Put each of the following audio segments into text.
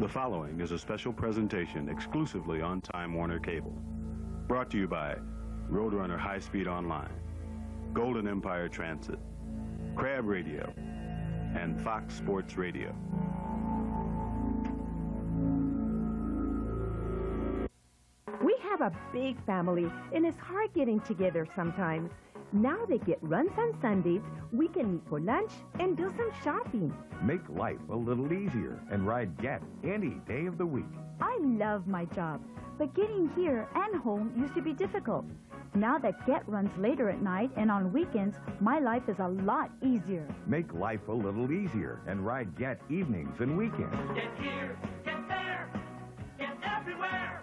The following is a special presentation exclusively on Time Warner Cable. Brought to you by Roadrunner High Speed Online, Golden Empire Transit, Crab Radio, and Fox Sports Radio. We have a big family, and it's hard getting together sometimes. Now they get runs on Sundays, we can meet for lunch and do some shopping. Make life a little easier and ride Get any day of the week. I love my job, but getting here and home used to be difficult. Now that Get runs later at night and on weekends, my life is a lot easier. Make life a little easier and ride Get evenings and weekends. Get here, get there, get everywhere.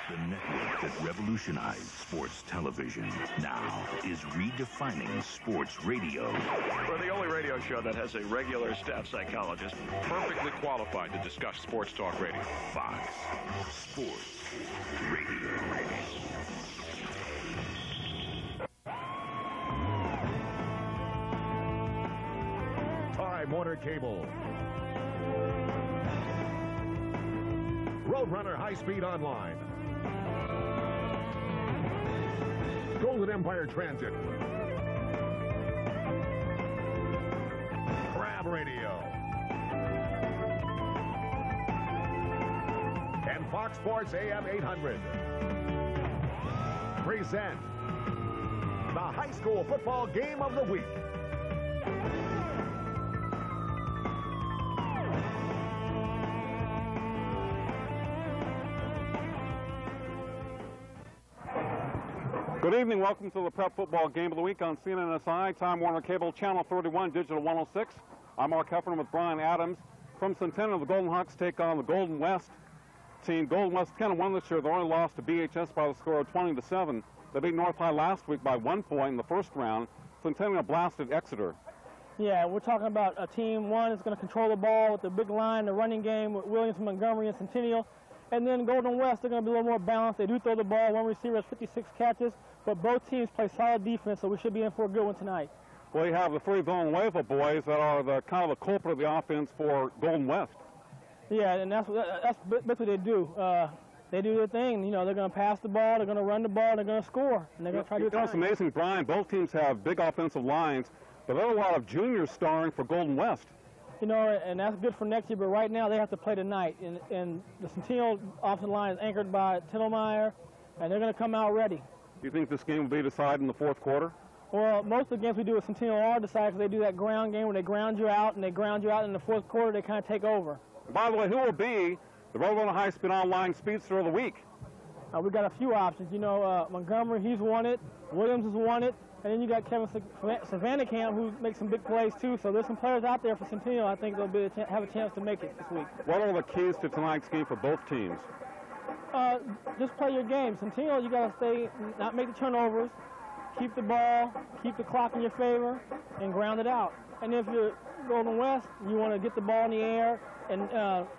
The network that revolutionized sports television now is redefining sports radio. We're the only radio show that has a regular staff psychologist perfectly qualified to discuss sports talk radio. Fox Sports Radio. Time Warner Cable. Roadrunner High Speed Online. Golden Empire Transit. Crab Radio. And Fox Sports AM 800. Present the High School Football Game of the Week. Good evening. Welcome to the Prep Football Game of the Week on CNNSI, Time Warner Cable, Channel 31, Digital 106. I'm Mark Heffernan with Brian Adams. From Centennial, the Golden Hawks take on the Golden West team. Golden West kind of won this year. They only lost to BHS by the score of 20-7. They beat North High last week by 1 point in the first round. Centennial blasted Exeter. Yeah, we're talking about a team, one is going to control the ball with the big line, the running game with Williams, Montgomery, and Centennial. And then Golden West, they're going to be a little more balanced. They do throw the ball. One receiver has 56 catches. But both teams play solid defense, so we should be in for a good one tonight. Well, you have the three Villanueva boys that are the kind of the culprit of the offense for Golden West. Yeah, and that's what they do. They do their thing. You know, they're going to pass the ball, they're going to run the ball, they're going to score, and they're going to try to do it. It's amazing, Brian. Both teams have big offensive lines, but there are a lot of juniors starring for Golden West. You know, and that's good for next year, but right now they have to play tonight. And the Centennial offensive line is anchored by Tittelmeyer, and they're going to come out ready. Do you think this game will be decided in the fourth quarter? Well, most of the games we do with Centennial are decided because they do that ground game where they ground you out, and they ground you out in the fourth quarter, they kind of take over. By the way, who will be the Roadrunner High Speed Online Speedster of the Week? We've got a few options. You know, Montgomery, he's won it. Williams has won it. And then you got Kevin Savannahcamp, who makes some big plays, too. So there's some players out there for Centennial I think they'll have a chance to make it this week. What are the keys to tonight's game for both teams? Just play your game. Centennial, you got to not make the turnovers, keep the ball, keep the clock in your favor, and ground it out. And if you're Golden West, you want to get the ball in the air and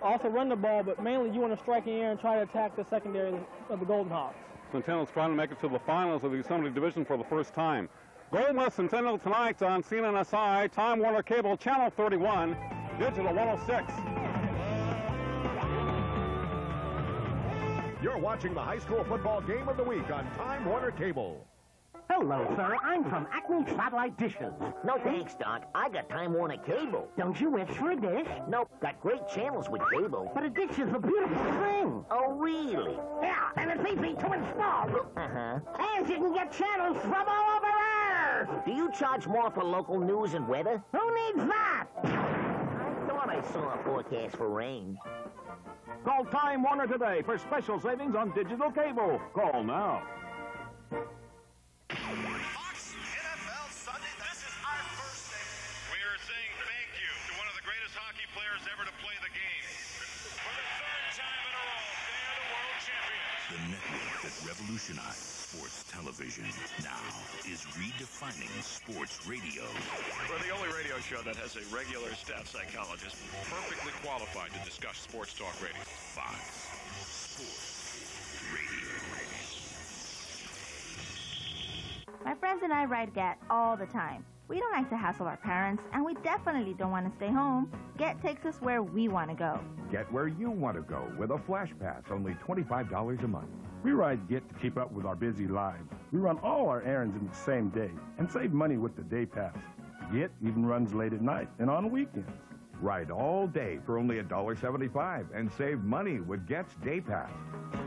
also run the ball, but mainly you want to strike in the air and try to attack the secondary of the Golden Hawks. Centennial's trying to make it to the finals of the Assembly Division for the first time. Golden West Centennial tonight on CNNSI, Time Warner Cable, Channel 31, Digital 106. You're watching the High School Football Game of the Week on Time Warner Cable. Hello, sir. I'm from Acme Satellite Dishes. No thanks, Doc. I got Time Warner Cable. Don't you wish for a dish? Nope. Got great channels with cable. But a dish is a beautiful thing. Oh, really? Yeah, and it's easy to install. Uh-huh. And you can get channels from all over Earth. Do you charge more for local news and weather? Who needs that? I thought thought I saw a forecast for rain. Call Time Warner today for special savings on digital cable. Call now. Fox NFL Sunday. This is our first day. We are saying thank you to one of the greatest hockey players ever to play the game. For the third time in a row, they are the world champions. The network that revolutionized sports television now is redefining sports radio. We're the only radio show that has a regular staff psychologist perfectly qualified to discuss sports talk radio. Fox Sports Radio. My friends and I ride GET all the time. We don't like to hassle our parents, and we definitely don't want to stay home. GET takes us where we want to go. Get where you want to go with a Flash Pass, only $25 a month. We ride GET to keep up with our busy lives. We run all our errands in the same day and save money with the Day Pass. GET even runs late at night and on weekends. Ride all day for only $1.75 and save money with GET's Day Pass.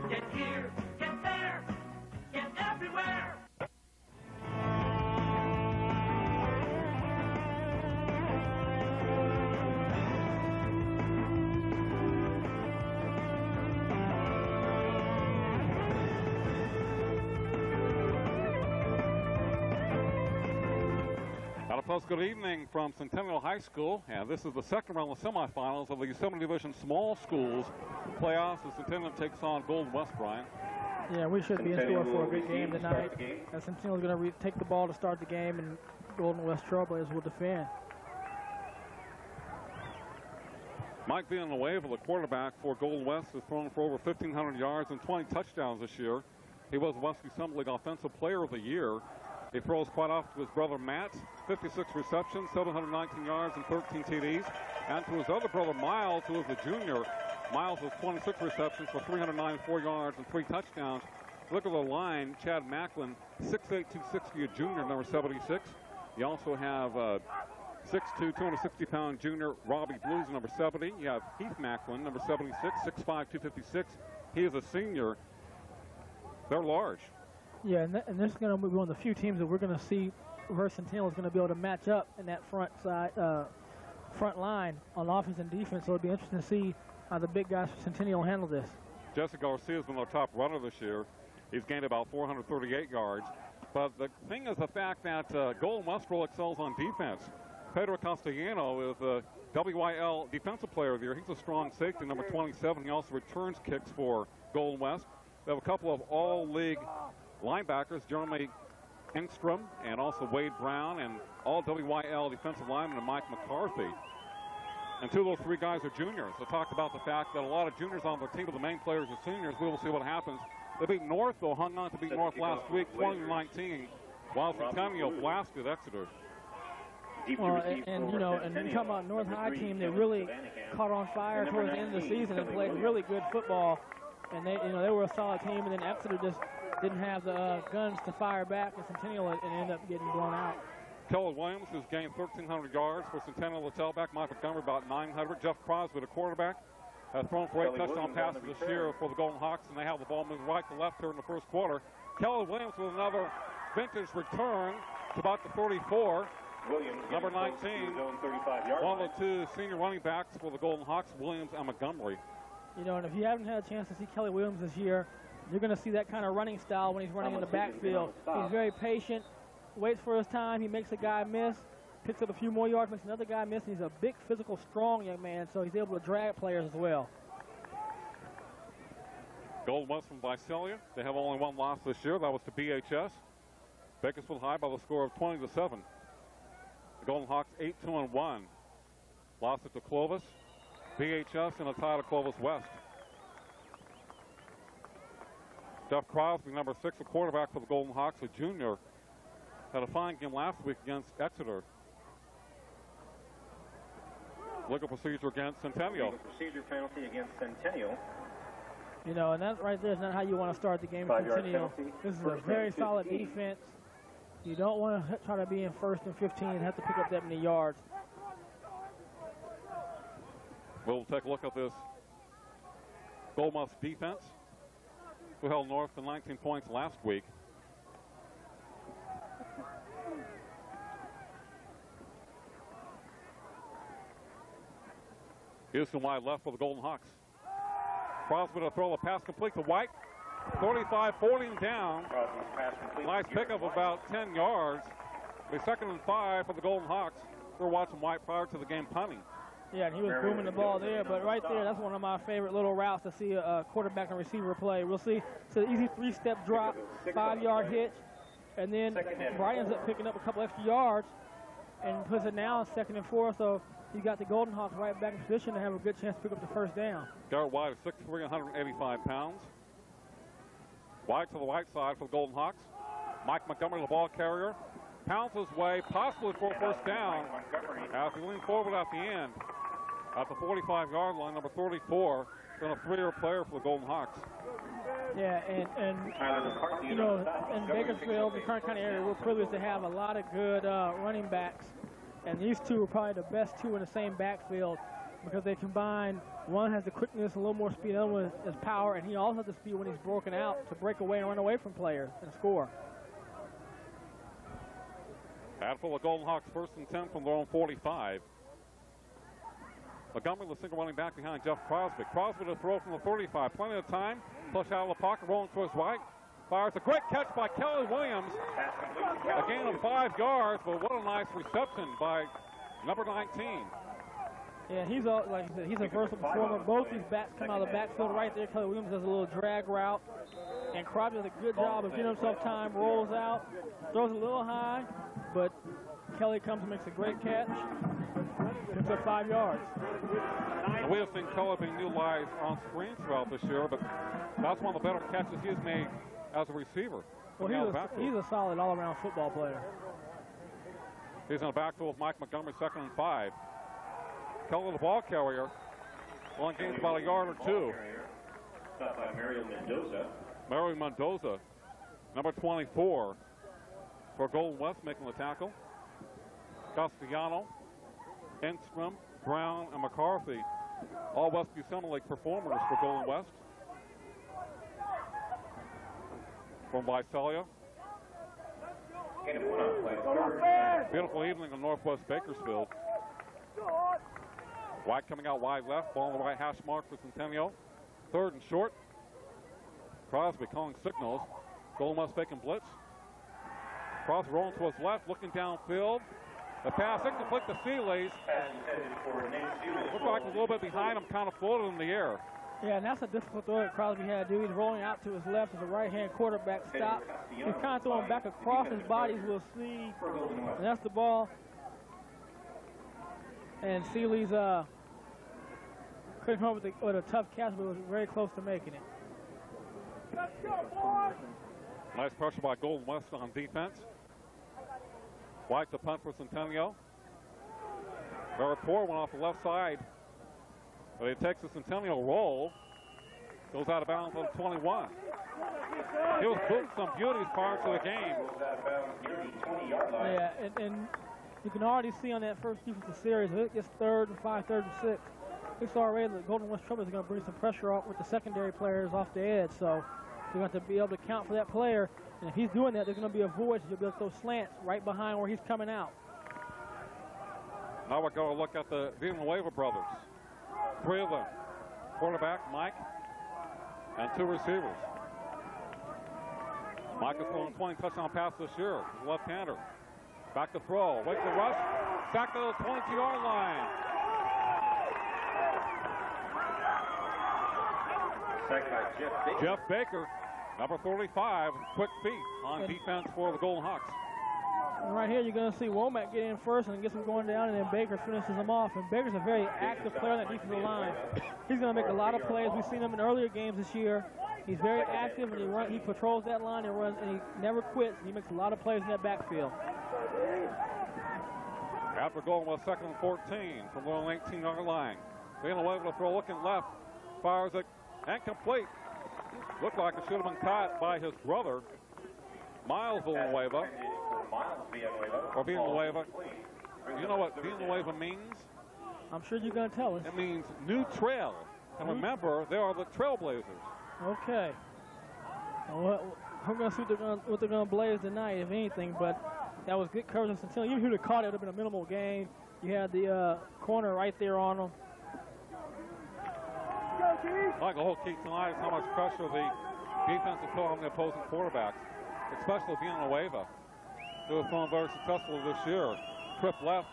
Get here, get there, get everywhere. Good evening from Centennial High School, and this is the second round of the semifinals of the Yosemite Division Small Schools playoffs as Centennial takes on Golden West, Brian. Yeah, we should be in store for a good game tonight. Centennial is going to take the ball to start the game, and Golden West Trailblazers will defend. Mike Villanueva, the quarterback for Golden West, has thrown for over 1,500 yards and 20 touchdowns this year. He was Westby Summer League Offensive Player of the Year. He throws quite often to his brother Matt, 56 receptions, 719 yards, and 13 TDs. And to his other brother Miles, who is a junior. Miles has 26 receptions for 394 yards and 3 touchdowns. Look at the line. Chad Macklin, 6'8", 260, a junior, number 76. You also have 6'2", 260-pound junior Robbie Blues, number 70. You have Heath Macklin, number 76, 6'5", 256. He is a senior. They're large. Yeah, and this is going to be one of the few teams that we're going to see where Centennial is going to be able to match up in that front line on offense and defense. So it'll be interesting to see how the big guys for Centennial handle this. Jesse Garcia has been our top runner this year. He's gained about 438 yards. But the thing is the fact that Golden West really excels on defense. Pedro Castellano is the WIL Defensive Player of the Year. He's a strong safety, number 27. He also returns kicks for Golden West. They have a couple of all-league linebackers, Jeremy Engstrom and also Wade Brown, and all WIL defensive linemen, and Mike McCarthy. And 2 of those 3 guys are juniors. I talked about the fact that a lot of juniors on the team, but the main players are seniors. We will see what happens. They beat North, though, hung on to beat North last week, 20-19, while Centennial blasted Exeter. Well, and you know, and you talk about North High team, they really caught on fire towards the end of the season and played really good football. And they were a solid team, and then Exeter just didn't have the guns to fire back, and Centennial and ended up getting blown out. Keller Williams has gained 1,300 yards for Centennial. The tailback, Mike Montgomery, about 900. Jeff Crosby, the quarterback, has thrown for 8 touchdown passes this year for the Golden Hawks, and they have the ball moving right to left here in the first quarter. Keller Williams with another vintage return to about the 34. Williams, number 19, one of the 2 senior running backs for the Golden Hawks, Williams and Montgomery. You know, and if you haven't had a chance to see Kelly Williams this year, you're going to see that kind of running style when he's running in the backfield. He's very patient, waits for his time. He makes a guy miss, picks up a few more yards, makes another guy miss. And he's a big, physical, strong young man, so he's able to drag players as well. Golden West from Visalia. They have only 1 loss this year. That was to BHS. Bakersfield High by the score of 20-7. The Golden Hawks 8-2-1. Lost it to Clovis. BHS and a tie to Clovis West. Jeff Crosby, number 6, a quarterback for the Golden Hawks, a junior, had a fine game last week against Exeter. Legal procedure against Centennial. Legal procedure penalty against Centennial. You know, and that right there is not how you want to start the game with Centennial. This is a very solid defense. You don't want to try to be in 1st and 15 and have to pick up that many yards. We'll take a look at this Golden West defense, who held North to 19 points last week. Houston wide left for the Golden Hawks. Crosby to throw the pass complete to White. 35-40 down. Nice pickup of about 10 yards. The 2nd and 5 for the Golden Hawks. We're watching White prior to the game punting. Yeah, and he was booming the ball there, but right there, that's one of my favorite little routes to see a quarterback and receiver play. We'll see. It's an easy 3-step drop, 5-yard hitch, and then Bright ends up picking up a couple extra yards and puts it now 2nd and 4, so you got the Golden Hawks right back in position to have a good chance to pick up the first down. Garrett White is 6'3", 185 pounds. White to the right side for the Golden Hawks. Mike Montgomery, the ball carrier, pounds his way, possibly for a first down, as he leans forward at the end. At the 45-yard line, number 34, been a 3-year player for the Golden Hawks. Yeah, and you know, in Bakersfield, the Kern County area, we're privileged to have a lot of good running backs. And these two are probably the best two in the same backfield because they combine. One has the quickness, a little more speed, the other one is power, and he also has the speed when he's broken out to break away and run away from players and score. Handful of Golden Hawks 1st and 10 from their own 45. Montgomery, the single running back behind Jeff Crosby. Crosby to throw from the 35. Plenty of time. Push out of the pocket, rolling to his right. Fires a great catch by Kelly Williams. A gain of 5 yards, but what a nice reception by number 19. Yeah, he's like I said, he's a versatile performer. Both these backs come out of the backfield right there. Kelly Williams does a little drag route, and Crosby does a good job of getting himself time, rolls out, throws a little high, but Kelly comes and makes a great catch. Picks up 5 yards. And we have seen Kelly being utilized on screen throughout this year, but that's one of the better catches he's made as a receiver. Well, he's a solid all-around football player. He's in the backfield with Mike Montgomery, 2nd and 5. Kelly, the ball carrier, only gains about a yard or two. Stopped by Mario Mendoza. Mario Mendoza, number 24, for Golden West, making the tackle. Castellano, Enstrom, Brown, and McCarthy, all Westview Summer League performers for Golden West. From Visalia. Beautiful evening in Northwest Bakersfield. White coming out wide left, ball on the right hash mark for Centennial. 3rd and short. Crosby calling signals. Golden West faking blitz. Crosby rolling to his left, looking downfield. The pass incomplete to Seeley's. Looks like a little bit behind him, kind of floated in the air. Yeah, and that's a difficult throw that Crosby had to do. He's rolling out to his left as a right-hand quarterback stop. He's kind of throwing back across his body, as we'll see. And that's the ball. And Seeley's couldn't come up with a tough catch, but was very close to making it. Nice pressure by Golden West on defense. White to punt for Centennial. Verapore went off the left side. But he takes the Centennial roll. Goes out of bounds on 21. He was putting some beauties prior to the game. Yeah, and you can already see on that first defensive series, if it gets 3rd and 5, 3rd and 6, it's already the Golden West Trouble is going to bring some pressure off with the secondary players off the edge. So they're going to have to be able to count for that player. And if he's doing that, there's going to be a void, so you'll be able to throw slants right behind where he's coming out. Now we're going to look at the Villanueva brothers. 3 of them. Quarterback, Mike, and 2 receivers. Mike has thrown 20 touchdown pass this year. He's a left-hander. Back to throw. Waits the rush. Back to the 22-yard line. Jeff Baker, number 35, quick feet on defense for the Golden Hawks. And right here, you're going to see Womack get in first and gets him going down, and then Baker finishes him off. And Baker's a very active player on that defensive line. He's going to make a lot of plays. We've seen him in earlier games this year. He's very active, and he patrols that line and runs, and he never quits. He makes a lot of plays in that backfield. After going with 2nd and 14 from the 18-yard line. Villanueva to throw, looking left, fires it, incomplete. Looked like it should have been caught by his brother, Miles Villanueva. Or Villanueva. You know what Villanueva means? I'm sure you're going to tell us. It means new trail. And remember, they are the Trailblazers. Okay. Well, we're going to see what they're going to blaze tonight, if anything. But that was good coverage of Centennial. Even if he would have caught it, it would have been a minimal gain. You had the corner right there on him. Like the whole key tonight is how much pressure the defense will put on the opposing quarterbacks, especially Villanueva, who has been very successful this year. Trip left.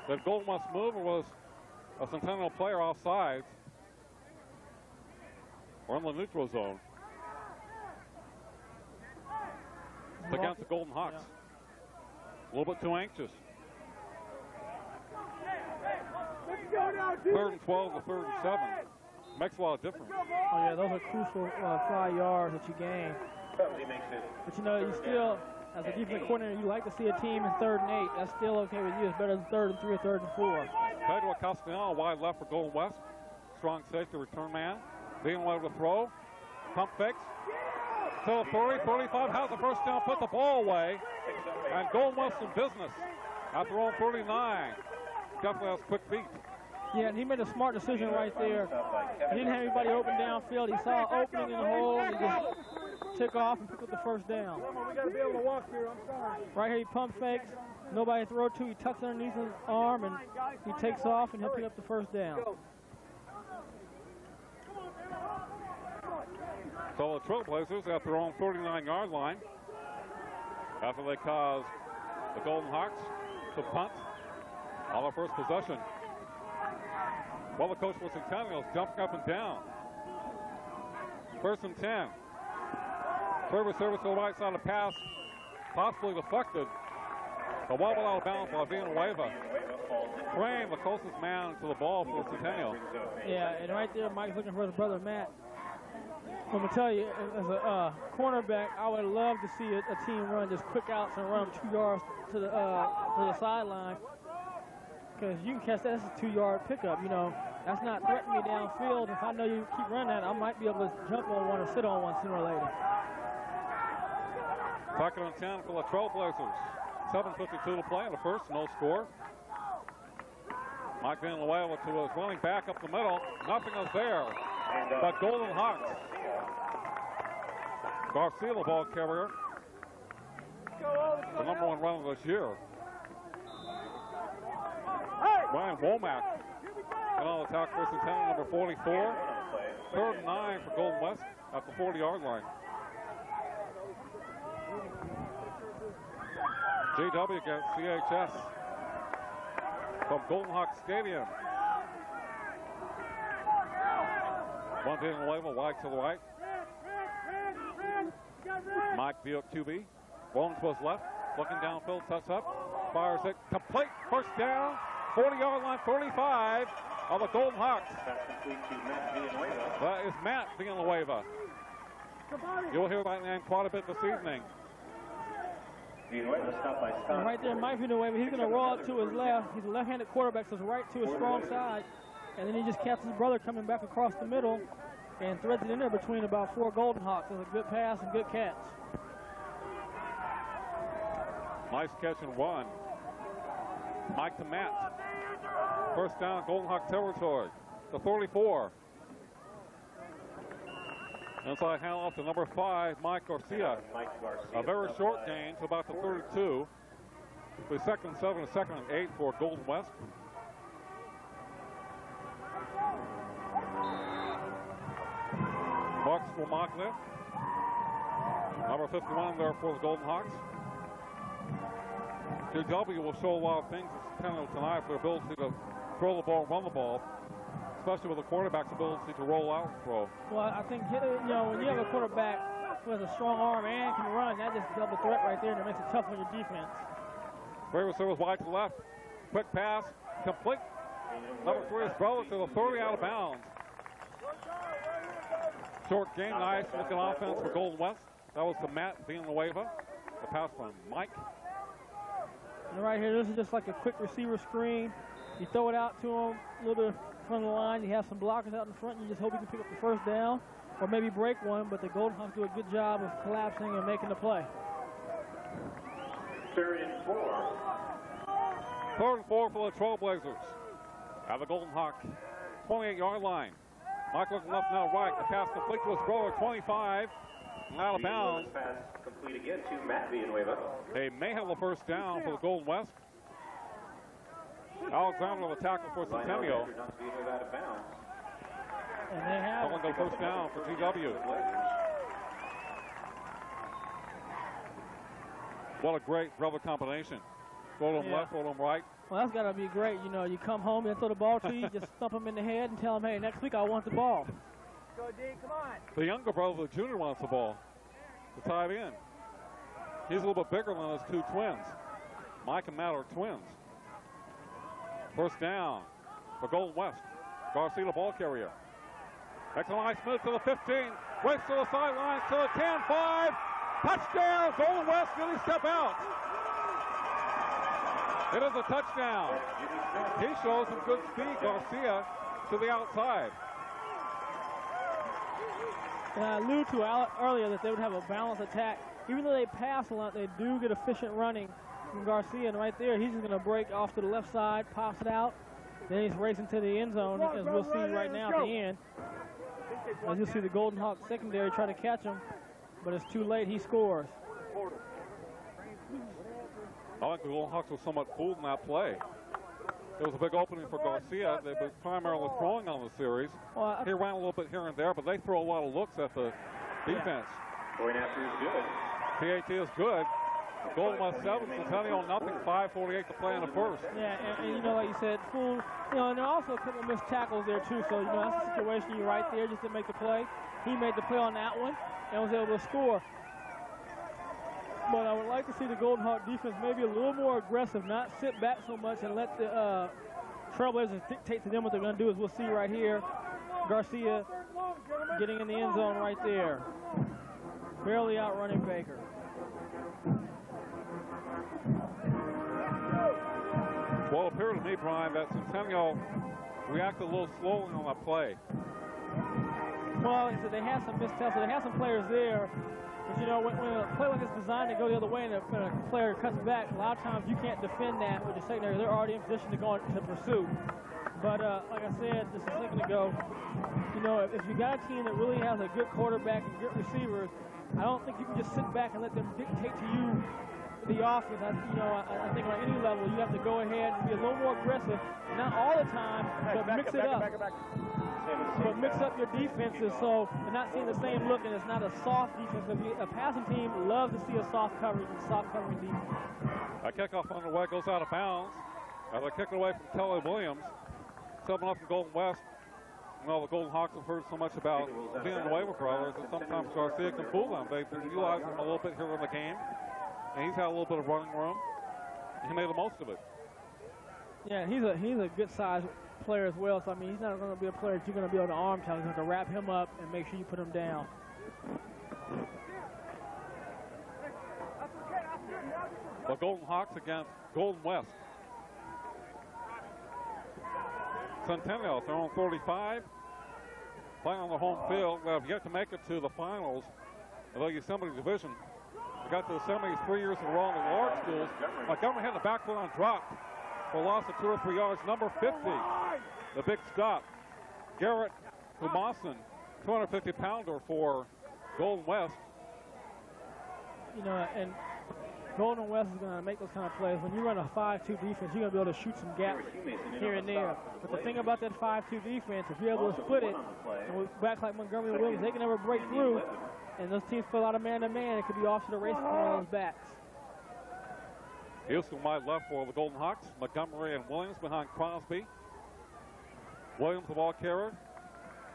Did Golden West move, or was a Centennial player offsides? Or in the neutral zone. Against the Golden Hawks. A little bit too anxious. 3rd and 12 to 3rd and 7. Makes a lot of difference. Oh, yeah, those are crucial 5 yards that you gain. But, you know, you still, as a defensive coordinator, you like to see a team in 3rd and 8. That's still okay with you. It's better than 3rd and 3 or 3rd and 4. Pedro Castellano wide left for Golden West. Strong safety return man. Being able to throw. Pump fakes. To the 30, 35, has the first down, put the ball away. And Golden West in business at their own 39. Definitely has quick feet. Yeah, and he made a smart decision right there. He didn't have anybody open downfield. He saw an opening in the hole, and he just took off and picked up the first down. We got to be able to walk here. I'm sorry. Right here, he pump fakes. Nobody to throw to. He tucks underneath his arm, and he takes off, and he'll pick up the first down. So the Trailblazers at their own 39-yard line after they caused the Golden Hawks to punt on their first possession. Well, the coach for Centennial is jumping up and down. 1st and 10. Service to the right side of the pass, possibly deflected. The wobble out of bounds by Villanueva. Crane, the closest man to the ball for Centennial. Yeah, and right there, Mike's looking for his brother Matt. I'm going to tell you, as a cornerback, I would love to see a team run just quick outs and run 2 yards to the sideline. Because you can catch that as a 2-yard pickup, you know. That's not threatening me downfield. If I know you keep running that, I might be able to jump on one or sit on one sooner or later. 2nd and 10 for the Trailblazers. 7:52 to play in the first, no score. Mike Villanueva to his running back up the middle. Nothing is there. But Golden Hawks. Garcia, the ball carrier. The #1 runner this year. Ryan Womack. And on the tackle for Centennial, number 44. 3rd and 9 for Golden West at the 40-yard line. JW against CHS from Golden Hawk Stadium. One Villanueva wide to the right. Mike Buick QB. Rolling to his left. Looking downfield, sets up. Fires it. Complete. First down. 40-yard line, 35 of the Golden Hawks. That's complete to Matt Villanueva. That is Matt Villanueva. You'll hear that name quite a bit this evening. Villanueva stopped by Scott. And right there, Mike Villanueva, he's going to roll out to his left. He's a left-handed quarterback, so it's right to his strong side. And then he just catches his brother coming back across the middle and threads it in there between about 4 Golden Hawks. It was a good pass and good catch. Nice catch and run. Mike to Matt. First down, Golden Hawk territory. The 44. Inside handoff to number 5, Mike Garcia. A very short gain to about the 32. With 2nd and 7 and 2nd and 8 for Golden West. Bucks for Mockliff. Number 51 there for the Golden Hawks. JW will show a lot of things tonight for their ability to throw the ball and run the ball, especially with the quarterback's ability to roll out and throw. Well, I think, you know, when you have a quarterback who has a strong arm and can run, that just double threat right there, and it makes it tough on your defense. Great receivers wide to left. Quick pass, complete. Number 3 is thrown to the 30 out of bounds. Short game, nice looking offense for Golden West. That was to Matt Villanueva. The pass from Mike. And right here, this is just like a quick receiver screen. You throw it out to him a little bit in front of the line. You have some blockers out in front. You just hope you can pick up the first down or maybe break one, but the Golden Hawks do a good job of collapsing and making the play. 3rd and 4. 3rd and 4 for the Trailblazers. At the Golden Hawk 28-yard line. Mike looking left, now right. The pass complete to his brother, 25. And out of bounds. Pass complete again to Matt Villanueva. They may have the first down for the Golden West. Alexander, the tackle for Centennial. And they have. Calling the first down for GW. What a great rubber combination. Roll them left, roll them right. Well, that's got to be great. You know, you come home and throw the ball to you, just thump them in the head and tell them, hey, next week I want the ball. Go, D, come on. The younger brother, the junior, wants the ball. The tight end. He's a little bit bigger than his two twins. Mike and Matt are twins. First down for Golden West. Garcia, the ball carrier. Makes a nice move to the 15. Race to the sidelines to the 10-5. Touchdown, Golden West. Did he step out? It is a touchdown. He shows some good speed, Garcia, to the outside. And I alluded to earlier that they would have a balanced attack. Even though they pass a lot, they do get efficient running from Garcia. And right there, he's just going to break off to the left side, pops it out. Then he's racing to the end zone, as we'll see right now at the end. As you'll see the Golden Hawks secondary try to catch him, but it's too late. He scores. I think the Golden Hawks were somewhat fooled in that play. It was a big opening for Garcia. They've been primarily throwing on the series. Well, he ran a little bit here and there, but they throw a lot of looks at the defense. Going after is good. PAT is good. Golden West 7, Centennial nothing, 5:48 to play in the first. Yeah, and you know, like you said, fool, you know, and there are also a couple of missed tackles there too. So, you know, that's a situation you're right there just to make the play. He made the play on that one and was able to score. But I would like to see the Golden Hawk defense maybe a little more aggressive, not sit back so much and let the Trailblazers dictate to them what they're going to do. As we'll see right here, Garcia getting in the end zone right there. Barely outrunning Baker. Well, it appeared to me, Brian, that Centennial reacted a little slowly on that play. Well, like I said, they had some missed tackles. So they had some players there. But, you know, when a play like this is designed to go the other way and a player cuts back, a lot of times you can't defend that with the secondary. They're already in position to go on, to pursue. But like I said just a second ago, you know, if you got a team that really has a good quarterback and good receivers, I don't think you can just sit back and let them dictate to you the offense. I think on any level you have to go ahead and be a little more aggressive, not all the time, but mix it up. But mix up your defenses so you're not seeing the same look and it's not a soft defense. A passing team loves to see a soft coverage and soft covering defense. A kickoff underway, goes out of bounds. They kick it away from Kelly Williams. 7-0 Golden West. Well, the Golden Hawks have heard so much about being away with brothers that sometimes Garcia can fool them. They've utilized him a little bit here in the game. And he's had a little bit of running room. He made the most of it. Yeah, he's a good size player as well. So I mean, he's not going to be a player that you're going to be able to arm tackle. You have to wrap him up and make sure you put him down. The Golden Hawks against Golden West. Centennial, they're on 35. Playing on the home field. They have yet to make it to the finals of the Yosemite Division. They got to the semis 3 years in a row in the large schools. Montgomery had the background dropped for a loss of 2 or 3 yards. Number 50, the big stop. Garrett Humason, 250-pounder for Golden West. You know, and Golden West is going to make those kind of plays. When you run a 5-2 defense, you're going to be able to shoot some gaps here and there. But the thing about that 5-2 defense, if you're able to split it, and with backs like Montgomery and Williams, they can never break through. And those teams play a lot of man-to-man. It could be off to the races for one of those backs. Here's to my left for the Golden Hawks. Montgomery and Williams behind Crosby. Williams, the ball carrier.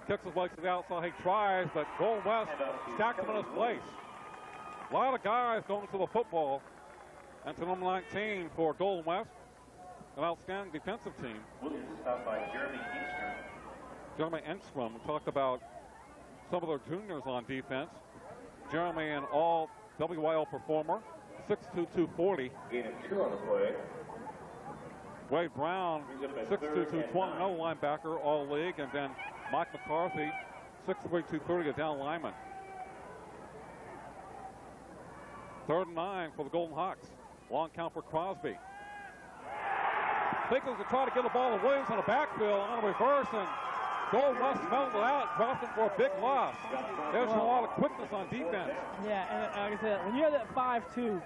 Kicks his legs to the outside. He tries, but Golden West stacked him in his place. A lot of guys going to the football. And to number 19 for Golden West. An outstanding defensive team. Williams is stopped by Jeremy Engstrom. Jeremy Engstrom. We talked about some of their juniors on defense. Jeremy, an all WYL performer. 6'2", 240. Gain of 2 on the play. Wade Brown, 6'2", 220, no linebacker, all league. And then Mike McCarthy, 6'3", 230, a down lineman. 3rd and 9 for the Golden Hawks. Long count for Crosby. Pickles to try to get the ball to Williams in the backfield on a reverse, and Golden West smelled it out, dropped him for a big loss. There's a lot of quickness on defense. Yeah, and like I said, when you have that 5-2, you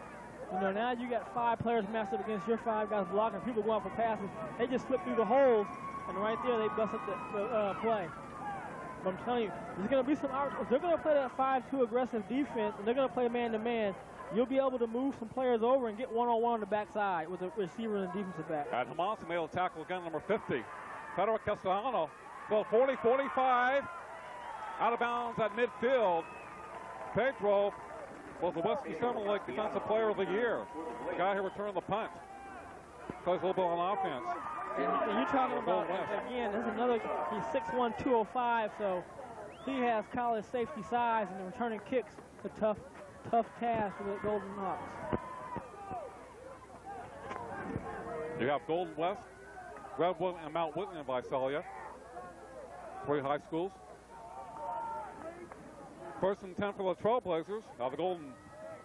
know, now you got 5 players matched up against your 5 guys blocking, people going for passes. They just slip through the holes, and right there they bust up the play. But I'm telling you, there's going to be some – if they're going to play that 5-2 aggressive defense and they're going to play man-to-man, you'll be able to move some players over and get one-on-one on the backside with the receiver and the defensive back. And Hamas made a tackle again, number 50. Pedro Castellano, well, 40-45, out of bounds at midfield. Pedro was the Western Central League Defensive Player of the Year. The guy who returned the punt. Plays a little bit on offense. And you're talking about, again, there's another, he's 6'1", 205, so he has college safety size, and the returning kicks a tough task for the Golden Hawks. You have Golden West, Redwood, and Mount Whitney and Visalia. 3 high schools. 1st and 10 for the Trailblazers. Now the Golden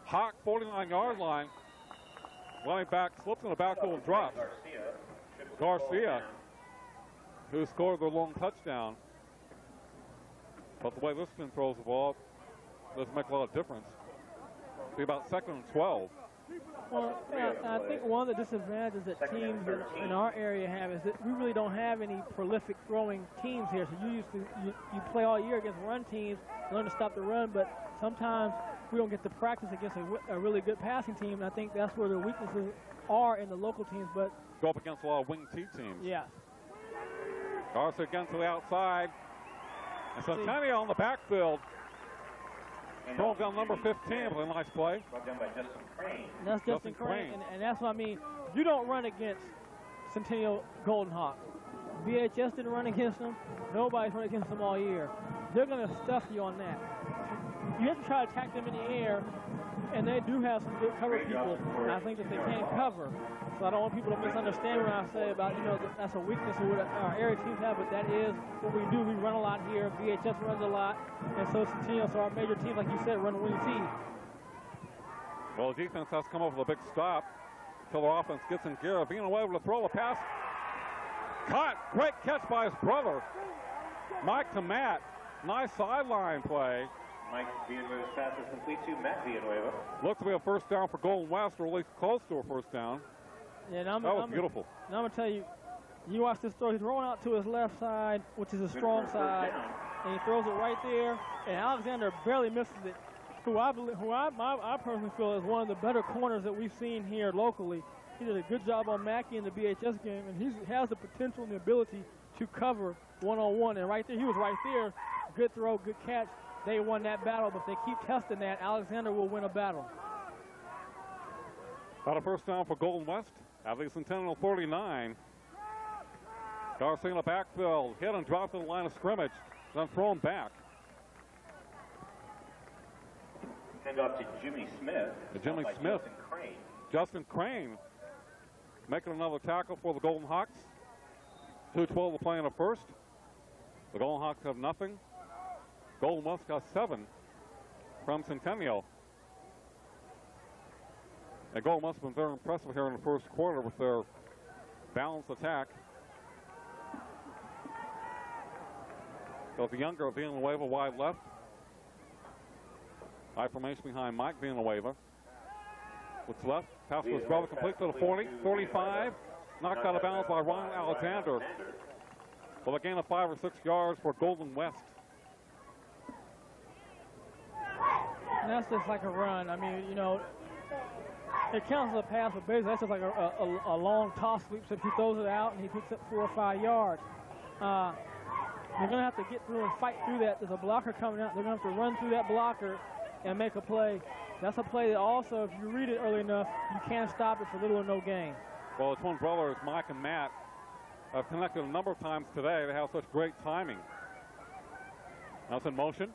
Hawk 49-yard line. Running back slips in the backfield and drops. Garcia, who scored the long touchdown. But the way this team throws the ball doesn't make a lot of difference. It'll be about 2nd and 12. Well, I think one of the disadvantages that teams in our area have is that we really don't have any prolific throwing teams here. So you play all year against run teams, learn to stop the run, but sometimes we don't get to practice against a really good passing team. And I think that's where the weaknesses are in the local teams. But go up against a lot of wing T teams. Yeah. Garza again to the outside. And Centennial on the backfield. Throwing down number 15 with a nice play. Done by Justin Crane. That's Justin Crane. And that's what I mean. You don't run against Centennial Golden Hawks. VHS didn't run against them. Nobody's run against them all year. They're going to stuff you on that. You have to try to attack them in the air, and they do have some good cover people. And I think that they can cover. So I don't want people to misunderstand when I say about, that's a weakness of what our area teams have, but that is what we do. We run a lot here. VHS runs a lot, and so Centennial. So our major teams, like you said, run wing T. Well, the defense has come up with a big stop until the offense gets in gear. Being able to throw a pass. Caught. Great catch by his brother. Mike to Matt. Nice sideline play. Mike Villanueva's pass is complete to Matt Villanueva. Looks to be a first down for Golden West, or at least close to a first down. Yeah, that was beautiful. Now I'm going to tell you, you watch this throw. He's rolling out to his left side, which is a strong side, and he throws it right there. And Alexander barely misses it. Who I personally feel is one of the better corners that we've seen here locally. He did a good job on Mackey in the BHS game, and he has the potential and the ability to cover one-on-one. And right there, he was right there. Good throw, good catch. They won that battle, but if they keep testing that, Alexander will win a battle. Got a first down for Golden West. At least Centennial 49. Garcia in the backfield. Hit and dropped in the line of scrimmage. Then thrown back. Hand off to Jimmy Smith. Jimmy Smith. Justin Crane. Justin Crane making another tackle for the Golden Hawks. 2:12 to play in the first. The Golden Hawks have nothing. Golden West got 7 from Centennial. And Golden West has been very impressive here in the first quarter with their balanced attack. So the younger Villanueva wide left. High formation behind Mike Villanueva. What's left? Pass to his brother, complete to the 40, 35. Knocked out of bounds by Ryan Alexander. Well, a gain of 5 or 6 yards for Golden West. And that's just like a run. I mean, it counts as a pass, but basically that's just like a long toss sweep. So if he throws it out and he picks up 4 or 5 yards, you're going to have to get through and fight through that. There's a blocker coming out. They're going to have to run through that blocker and make a play. That's a play that also, if you read it early enough, you can't stop it for little or no gain. Well, the twin brothers, Mike and Matt, have connected a number of times today. They have such great timing. Now it's in motion.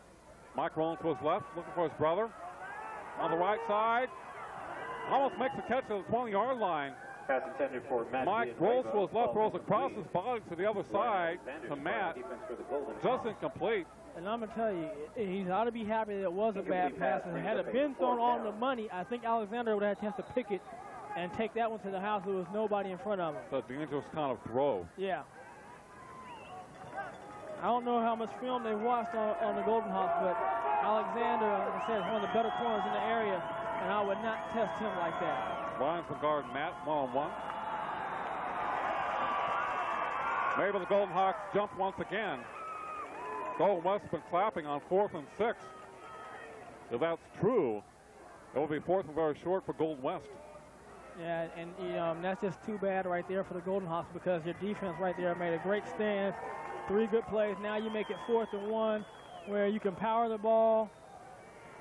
Mike rolling to his left, looking for his brother. On the right side, almost makes a catch at the 20-yard line. Pass intended for Matt. Mike rolls to his left, rolls across his body to the other side to Matt. Just incomplete. And I'm going to tell you, he's ought to be happy that it was a bad pass. And had it been thrown on the money, I think Alexander would have had a chance to pick it and take that one to the house. There was nobody in front of him. That's a dangerous kind of throw. Yeah. I don't know how much film they watched on the Golden Hawks, but Alexander, like I said, is one of the better corners in the area, and I would not test him like that. Ryan's will guard Matt one-on-one. Maybe the Golden Hawks jump once again. Golden West has been clapping on 4th and 6. If that's true, it will be 4th and very short for Golden West. Yeah, and that's just too bad right there for the Golden Hawks because your defense right there made a great stand. 3 good plays. Now you make it 4th and 1 where you can power the ball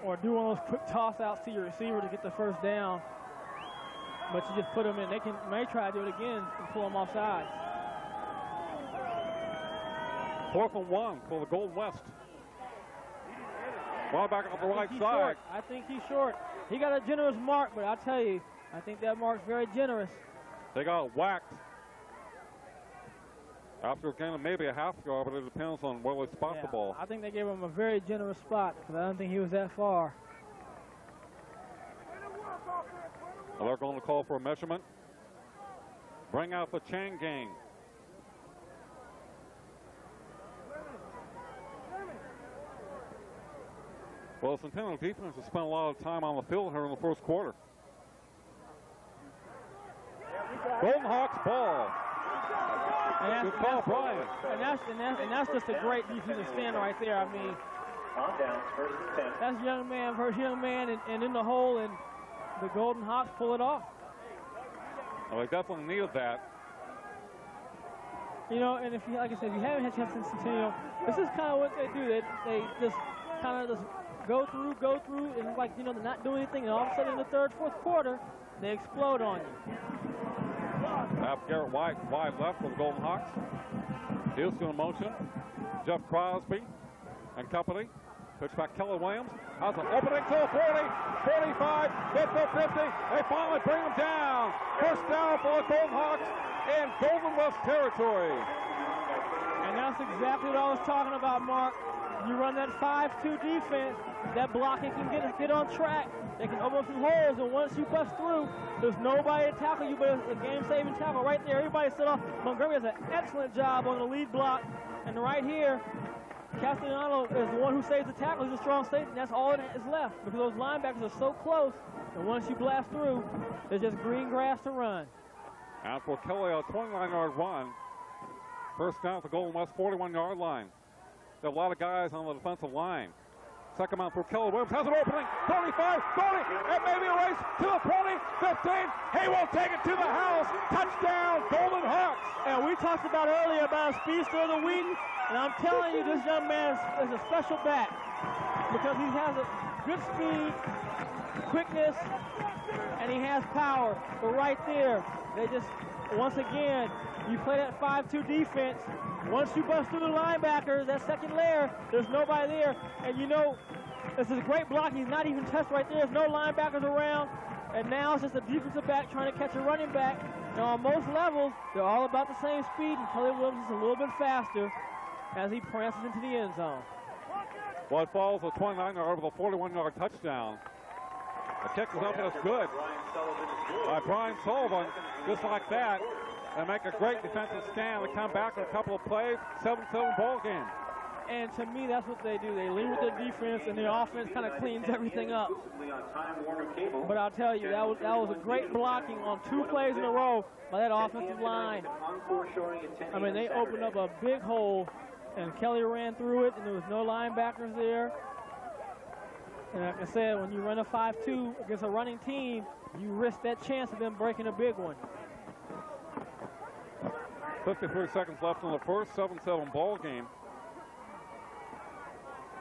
or do one of those quick toss-outs to your receiver to get the first down. But you just put them in. They may try to do it again and pull them off sides. 4th and 1 for the Golden West. Ball back on the right side. Short. I think he's short. He got a generous mark, but I'll tell you, I think that mark's very generous. They got whacked. After gaining maybe a half yard, but it depends on where they spot the ball. I think they gave him a very generous spot because I don't think he was that far. Well, they're going to call for a measurement. Bring out the chain gang. Well, the Centennial defense has spent a lot of time on the field here in the first quarter. Golden Hawks ball. And that's just a great defensive stand right there. I mean, that's young man versus young man and in the hole, and the Golden Hawks pull it off. Well, they definitely needed that. You know, and if you, like I said, if you haven't had a chance in Centennial, this is kind of what they do. They just kind of just go through, and like, you know, they're not doing anything, and all of a sudden in the third, fourth quarter, they explode on you. Garrett White wide left for the Golden Hawks. Houston in motion. Jeff Crosby and company. Pitch back Kelly Williams. Has an opening to 40, 45, hit the 50. They finally bring him down. First down for the Golden Hawks in Golden West territory. And that's exactly what I was talking about, Mark. You run that 5-2 defense, that blocking can get on track. They can open up some holes, and once you bust through, there's nobody to tackle you but a game-saving tackle right there. Everybody set off. Montgomery has an excellent job on the lead block. And right here, Castellano is the one who saves the tackle. He's a strong safety, and that's all that is left because those linebackers are so close. And once you blast through, there's just green grass to run. And for Kelly, a 29-yard run. First down at the Golden West 41-yard line. There are a lot of guys on the defensive line. Second out for Kelly Williams. Has an opening. 35, 30, and maybe a race to the 20, 15. He will take it to the house. Touchdown, Golden Hawks. And we talked about earlier about a speedster of the week. And I'm telling you, this young man is a special back because he has a good speed, quickness, and he has power. But right there, they just, once again, you play that 5-2 defense. Once you bust through the linebackers, that second layer, there's nobody there. And you know, this is a great block. He's not even touched right there. There's no linebackers around. And now it's just a defensive back trying to catch a running back. Now, on most levels, they're all about the same speed. And Kelly Williams is a little bit faster as he prances into the end zone. Well, it falls a 29-yard over the 41-yard touchdown. The kick is up and it's good. By Brian Sullivan, just like that. And make a great defensive stand. They come back in a couple of plays, 7-7 ball game. And to me, that's what they do. They lead with their defense, and their offense kind of cleans everything up. But I'll tell you, that was a great blocking on 2 plays in a row by that offensive line. I mean, they opened up a big hole, and Kelly ran through it, and there was no linebackers there. And like I said, when you run a 5-2 against a running team, you risk that chance of them breaking a big one. 53 seconds left in the first, 7-7 ball game.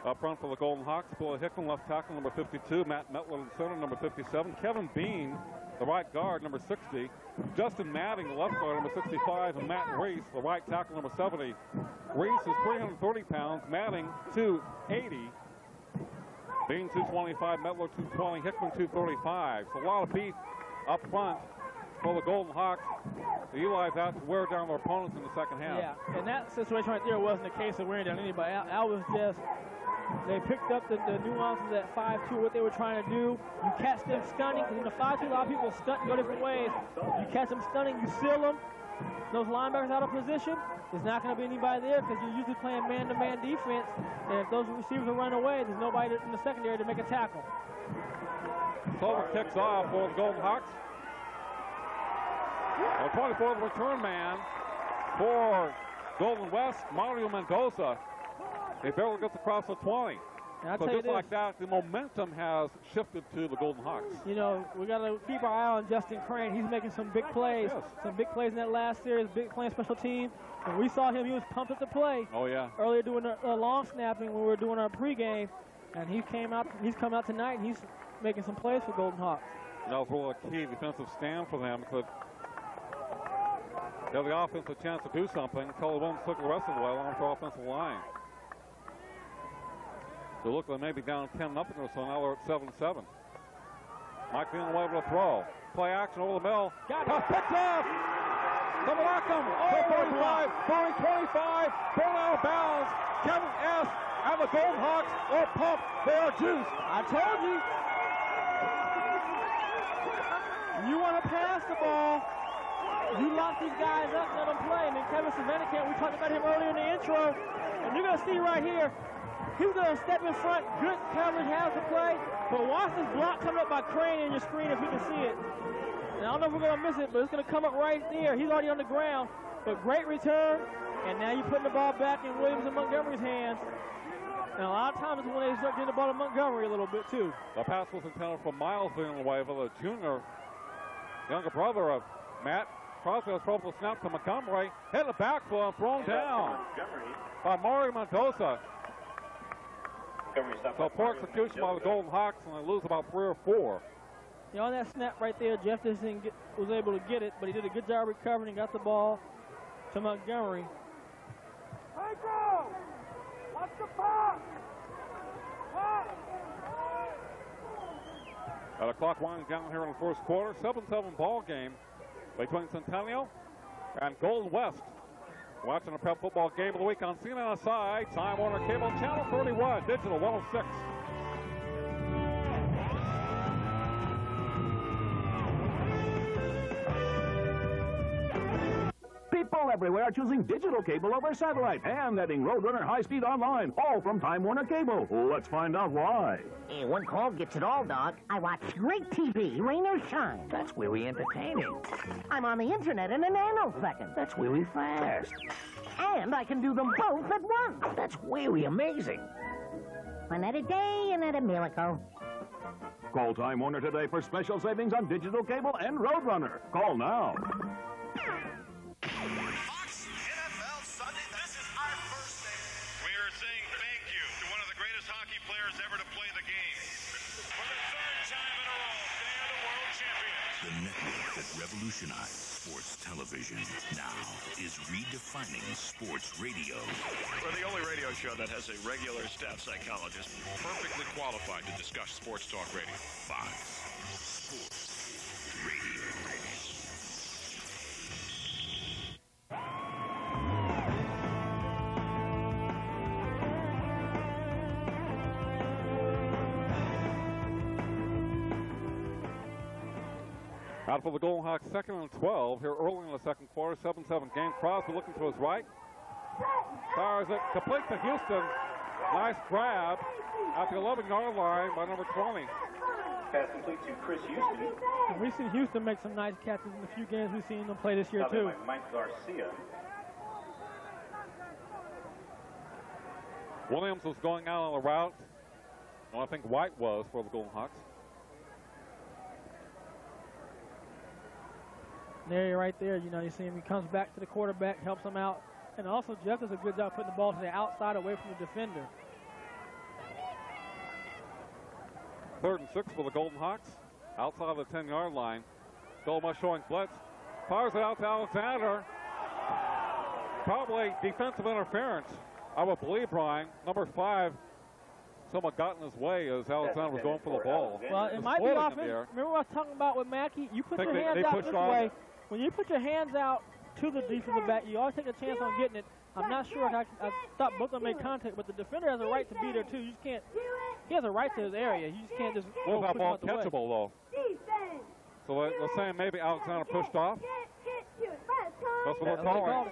Up front for the Golden Hawks, Billy Hickman, left tackle, number 52. Matt Metler in center, number 57. Kevin Bean, the right guard, number 60. Justin Matting, the left guard, number 65. And Matt Reese, the right tackle, number 70. Reese is 330 pounds. Matting, 280. Bean, 225. Metler, 220. Hickman, 235. So a lot of beef up front for the Golden Hawks. The Eli's out to wear down their opponents in the second half. Yeah, and that situation right there wasn't a case of wearing down anybody. That was just, they picked up the nuances at 5-2, what they were trying to do. You catch them stunning, because in the 5-2, a lot of people stunt and go different ways. You catch them stunning, you seal them. Those linebackers out of position, there's not going to be anybody there because you're usually playing man-to-man defense. And if those receivers are running away, there's nobody in the secondary to make a tackle. Sullivan kicks off for the Golden Hawks. A 24th return man for Golden West, Mario Mendoza. He barely gets across the 20. And I'll So tell you just this, like that, the momentum has shifted to the Golden Hawks. you know, we got to keep our eye on Justin Crane. He's making some big plays. Yes. Some big plays in that last series, big playing special team. And we saw him, he was pumped up to play. Oh, yeah. Earlier doing the long snapping when we were doing our pregame. And he's come out tonight, and he's making some plays for Golden Hawks. That was really a key defensive stand for them. Could give the offense a chance to do something. Kelly Williams took the rest of the way along with the offensive line. They look like maybe down 10-0 or so. Now they're at 7-7. Mike being able to throw. Play action over the middle. Tough picked off. Coming at them. Oh, 45, 25, thrown out of bounds. Kevin S. and the Golden Hawks are pumped. They are juiced. I told you. You want to pass the ball. You lock these guys up, let them play. And then Kevin Savannah, we talked about him earlier in the intro. And you're going to see right here, he was going to step in front. Good coverage, has the play. But watch this block coming up by Crane in your screen if you can see it. And I don't know if we're going to miss it, but it's going to come up right there. He's already on the ground. But great return. And now you're putting the ball back in Williams and Montgomery's hands. And a lot of times it's when they start getting the ball to Montgomery a little bit, too. The pass was intended for Miles Villanueva, the junior, younger brother of Matt. Crosby has trouble snap to Montgomery. Hit the backfoot and thrown down by Mario Mendoza. So poor execution by the Golden Hawks, and they lose about 3 or 4. You know, on that snap right there, Jeff was able to get it, but he did a good job recovering and got the ball to Montgomery. Watch the puck! The clock winding down here in the first quarter. 7-7 ball game between Centennial and Golden West. Watching the Prep Football Game of the Week on CNSI, Time Warner Cable, Channel 31, Digital 106. People everywhere are choosing digital cable over satellite and adding Roadrunner high-speed online, all from Time Warner Cable. Let's find out why. One call gets it all, Doc. I watch great TV, rain or shine. That's really entertaining. I'm on the internet in a nanosecond. That's really fast. And I can do them both at once. That's really amazing. Another day, another miracle. Call Time Warner today for special savings on digital cable and Roadrunner. Call now. Fox NFL Sunday, this is our first day. We are saying thank you to one of the greatest hockey players ever to play the game. For the third time in a row, they are the world champions. The network that revolutionized sports television now is redefining sports radio. We're the only radio show that has a regular staff psychologist perfectly qualified to discuss sports talk radio. Fox Sports Radio. Out for the Golden Hawks, 2nd and 12 here early in the second quarter. 7-7 game. Crosby looking to his right. Fires it complete to Houston. Nice grab at the 11-yard line by number 20. Pass complete to Chris Houston. And we've seen Houston make some nice catches in the few games we've seen them play this year, too. By Mike Garcia. Williams was going out on the route. And I think White was for the Golden Hawks. There, right there, you know, you see him. He comes back to the quarterback, helps him out. And also, Jeff does a good job putting the ball to the outside away from the defender. 3rd and 6 for the Golden Hawks. Outside of the 10-yard line. Golden West showing blitz. Fires it out to Alexander. Probably defensive interference, I would believe, Brian. Number 5, someone got in his way as Alexander was going for the ball. Well, it might be offense. Remember what I was talking about with Mackey? You put your hands out this way. When you put your hands out to the defensive back, you always take a chance on getting it. I'm not sure if I thought both of them made contact, but the defender has a right to be there, too. You just can't. He has a right to his area. You just can't just go that ball catchable, though. So they're saying maybe Alexander pushed off. That's what they're calling.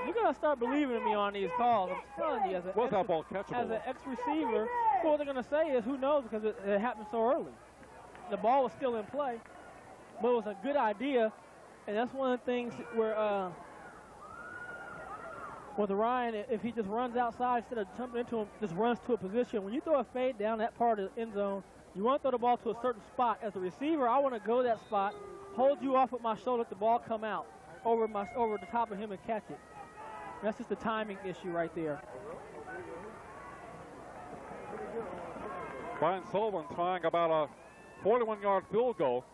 You're going to start believing in me on these calls. I'm telling you, was that ball catchable? As an ex-receiver, what they're going to say is, who knows, because it happened so early. The ball was still in play, but it was a good idea, and that's one of the things where with Ryan, if he just runs outside instead of jumping into him, just runs to a position. When you throw a fade down that part of the end zone, you want to throw the ball to a certain spot. As a receiver, I want to go to that spot, hold you off with my shoulder, let the ball come out over the top of him and catch it. That's just a timing issue right there. Brian Sullivan trying about a 41-yard field goal.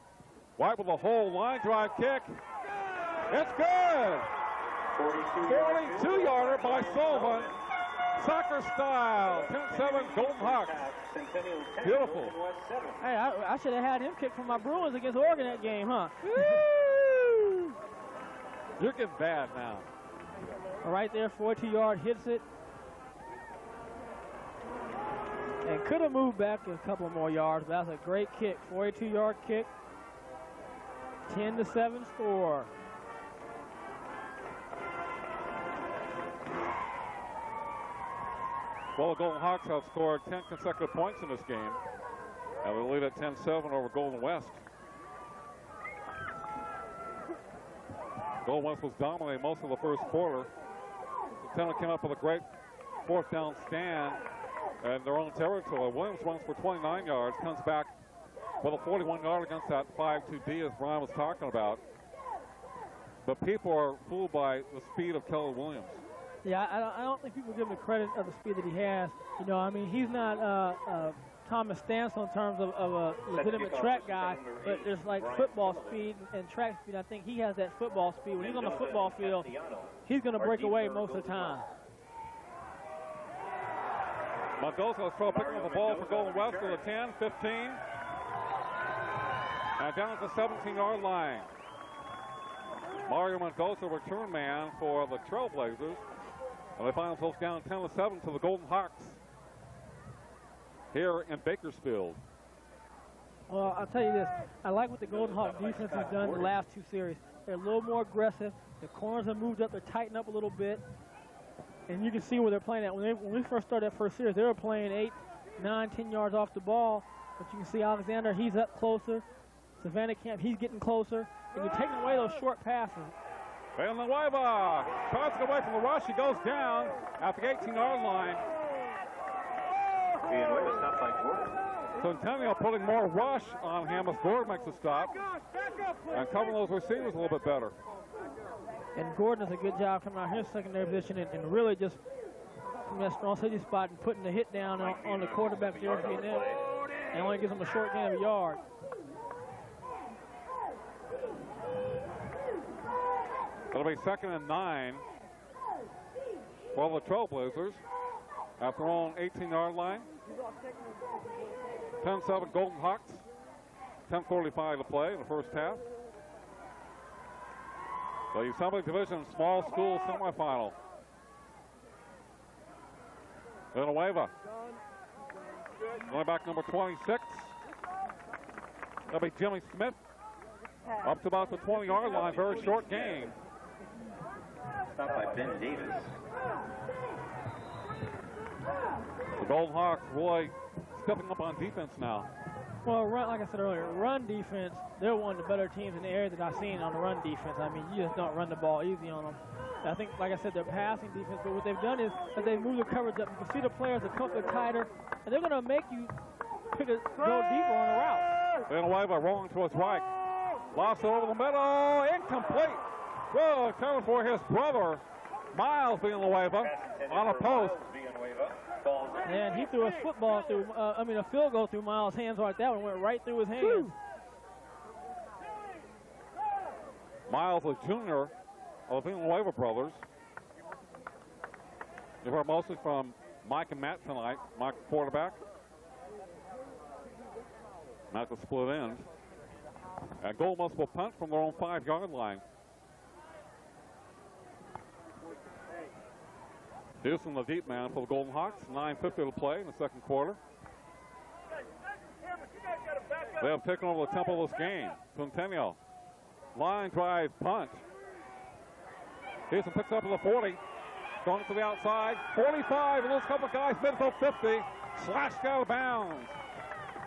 Right with a whole line drive kick. It's good! 42-yarder by Sullivan. Soccer style. 10-7 Golden Hawks. Beautiful. Hey, I should have had him kick from my Bruins against Oregon that game, huh? You're getting bad now. Right there, 42-yard, hits it. And could have moved back a couple more yards, but that's a great kick. 42-yard kick. 10-7 score. Well, the Golden Hawks have scored 10 consecutive points in this game. And they lead at 10-7 over Golden West. Golden West was dominating most of the first quarter. Centennial came up with a great fourth down stand in their own territory. Williams runs for 29 yards, comes back with a 41-yard against that 5-2D, as Brian was talking about. But people are fooled by the speed of Keller Williams. Yeah, I don't think people give him the credit of the speed that he has. You know, I mean, he's not Thomas Stansel in terms of a legitimate track guy, but there's like football speed and track speed. I think he has that football speed. When he's on the football field, he's going to break away most of the time. Mendoza is picking up the ball for Golden West to the 10, 15, and down at the 17-yard line. Mario Mendoza, return man for the Trailblazers. And they find themselves down 10-7 to the Golden Hawks here in Bakersfield. Well, I'll tell you this. I like what the Golden Hawk defense has done in the last two series. They're a little more aggressive. The corners have moved up. They're tightened up a little bit. And you can see where they're playing at. When we first started that first series, they were playing 8, 9, 10 yards off the ball. But you can see Alexander, he's up closer. Savannah Camp, he's getting closer. And you're taking away those short passes. Villanueva tries to get away from the rush. He goes down at the 18-yard line. Centennial putting more rush on him as Gordon makes a stop. And covering those receivers a little bit better. And Gordon does a good job coming out here in secondary position and really just from that strong safety spot and putting the hit down on the quarterback jersey and only gives him a short gain of a yard. It'll be 2nd and 9 for the Trailblazers at their own 18-yard line. 10-7 Golden Hawks. 10:45 to play in the first half. The Assembly Division Small School Semifinal. Villanueva. Going back number 26. That'll be Jimmy Smith. Up to about the 20-yard line. Very short gain. Stopped by Ben Davis. The Golden Hawks really stepping up on defense now. Well, like I said earlier, run defense, they're one of the better teams in the area that I've seen on the run defense. I mean, you just don't run the ball easy on them. I think, like I said, they're passing defense, but what they've done is that they move the coverage up. You can see the players are a bit tighter, and they're going to make you go deeper on the route. Villanueva rolling to his right. Lost it over the middle. Incomplete. Well, coming for his brother, Miles Villanueva, on a post. And he threw a football through, a field goal through Miles' hands like that one. Went right through his hands. Miles, a junior of the Villanueva brothers. You've heard mostly from Mike and Matt tonight. Mike, quarterback. Matt, the split end. And Golden West will punt from their own 5-yard line. Houston, the deep man for the Golden Hawks. 9:50 to play in the second quarter. They have taken over the tempo of this game. Centennial. Line drive punt. Houston picks up to the 40. Going to the outside. 45, and those couple of guys midfield 50. Slashed out of bounds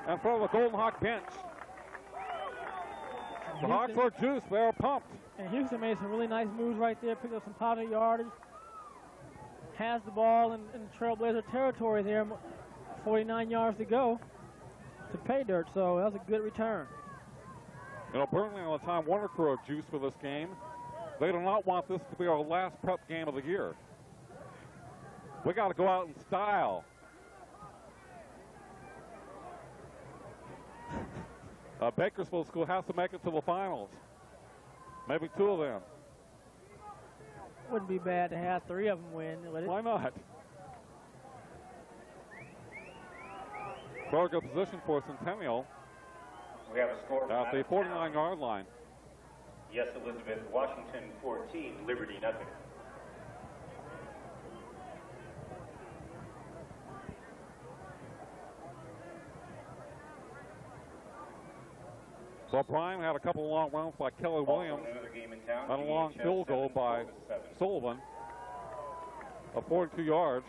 in front of the Golden Hawk bench. The Hawks are juiced. They're pumped. And Houston made some really nice moves right there. Picked up some positive yardage. has the ball in Trailblazer territory there, 49 yards to go to pay dirt, so that was a good return. You know, Burnley and the Time Warner crew are juiced for this game. They do not want this to be our last prep game of the year. We got to go out in style. Bakersfield School has to make it to the finals. Maybe 2 of them. Wouldn't be bad to have 3 of them win, would it? Why not? Very good position for Centennial. We have a score at the 49-yard line. Yes, Elizabeth. Washington 14, Liberty nothing. So Prime had a couple of long runs by Kelly Williams. Another game in town. And a long field goal by Sullivan of 42 yards.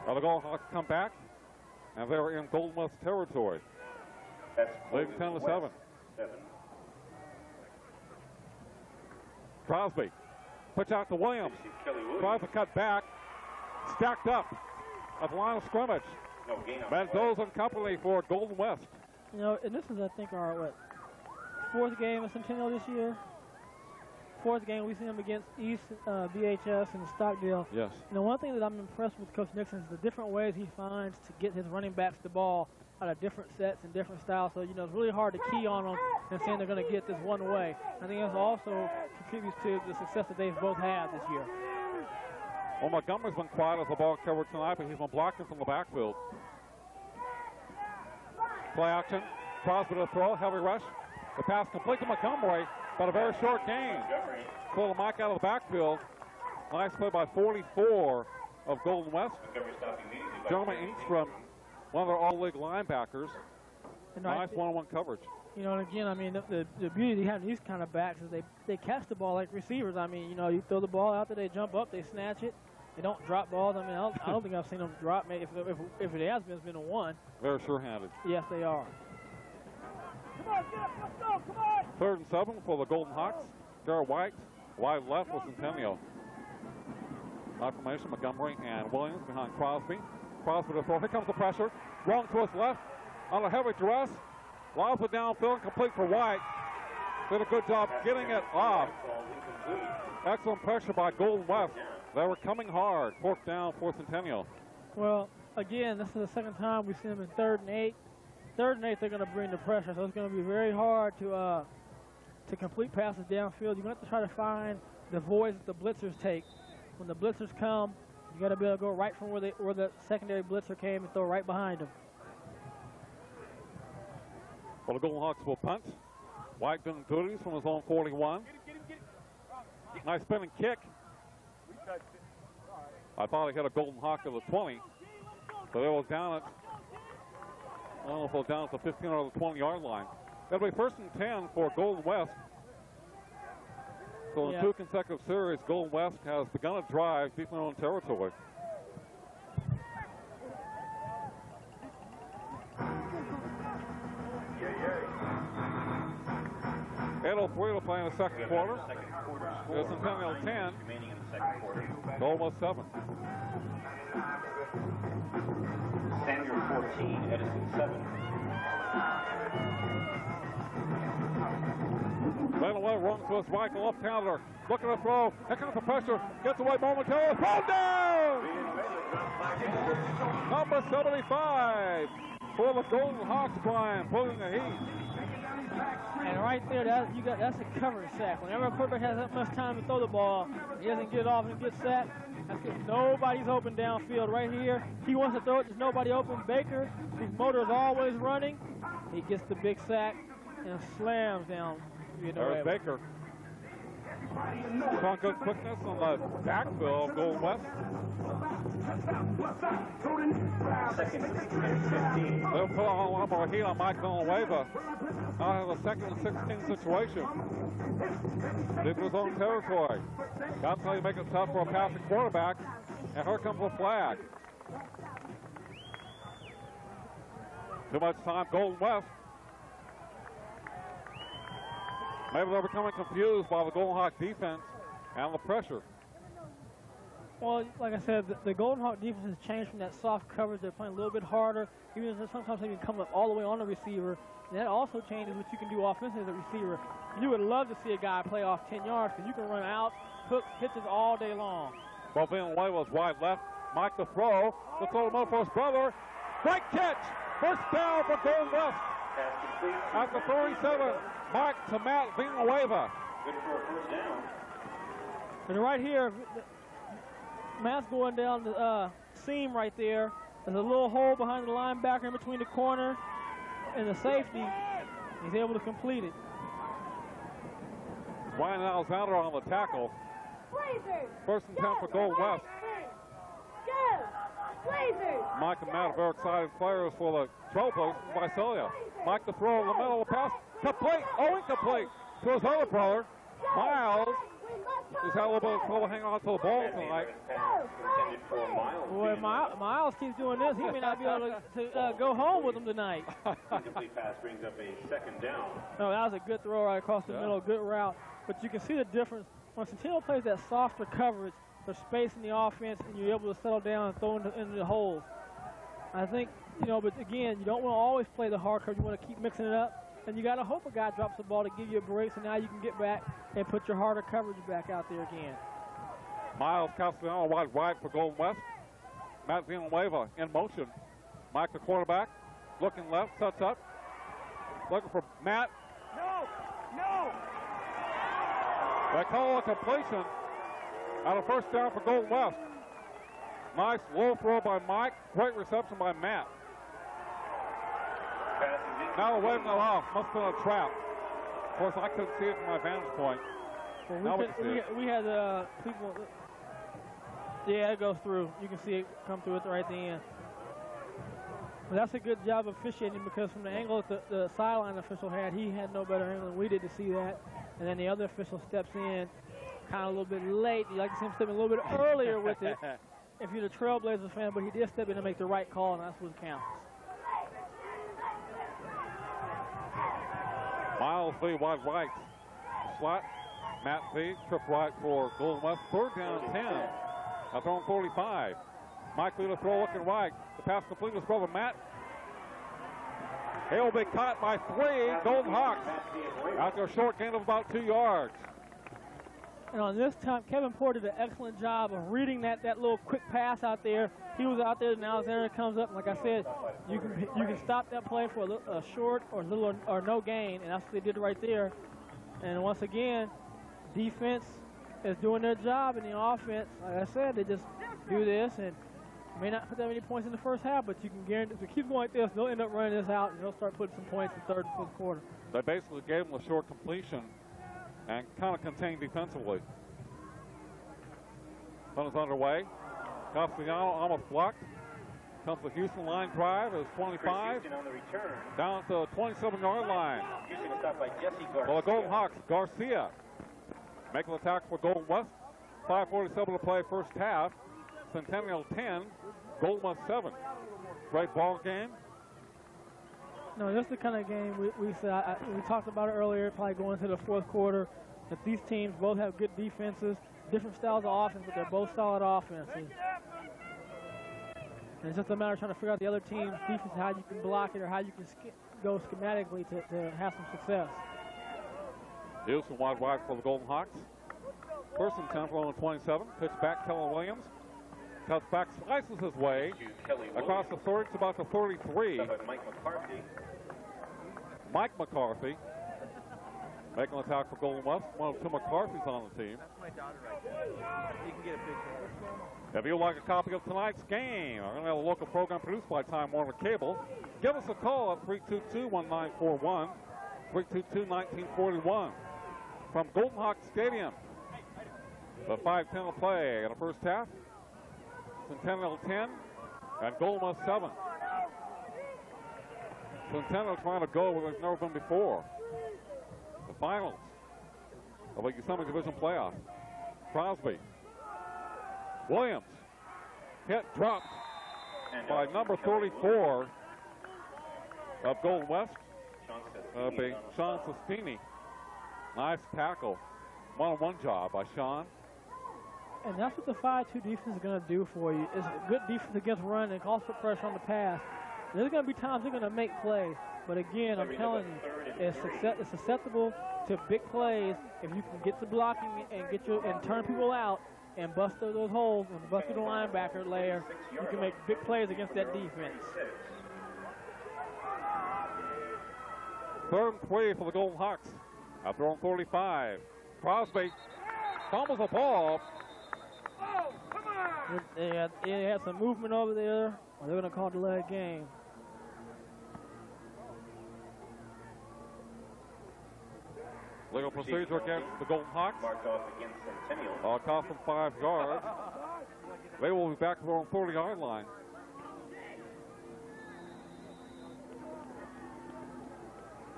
The Golden Hawks come back, and they're in Golden West territory. That's leading 10-7. Crosby puts out to Williams. Tries to cut back. Stacked up at the line of scrimmage. Mendoza and company for Golden West. You know, and this is, I think, our, 4th game of Centennial this year? 4th game we see him against East, BHS, and Stockdale. Yes. You know, one thing that I'm impressed with Coach Nixon is the different ways he finds to get his running backs the ball out of different sets and different styles. So, you know, it's really hard to key on them and saying they're going to get this one way. I think that also contributes to the success that they've both had this year. Well, Montgomery's been quiet as the ball covered tonight, but he's been blocking from the backfield. Play action. Crosby to throw. Heavy rush. The pass complete to Montgomery, but a very short gain. Pull the mic out of the backfield. Nice play by 44 of Golden West. Jeremy Engstrom, one of their all-league linebackers. Nice one-on-one coverage. You know, and again, I mean, the beauty of having these kind of backs is they catch the ball like receivers. I mean, you know, you throw the ball out there, they jump up, they snatch it. They don't drop balls. I mean, I don't think I've seen them drop. Maybe if it has been, it's been a 1. Very sure-handed. Yes, they are. Come on, get up, let's go, come on! 3rd and 7 for the Golden Hawks. Garrett White, wide left for Centennial. Confirmation, Montgomery and Williams behind Crosby. Crosby to throw. Here comes the pressure. Wrong to his left. On a heavy duress. Lobs it downfield, complete for White. Did a good job getting it off. Excellent pressure by Golden West. They were coming hard. 4th down for Centennial. Well, again, this is the 2nd time we've seen them in 3rd and 8. 3rd and 8, they're going to bring the pressure, so it's going to be very hard to complete passes downfield. You're going to have to try to find the voids that the blitzers take. When the blitzers come, you got to be able to go right from where the secondary blitzer came and throw right behind them. Well, the Golden Hawks will punt. White doing duties from his own 41. Nice spinning kick. I thought he hit a Golden Hawk at the 20, but it was down at, I don't know if it was down at the 15 or the 20-yard line. That'll be 1st and 10 for Golden West. So in 2 consecutive series, Golden West has begun a drive deep in their own territory. .803 to play in the 2nd quarter. It's Centennial 10. Almost 7. Samuel 14, Edison 7. Right away, wrong to his right, the left-hander. Looking to throw. Here comes the pressure. Gets away momentarily. Throw down! Number 75 for the Golden Hawks, Brian, pulling the heat. And right there, that's a coverage sack. Whenever a quarterback has that much time to throw the ball, he doesn't get it off and gets sacked. That's because nobody's open downfield. Right here, he wants to throw it. There's nobody open. Baker, his motor is always running. He gets the big sack and slams down. There's Baker. Strong good quickness on the backfield of Golden West. They'll put a lot more heat on Mike Villanueva. Now have a 2nd and 16 situation. Deep in his own territory. That's how you make it tough for a passing quarterback. And here comes a flag. Too much time, Golden West. Maybe they're becoming confused by the Golden Hawk defense and the pressure. Well, like I said, the Golden Hawk defense has changed from that soft coverage. They're playing a little bit harder, even if sometimes they can come up all the way on the receiver. And that also changes what you can do offensively as a receiver. You would love to see a guy play off 10 yards because you can run out, hooks, pitches all day long. Ball being away was wide left. Mike the throw. The throw to for his brother. Great catch. First down for Golden West. At the 37, Mike to Matt Villanueva. Good for a first down. And right here, Matt's going down the seam right there. There's a little hole behind the linebacker in between the corner and the safety. He's able to complete it. Ryan Alexander on the tackle. First and 10 for Golden West. Mike and Matt are very excited players for the Trailblazers from Visalia. Mike the throw in the middle of the pass. Complete. Oh, incomplete to his other brother. Miles has had a little bit of trouble hanging on to the ball tonight. Boy, Miles keeps doing this. He may not be able to go home with him tonight. Incomplete pass brings up a second down. No, that was a good throw right across the middle, good route. But you can see the difference. When Centennial plays that softer coverage, there's space in the offense, and you're able to settle down and throw into the holes. I think, but again, you don't want to always play the hard coverage. You want to keep mixing it up. And you got to hope a guy drops the ball to give you a break, so now you can get back and put your harder coverage back out there again. Miles Castellano wide right for Golden West. Matt Villanueva in motion. Mike the quarterback, looking left, sets up. Looking for Matt. No! They call a completion out of first down for Golden West. Nice low throw by Mike. Great reception by Matt. Now they're waving it off. Must have been a trap. Of course, I couldn't see it from my vantage point. Well, we had people. Yeah, it goes through. You can see it come through at right at the end. But that's a good job of officiating because from the angle that the sideline official had, he had no better angle than we did to see that. And then the other official steps in kind of a little bit late. You like to see him step in a little bit earlier with it if you're the Trailblazers fan, but he did step in to make the right call, and that's what counts. Miles V wide right. Slot. Matt V trip right for Golden West. Third down 10. After on 45. Mike Lee to throw looking right. The pass complete to his brother Matt. He'll be caught by 3 Golden Hawks after a short gain of about 2 yards. And on this time, Kevin Porter did an excellent job of reading that little quick pass out there. He was out there, and Alexander comes up. And like I said, you can stop that play for a short or little or no gain, and that's what they did right there. And once again, defense is doing their job, and the offense, like I said, they just do this and may not put that many points in the first half, but you can guarantee if it keeps going like this, they'll end up running this out, and they'll start putting some points in third and fourth quarter. They basically gave them a short completion and kind of contained defensively. Fun is underway. Castellano almost blocked. Comes the Houston line drive as 25. On the return. Down to the 27-yard line. Houston is stopped by Jesse Garcia. Well, the Golden Hawks, Garcia making the tackle for Golden West. 5:47 to play first half. Centennial 10, Golden West 7. Great ball game. No, this is the kind of game we talked about it earlier, probably going into the fourth quarter, that these teams both have good defenses, different styles of offense, but they're both solid offenses. And it's just a matter of trying to figure out the other team's defense, how you can block it or how you can go schematically to have some success. Houston wide right for the Golden Hawks. First and 10 on the 27. Pitch back, Kellen Williams. Cuts back, slices his way across the 30 to about the 33. Mike McCarthy making the tackle for Golden West. One of 2 McCarthys on the team. That's my daughter right there. You can get a picture. If you'd like a copy of tonight's game, we're going to have a local program produced by Time Warner Cable. Give us a call at 322-1941, 322-1941 from Golden Hawk Stadium. The 5:10 to play in the first half. Centennial 10 and Golden West 7. Centennial trying to go where they've never been before. The finals of the Summit Division playoff. Crosby. Williams. Hit dropped by number 34 of Golden West. Sean Sestini. Nice tackle. One-on-one job by Sean. And that's what the 5-2 defense is going to do for you. It's a good defense against run and also put pressure on the pass. There's going to be times they're going to make plays. But again, I'm telling you, it's susceptible to big plays if you can get to blocking and turn people out and bust through those holes and bust through the linebacker layer. You can make big plays against that defense. 3rd and 3 for the Golden Hawks. Out there on 35. Crosby fumbles the ball. They had some movement over there. They're going to call delay game. Legal procedure against the Golden Hawks. Marked off against Centennial. Cost them 5 yards. They will be back to their own 40-yard line.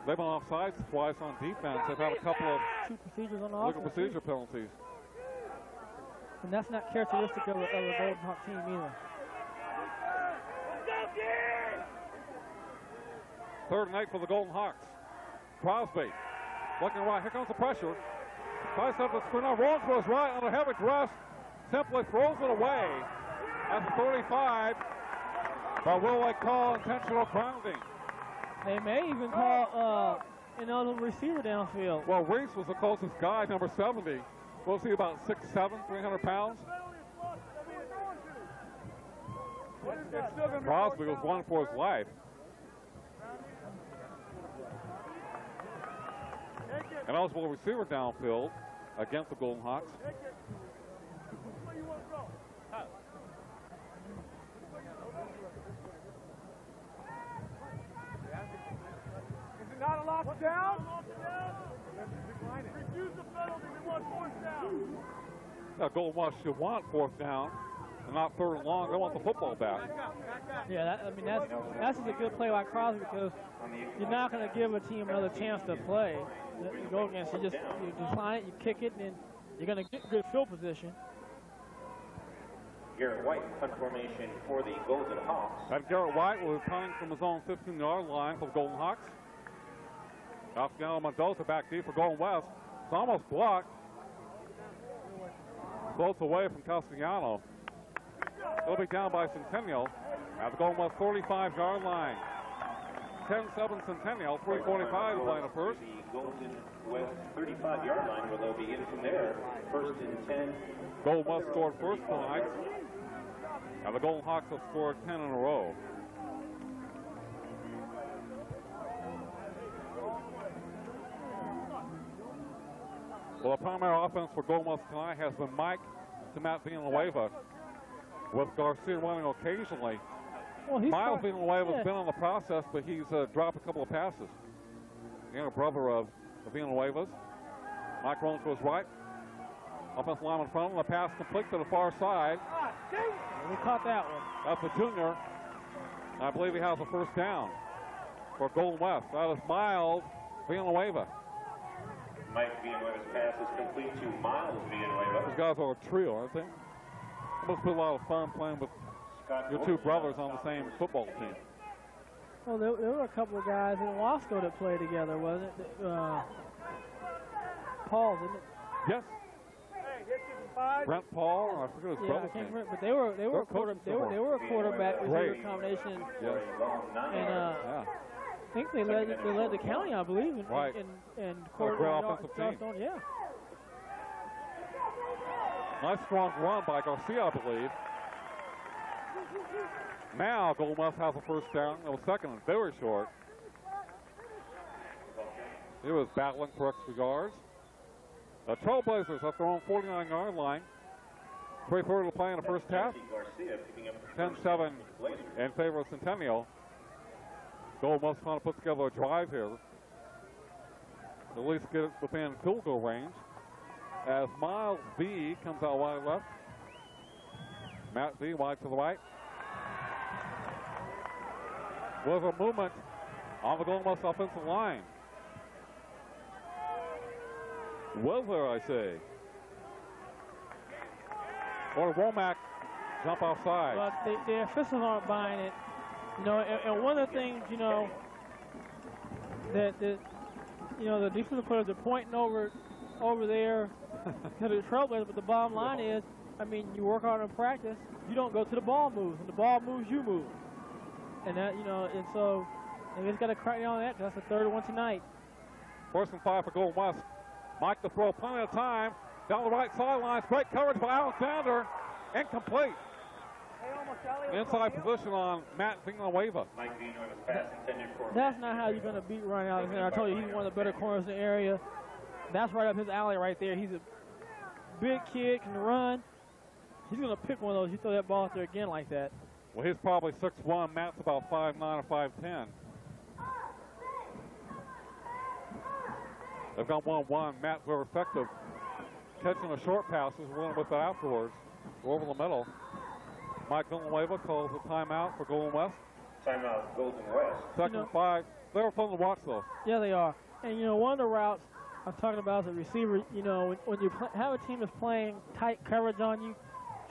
They've been offsides twice on defense. They've had a couple of 2 procedures on the legal offense. procedure penalties. And that's not characteristic of a Golden Hawk team either. 3rd and 8 for the Golden Hawks. Crosby looking right. Here comes the pressure. Tries up the screen. Rolls to his right on a heavy thrust. Simply throws it away at the 35. But will they call intentional grounding? They may even call another receiver downfield. Well, Reese was the closest guy, number 70. Was he about 6'7", 300 pounds? Crosby was running for his life. An eligible receiver downfield against the Golden Hawks. Is it not a lockdown? Refuse the penalty. We want 4th down. Now, Golden Hawks should want 4th down and not 3rd and long. They want the football back. Yeah, that's just a good play by Crosby because you're not going to give a team another chance to play. You go against you decline it, you kick it, and then you're going to get good field position. Garrett White, punt formation for the Golden Hawks. And Garrett White will be punting from his own 15-yard line for the Golden Hawks. Castellanos Mendoza back deep for Golden West. It's almost blocked. Close away from Castellano. They'll be down by Centennial at the Golden West 45-yard line. 10-7 Centennial, 3:45 to play in the first. The Golden West 35-yard line where they'll begin from there. 1st and 10. Golden West scored first tonight. And the Golden Hawks have scored 10 in a row. Well, the primary offense for Golden West tonight has been Mike to Matt Villanueva, with Garcia running occasionally. Well, Miles Villanueva's been on the process, but he's dropped a couple of passes. The younger brother of Villanueva's. Mike rolling to his right. Offensive line in front of him. The pass complete to the far side. We caught that one. That's a junior. I believe he has a 1st down for Golden West. That is Miles Villanueva. Mike Villanueva's pass is complete to Miles Villanueva. These guys are a trio, aren't they? It must be a lot of fun playing with your 2 brothers on the same football team. Well, there were a couple of guys in Wasco that played together, wasn't it? Paul, didn't it? Yes. Brent Paul, I forget his brother's name. But they were a quarterback receiver combination. Yes. And I think they led the county, I believe, in great offensive team. Yeah. Nice strong run by Garcia, I believe. Now Golden West has a 1st down. It was 2nd and very short. He was battling for extra yards. The Trailblazers at their own 49-yard line. 3:30 to play in the first half. 10-7 in favor of Centennial. Golden West trying to put together a drive here. At least get it within field goal range. As Miles B comes out wide left. Matt B wide to the right. Was a movement on the Golden West offensive line. Was there, I say. Or Womack jump offside. But the officials aren't buying it. You know, and one of the things, you know, that the defensive players are pointing over there to the Trailblazers, but the bottom line is I mean, you work hard in practice. You don't go to the ball moves. When the ball moves, you move. And that, you know, and so they just got to crack down on that. That's the third one tonight. 1st and 5 for Golden West. Mike to throw, plenty of time. Down the right sideline. Great coverage by Alexander. Incomplete. Inside position on Matt Villanueva. That's not how you're going to beat Ryan Alexander. I told you, he's one of the better corners in the area. That's right up his alley right there. He's a big kid, can run. He's going to pick one of those. You throw that ball out there again like that. Well, he's probably 6'1". Matt's about 5'9" or 5'10". They've got 1-1. Matt, very effective. Catching the short passes, running with it afterwards. Over the middle. Mike Villanueva calls a timeout for Golden West. Timeout, Golden West. 2nd and 5. They were fun to watch, though. Yeah, they are. And, you know, one of the routes I'm talking about as a receiver, you know, when you have a team that's playing tight coverage on you,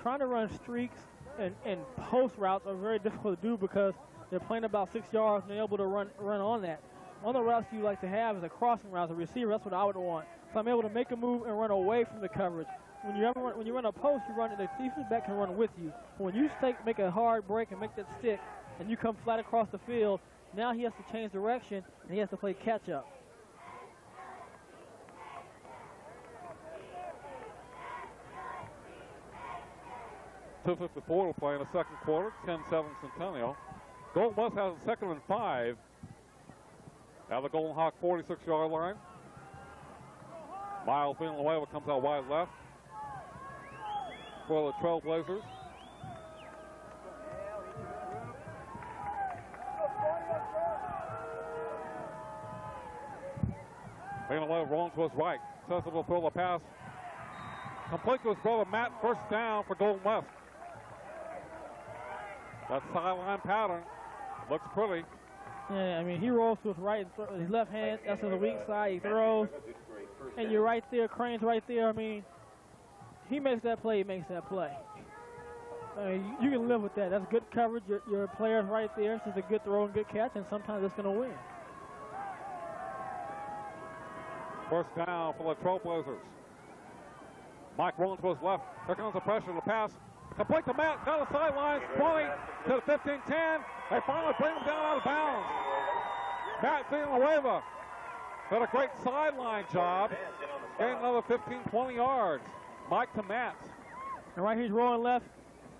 trying to run streaks and post routes are very difficult to do because they're playing about 6 yards and they're able to run on that. One of the routes you like to have is a crossing route as a receiver. That's what I would want. So I'm able to make a move and run away from the coverage. When you run a post, you run, the defense back can run with you. When you make a hard break and make that stick, and you come flat across the field, now he has to change direction and he has to play catch up. .254 to play in the second quarter. 10-7 Centennial. Golden West has a 2nd and 5. At the Golden Hawk 46-yard line. Miles Villanueva comes out wide left for the Trailblazers. Villanueva rolling to his right. Cecil will throw the pass. Complete to his brother Matt. 1st down for Golden West. That sideline pattern looks pretty. Yeah, I mean, he rolls to his right, his left hand, that's on the weak side, he throws, and you're right there, Crane's right there. I mean, he makes that play, he makes that play. I mean, you can live with that. That's good coverage. Your player's right there. It's just a good throw and good catch, and sometimes it's going to win. 1st down for the Trailblazers. Mike rolling to his left. Here comes the pressure, the pass. Complete to Matt, down the sidelines, 20 to the 15-10. They finally bring him down out of bounds. Matt Villanueva did a great sideline job, getting another 15-20 yards. Mike to Matt. And right here he's rolling left.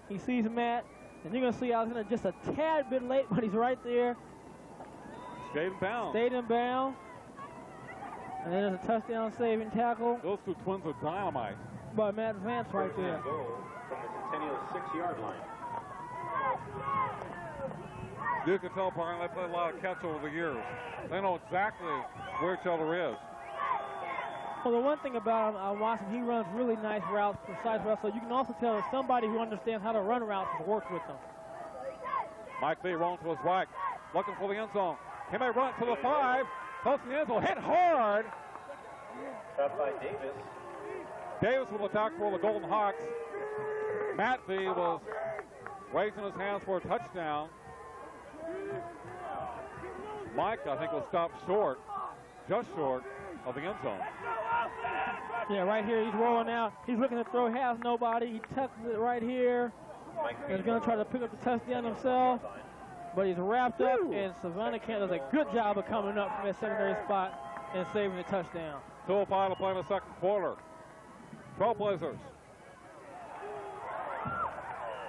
He sees Matt, and you're going to see Alexander just a tad bit late, but he's right there. Stayed in bounds. Stayed in bounds. And then there's a touchdown saving tackle. Those two twins are dynamite. By Matt Vance right there. From the Centennial 6-yard line. You can tell, Brian, they play a lot of catch over the years. They know exactly where each other is. Well, the one thing about Watson, he runs really nice routes, precise routes, so you can also tell that somebody who understands how to run routes has worked with them. Mike B rolling to his right, looking for the end zone. He may run to the 5, close to the end zone, hit hard. Shot by Davis. Davis will attack for the Golden Hawks. Matt B was raising his hands for a touchdown. Mike, I think, will stop short, just short of the end zone. Yeah, right here, he's rolling out. He's looking to throw, has nobody. He tucks it right here. He's going to try to pick up the touchdown himself, but he's wrapped up, and Savannah Kent does a good job of coming up from that secondary spot and saving the touchdown. 2:05 to play in the second quarter. Trailblazers.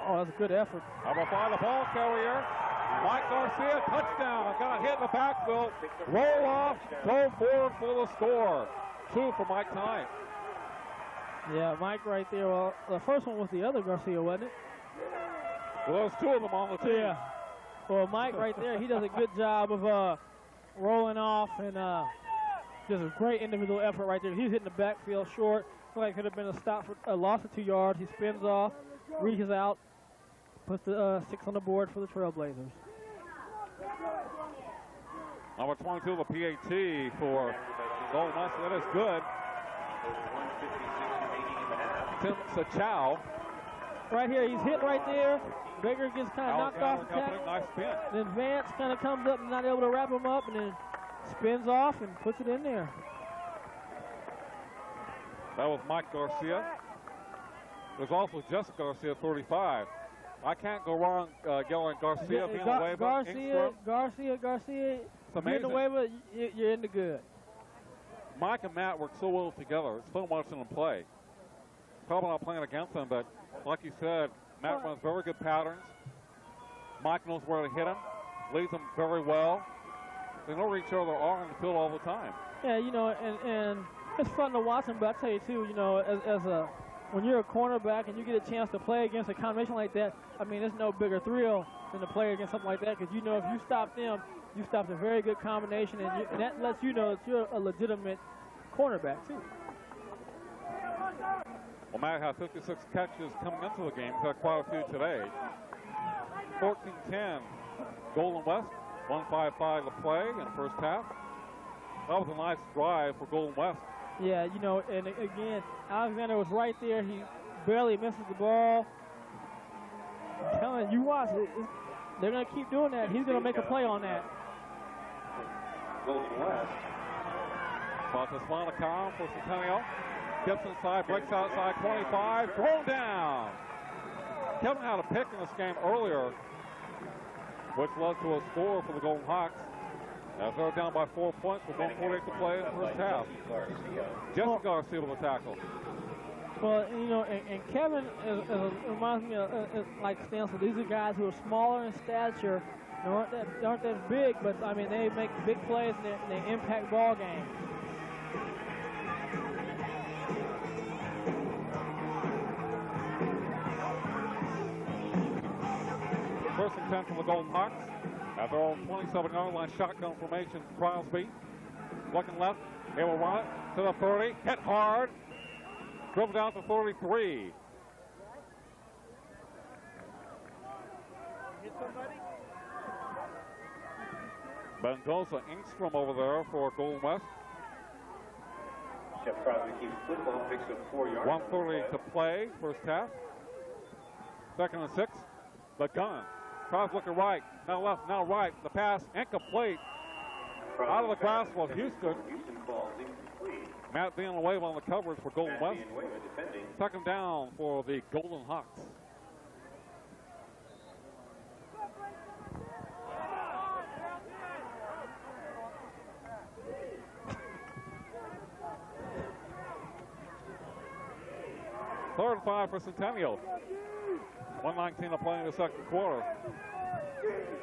Oh, that's a good effort. Number 5, the ball carrier. Mike Garcia, touchdown. Got a hit in the backfield. Roll off, go forward for the score. 2 for Mike tonight. Yeah, Mike right there. Well, the first one was the other Garcia, wasn't it? Well, there's 2 of them on the team. Yeah. Well, Mike right there, he does a good job of rolling off and just a great individual effort right there. He's hitting the backfield short. Looks like it could have been a stop for a loss of 2 yards. He spins off, reaches out, puts the 6 on the board for the Trailblazers. Number 22, the PAT for Golden West. That is good. Tim Sachow. Right here, he's hit right there. Baker gets kind of knocked off the tackle. Nice spin. Then Vance kind of comes up and not able to wrap him up, and then spins off and puts it in there. That was Mike Garcia. There's also Jessica Garcia, 35. I can't go wrong yelling Garcia being a waiver. Garcia. It's amazing. Being a waiver, you're in the good. Mike and Matt work so well together. It's fun watching them play. Probably not playing against them, but like you said, Matt runs very good patterns. Mike knows where to hit them, leads them very well. They know where each other are in the field all the time. Yeah, you know, and it's fun to watch them, but I tell you too, you know, when you're a cornerback and you get a chance to play against a combination like that, I mean, there's no bigger thrill than to play against something like that, because you know if you stop them, you stopped a very good combination, and that lets you know that you're a legitimate cornerback too. Well, Matt had 56 catches coming into the game. He's had quite a few today. 14-10, Golden West, 1:55 to play in the first half. That was a nice drive for Golden West. Yeah, you know, and again, Alexander was right there. He barely misses the ball. I'm telling you, watch it. They're going to keep doing that. He's going to make a play on that. Golden West. Montasmanacom for Centennial. Gets inside, breaks outside 25, thrown down. Kevin had a pick in this game earlier, which led to a score for the Golden Hawks. As they're down by 4 points with 1:48 to play in the first half. Jessica Garcia with the tackle. Well, you know, and Kevin reminds me of like Stansel. These are guys who are smaller in stature, aren't that big, but I mean they make big plays and they impact ball games. First and 10 for the Golden Hawks. At their own 27-yard line, shotgun formation, Crosby. Looking left, they will run it to the 30, hit hard, dribble down to 33. Mendoza Engstrom over there for Golden West. Jeff Crosby keeps football, picks up 4 yards. 1:30 to play, first half. Second and 6, the gun. Crosby looking right, now left, now right. The pass incomplete. Out of the grasp of Houston. Matt Villanueva on the coverage for Golden West. Second down for the Golden Hawks. Third and 5 for Centennial. 1:19 to play in the second quarter.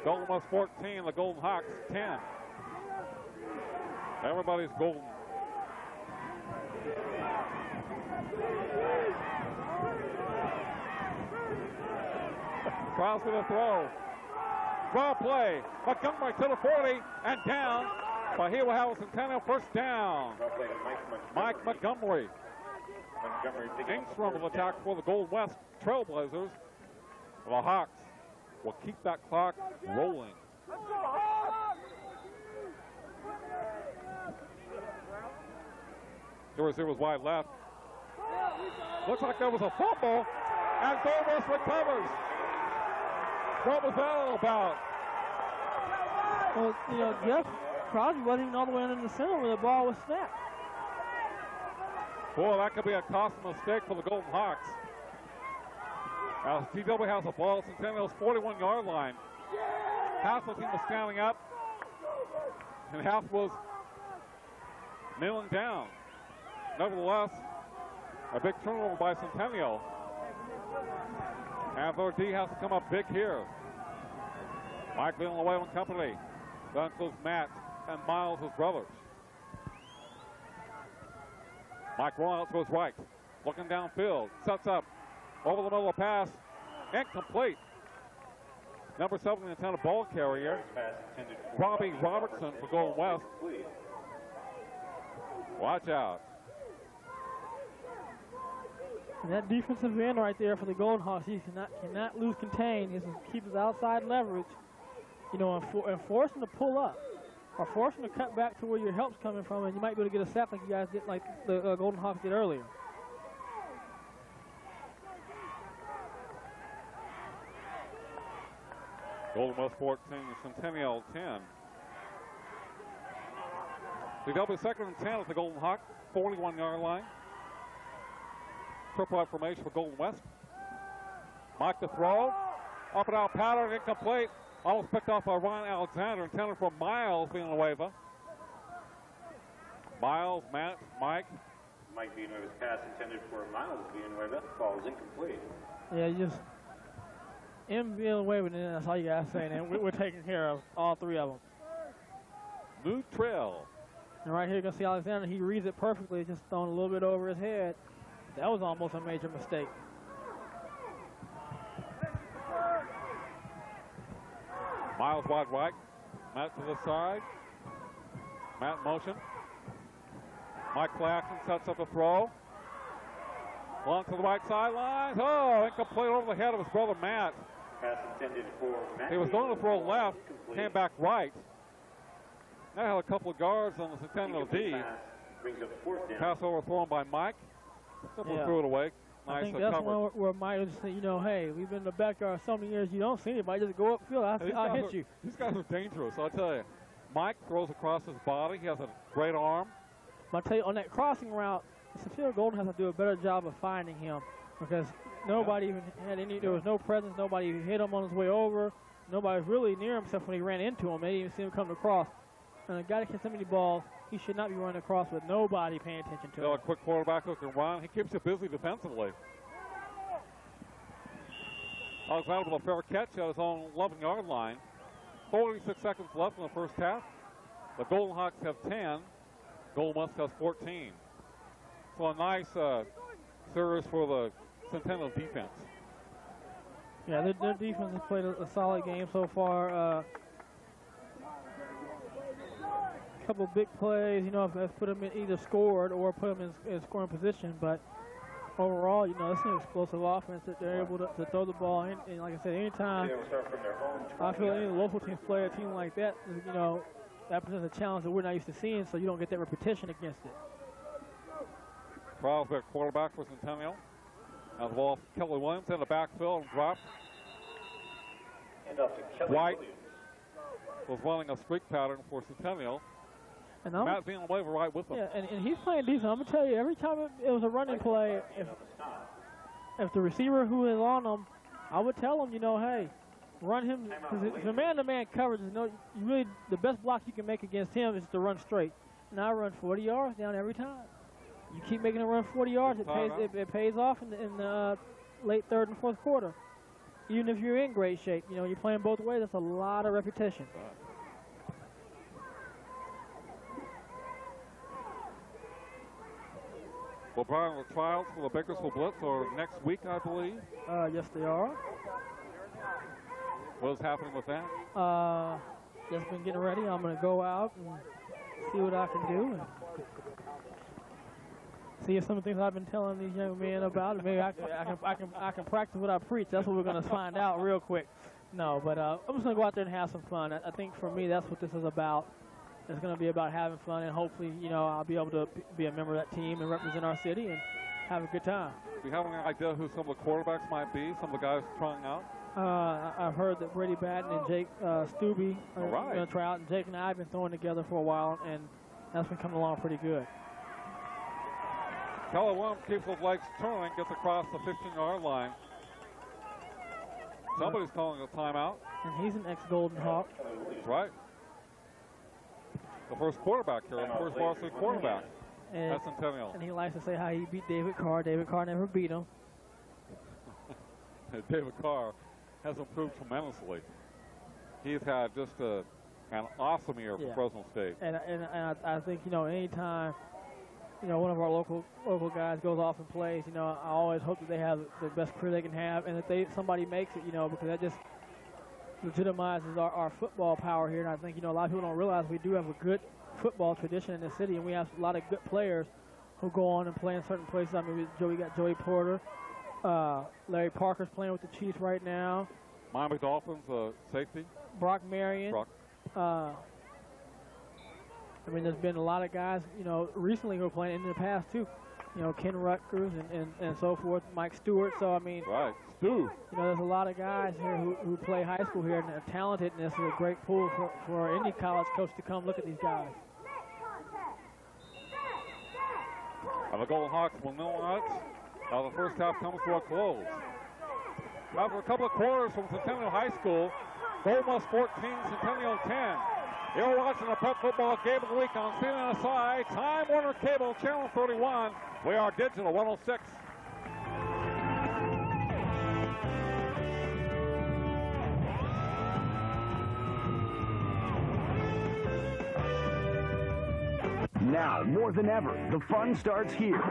Golden West 14, the Golden Hawks 10. Everybody's golden. Crosby to throw. Draw play. Montgomery to the 40 and down. But he will have a Centennial first down. Mike Montgomery. Engstrom will attack for the Golden West Trailblazers. The Hawks will keep that clock rolling. The receiver's wide left. Looks like there was a fumble, and Golden West recovers. What was that all about? Well, you know, Jeff Crosby wasn't even all the way in the center where the ball was snapped. Boy, that could be a costly mistake for the Golden Hawks. TW has the ball at Centennial's 41-yard line. Half the team was standing up, and half was kneeling down. Nevertheless, a big turnover by Centennial. And their D has to come up big here. Mike Villanueva and company. That includes Matt and Miles, his brothers. Mike rolling out to his right. Looking downfield. Sets up. Over the middle of the pass. Incomplete. Number 7 in the intended ball carrier. Robbie Robertson for Golden West. Watch out. And that defensive end right there for the Golden Hawks, he cannot lose contain. He has to keep his outside leverage, you know, and force him to pull up, or force him to cut back to where your help's coming from, and you might be able to get a sack like you guys did, like the Golden Hawks did earlier. Golden West 14, Centennial 10. The double second and 10 at the Golden Hawk, 41-yard line. triple out formation for Golden West. Mike the throw. Up and out pattern, incomplete. Almost picked off by Ryan Alexander, intended for Miles Villanueva. Miles, Matt, Mike. Mike Villanueva's pass intended for Miles Villanueva. Ball is incomplete. Yeah, you just in Villanueva, and that's all you got to say. And we're taking care of all three of them. New trail. And right here, you can see Alexander. He reads it perfectly, just throwing a little bit over his head. That was almost a major mistake. Miles wide right. Matt to the side. Matt in motion. Mike Claxton sets up a throw. Long to the right sideline. Oh, incomplete over the head of his brother Matt. Pass intended for Matt. He was going to throw left, came back right. Now had a couple of guards on the Centennial D. Brings up fourth down. Pass overthrown by Mike. Simple threw it away. Nice I think that's one where Mike would say, you know, hey, we've been in the backyard so many years, you don't see anybody, just go upfield, I'll hit you. These guys are dangerous, I'll tell you. Mike throws across his body. He has a great arm. But I tell you, on that crossing route, Centennial Golden has to do a better job of finding him because nobody even had any, there was no presence, nobody even hit him on his way over. Nobody was really near him except when he ran into him. They didn't even see him come across. And a guy that can so many balls, he should not be running across with nobody paying attention to him. A quick quarterback who can run. He keeps you busy defensively. Alexander with a fair catch at his own 11-yard line. 46 seconds left in the first half. The Golden Hawks have 10. Golden West has 14. So a nice series for the Centennial defense. Yeah, their defense has played a solid game so far. A couple big plays, you know, have put them in either scored or put them in scoring position. But overall, you know, it's an explosive offense that they're able to throw the ball in. And like I said, anytime I feel any local teams play a team like that, you know, that presents a challenge that we're not used to seeing, so you don't get that repetition against it. Trials their quarterback for Centennial. Now the ball, Kelly Williams in the backfield and dropped. White was running a streak pattern for Centennial. And Matt Villanueva right with him. Yeah, and he's playing decent. I'm going to tell you, every time it was a running play, if the receiver who is on him, I would tell him, you know, hey, run him. Because if a man-to-man coverage, you know, really the best block you can make against him is to run straight. And I run 40 yards down every time. You keep making him run 40 yards, it pays off in the late third and fourth quarter. Even if you're in great shape, you know, you're playing both ways, that's a lot of repetition. Well, Brian, the trials for the Bakersfield Blitz are next week, I believe. Yes, they are. What is happening with that? Just been getting ready. I'm going to go out and see what I can do. And see if some of the things I've been telling these young men about, maybe I can practice what I preach. That's what we're going to find out real quick. No, but I'm just going to go out there and have some fun. I think for me, that's what this is about. It's going to be about having fun, and hopefully, you know, I'll be able to be a member of that team and represent our city and have a good time. Do you have any idea who some of the quarterbacks might be, some of the guys trying out? I've heard that Brady Batten and Jake Stubbe are going to try out, and Jake and I have been throwing together for a while, and that's been coming along pretty good. Keller Williams keeps his legs turning, gets across the 15-yard line. Somebody's calling a timeout. And he's an ex-Golden Hawk. That's right. The first quarterback here, the first varsity quarterback at Centennial. And he likes to say how he beat David Carr. David Carr never beat him. David Carr has improved tremendously. He's had just an awesome year for Fresno State. And I think, you know, anytime, you know, one of our local guys goes off and plays, you know, I always hope that they have the best career they can have, and that somebody makes it, you know, because that just legitimizes our football power here. And I think, you know, a lot of people don't realize we do have a good football tradition in the city, and we have a lot of good players who go on and play in certain places. I mean, we got Joey Porter. Larry Parker's playing with the Chiefs right now. Miami Dolphins, safety. Brock Marion. I mean, there's been a lot of guys, you know, recently who are playing in the past, too. You know, Ken Rutgers and so forth, Mike Stewart. So, I mean, you know, there's a lot of guys here who play high school here and are talented, and this is a great pool for any college coach to come look at these guys. And the Golden Hawks will know it. The first half comes to a close. After a couple of quarters from Centennial High School, Golden West 14, Centennial 10. You're watching the Prep Football Game of the Week on CNSI, Time Warner Cable, Channel 31. We are Digital 106. Now, more than ever, the fun starts here.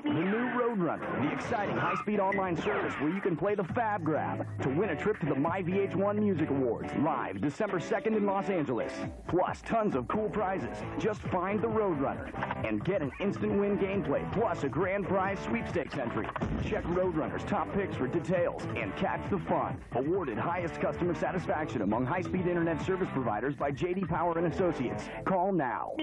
The new Roadrunner, the exciting high-speed online service where you can play the Fab Grab to win a trip to the My VH1 Music Awards, live December 2nd in Los Angeles. Plus, tons of cool prizes. Just find the Roadrunner and get an instant win gameplay, plus a grand prize sweepstakes entry. Check Roadrunner's top picks for details and catch the fun. Awarded highest customer satisfaction among high-speed internet service providers by J.D. Power and Associates. Call now.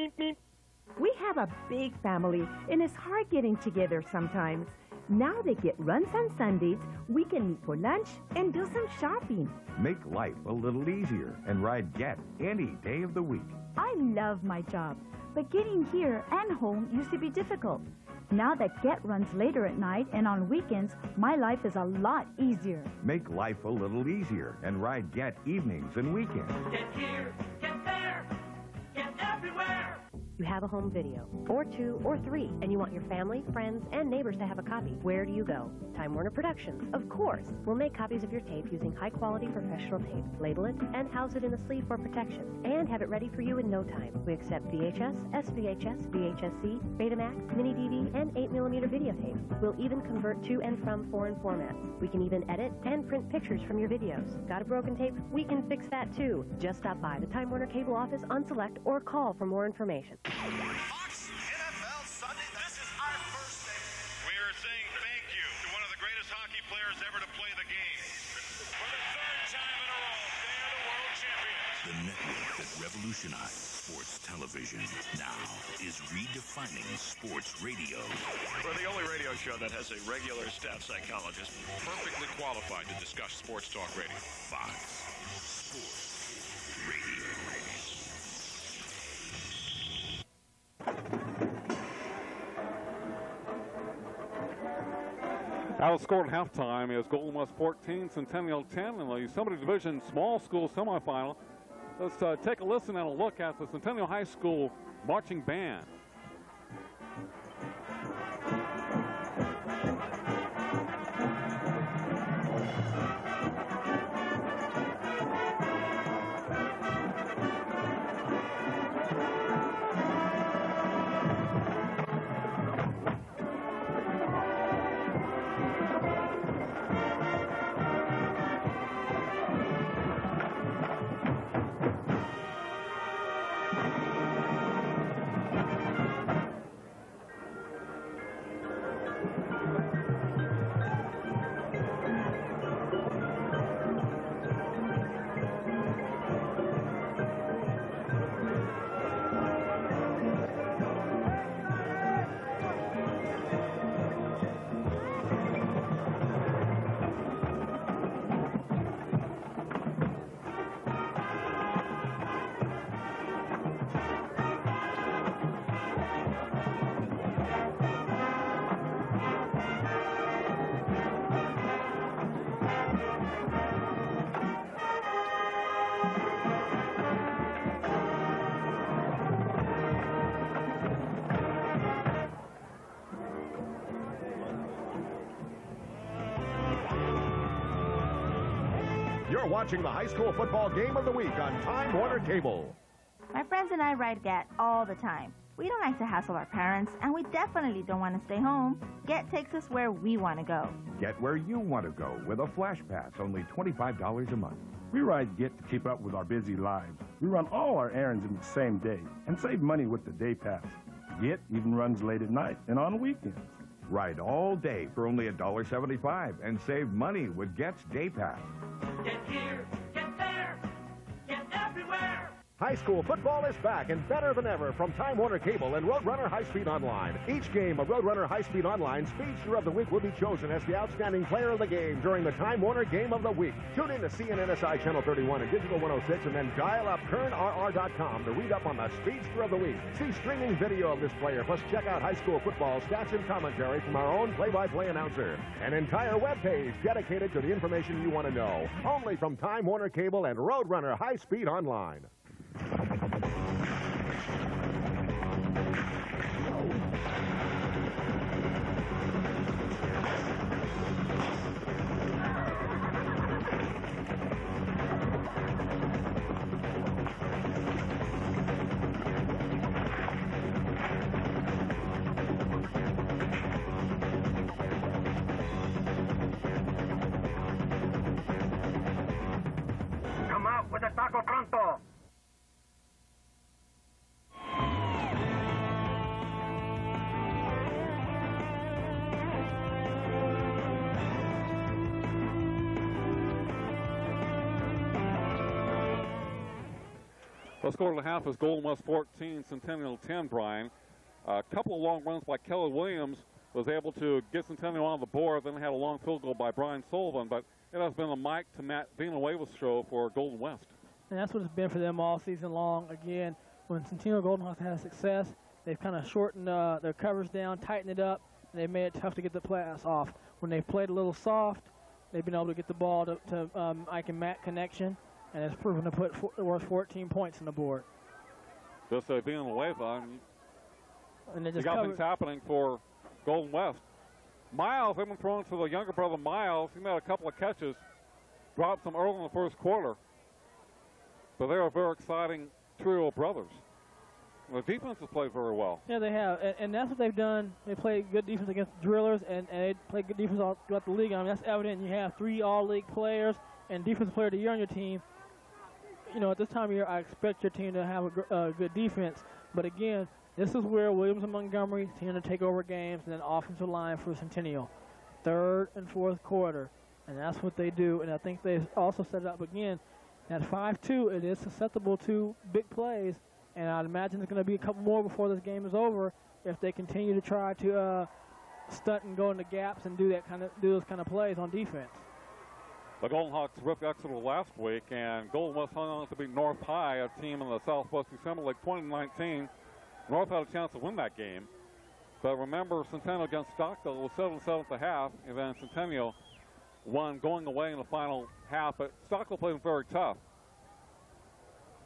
We have a big family, and it's hard getting together sometimes. Now that Get runs on Sundays, we can meet for lunch and do some shopping. Make life a little easier and ride Get any day of the week. I love my job, but getting here and home used to be difficult. Now that Get runs later at night and on weekends, my life is a lot easier. Make life a little easier and ride Get evenings and weekends. Get here, get there, get everywhere. You have a home video, or 2 or 3, and you want your family, friends, and neighbors to have a copy. Where do you go? Time Warner Productions, of course. We'll make copies of your tape using high-quality professional tape, label it, and house it in a sleeve for protection, and have it ready for you in no time. We accept VHS, SVHS, VHS-C, Betamax, Mini DV, and 8mm videotape. We'll even convert to and from foreign formats. We can even edit and print pictures from your videos. Got a broken tape? We can fix that too. Just stop by the Time Warner Cable office on Select or call for more information. Fox NFL Sunday, this is our first day. We are saying thank you to one of the greatest hockey players ever to play the game. For the third time in a row, they are the world champions. The network that revolutionized sports television now is redefining sports radio. We're the only radio show that has a regular staff psychologist perfectly qualified to discuss sports talk radio. Fox Sports Radio. Outscored at halftime is Golden West 14, Centennial 10 in the Yosemite Division Small School Semifinal. Let's take a listen and a look at the Centennial High School Marching Band. You're watching the high school football game of the week on Time Warner Cable. My friends and I ride Get all the time. We don't like to hassle our parents, and we definitely don't want to stay home. Get takes us where we want to go. Get where you want to go with a Flash Pass, only $25 a month. We ride Get to keep up with our busy lives. We run all our errands in the same day and save money with the Day Pass. Get even runs late at night and on weekends. Ride all day for only $1.75 and save money with Get's Day Pass. Get here, get there, get everywhere. High school football is back and better than ever from Time Warner Cable and Roadrunner High Speed Online. Each game of Roadrunner High Speed Online Speedster of the Week will be chosen as the outstanding player of the game during the Time Warner Game of the Week. Tune in to CNNSI Channel 31 and Digital 106 and then dial up KernRR.com to read up on the Speedster of the Week. See streaming video of this player, plus check out high school football stats and commentary from our own play-by-play announcer. An entire web page dedicated to the information you want to know. Only from Time Warner Cable and Roadrunner High Speed Online. Come out with the taco pronto. The score to the half is Golden West 14, Centennial 10, Brian. A couple of long runs by Kelly Williams was able to get Centennial on the board, then had a long field goal by Brian Sullivan, but it has been a Mike to Matt Villanueva show for Golden West. And that's what it's been for them all season long. Again, when Centennial Golden Hawks has success, they've kind of shortened their covers down, tightened it up, and they've made it tough to get the pass off. When they've played a little soft, they've been able to get the ball to Ike and Matt connection, and it's proven to put worth 14 points on the board. Just Villanueva, and they you just got things happening for Golden West. Miles, they've been throwing to the younger brother Miles. He made a couple of catches, dropped some early in the first quarter. But they're a very exciting trio of brothers. The defense has played very well. Yeah, they have, and that's what they've done. They play good defense against drillers, and they play good defense all throughout the league. I mean, that's evident. You have 3 all-league players and defensive player of the year on your team. You know, at this time of year, I expect your team to have a good defense. But again, this is where Williams and Montgomery tend to take over games, and then offensive line for Centennial. 3rd and 4th quarter, and that's what they do. And I think they've also set it up again. At 5-2, it is susceptible to big plays, and I'd imagine there's going to be a couple more before this game is over if they continue to try to stunt and go into gaps and do those kind of plays on defense. The Golden Hawks ripped Exeter last week, and Golden West hung on to beat North High, a team in the Southwest December League 2019. North had a chance to win that game, but remember Centennial against Stockdale was 7-7 at the half, and then Centennial won going away in the final half, but Stockdale played them very tough.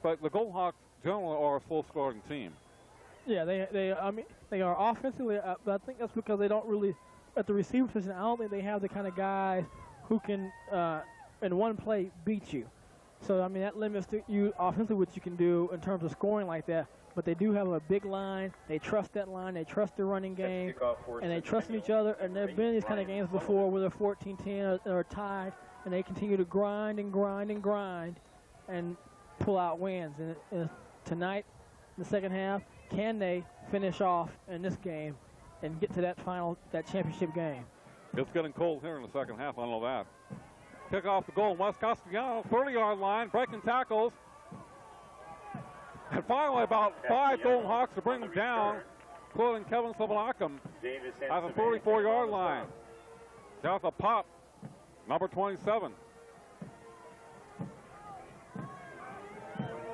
But the Golden Hawks generally are a slow-scoring team. Yeah, they are offensively, but I think that's because they don't really, at the receiver position, I don't think they have the kind of guys who can, in one play, beat you. So, I mean, that limits you offensively what you can do in terms of scoring like that. But they do have a big line. They trust that line. They trust their running game. And they trust each other. And there have been these kind of games before where they're 14-10 or tied, and they continue to grind and grind and grind and pull out wins. And tonight, in the second half, can they finish off in this game and get to that championship game? It's getting cold here in the second half, I know that. Kick off the Golden West. Castellano, 30-yard line, breaking tackles. And finally, about 5 Golden Hawks to bring them down, including Kevin Silvanacum at the 34-yard line. Got the pop, number 27.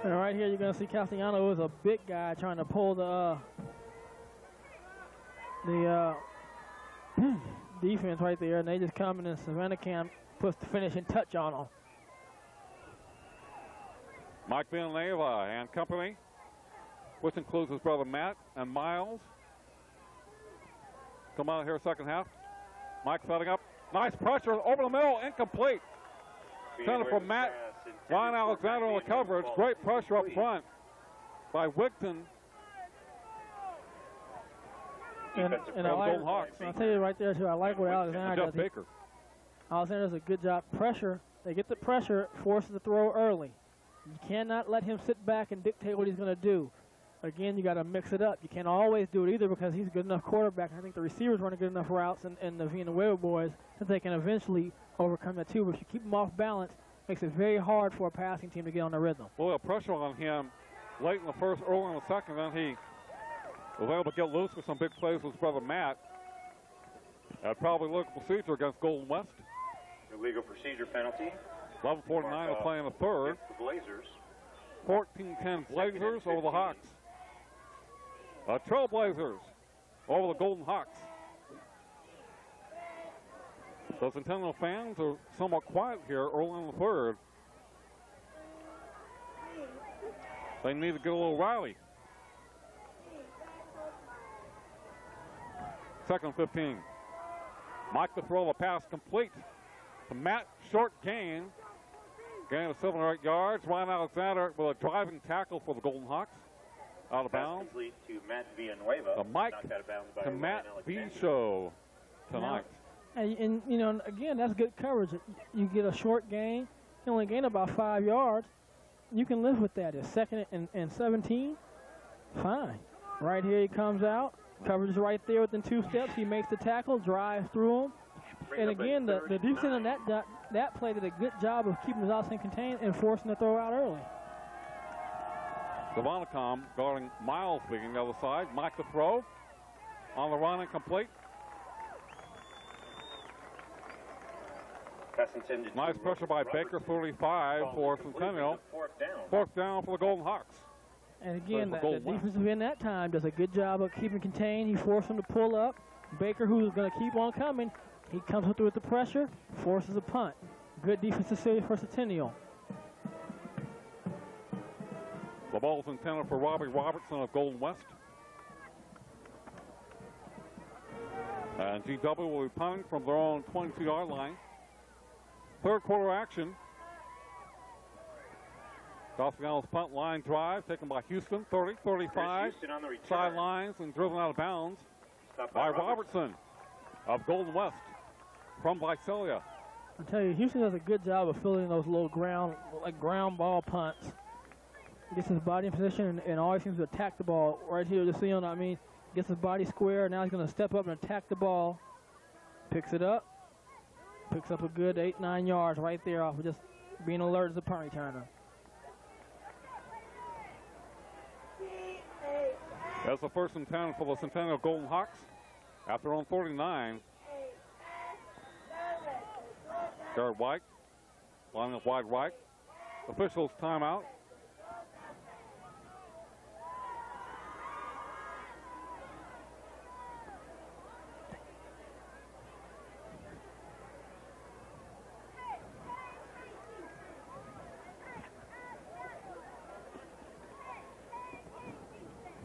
And right here, you're going to see Castellano, who is a big guy, trying to pull the defense right there, and they just come in, and Savannah Camp puts the finishing touch on them. Mike Villanueva and company, which includes his brother Matt and Miles. Come out here second half. Mike setting up. Nice pressure over the middle, incomplete. Center from Matt. Ryan Alexander on the coverage. Great pressure up front by Wigton. And I'll tell you right there, too, I like what Alexander does. Baker. Alexander does a good job. Pressure. They get the pressure, forces the throw early. You cannot let him sit back and dictate what he's going to do. Again, you got to mix it up. You can't always do it either because he's a good enough quarterback. I think the receivers running good enough routes and the Villanueva boys that they can eventually overcome that too. But if you keep them off balance, it makes it very hard for a passing team to get on the rhythm. Well, pressure on him late in the first, early in the second. Then he was able to get loose with some big plays with his brother Matt. That probably looked procedure against Golden West. Illegal procedure penalty. 11:49 to play in the third. The Blazers. 14-10 Blazers over the Hawks. Trailblazers over the Golden Hawks. The Centennial fans are somewhat quiet here early in the third. They need to get a little rally. Second 15. Mike to throw, the pass complete to Matt. Short gain. Gain of 7 or 8 yards. Ryan Alexander with a driving tackle for the Golden Hawks. Out of bounds. Complete to Matt Villanueva. The Mike knocked out of bounds by to Ryan Matt B Alexander. show tonight. And, you know, again, that's good coverage. You get a short gain. You only gain about 5 yards. You can live with that. It's second and 17. Fine. Right here he comes out. Coverage is right there within 2 steps. He makes the tackle, drives through him. And again, the defense on that play did a good job of keeping his outside contained and forcing the throw out early. Devonacom guarding Miles being the other side. Mike to throw. On the run, incomplete. That's intended nice pressure by Baker, 35 for Centennial. Fourth down for the Golden Hawks. And again, the defensive end that time does a good job of keeping contained. He forced him to pull up. Baker, who's going to keep on coming, he comes through with the pressure, forces a punt. Good defensive series for Centennial. The ball's intended for Robbie Robertson of Golden West. And GW will be punting from their own 22-yard line. Third quarter action. Gospel's punt line drive taken by Houston, 30, 35. Sidelines and driven out of bounds by Robertson of Golden West from Visalia. I tell you, Houston does a good job of filling those little ground ball punts. Gets his body in position and always seems to attack the ball. Right here, just seeing, I mean, gets his body square. Now he's going to step up and attack the ball. Picks it up. Picks up a good 8-9 yards right there off of just being alert as a punt returner. That's the first and 10 for the Centennial Golden Hawks. After on 49. Garrett White, lining up wide right. Officials timeout.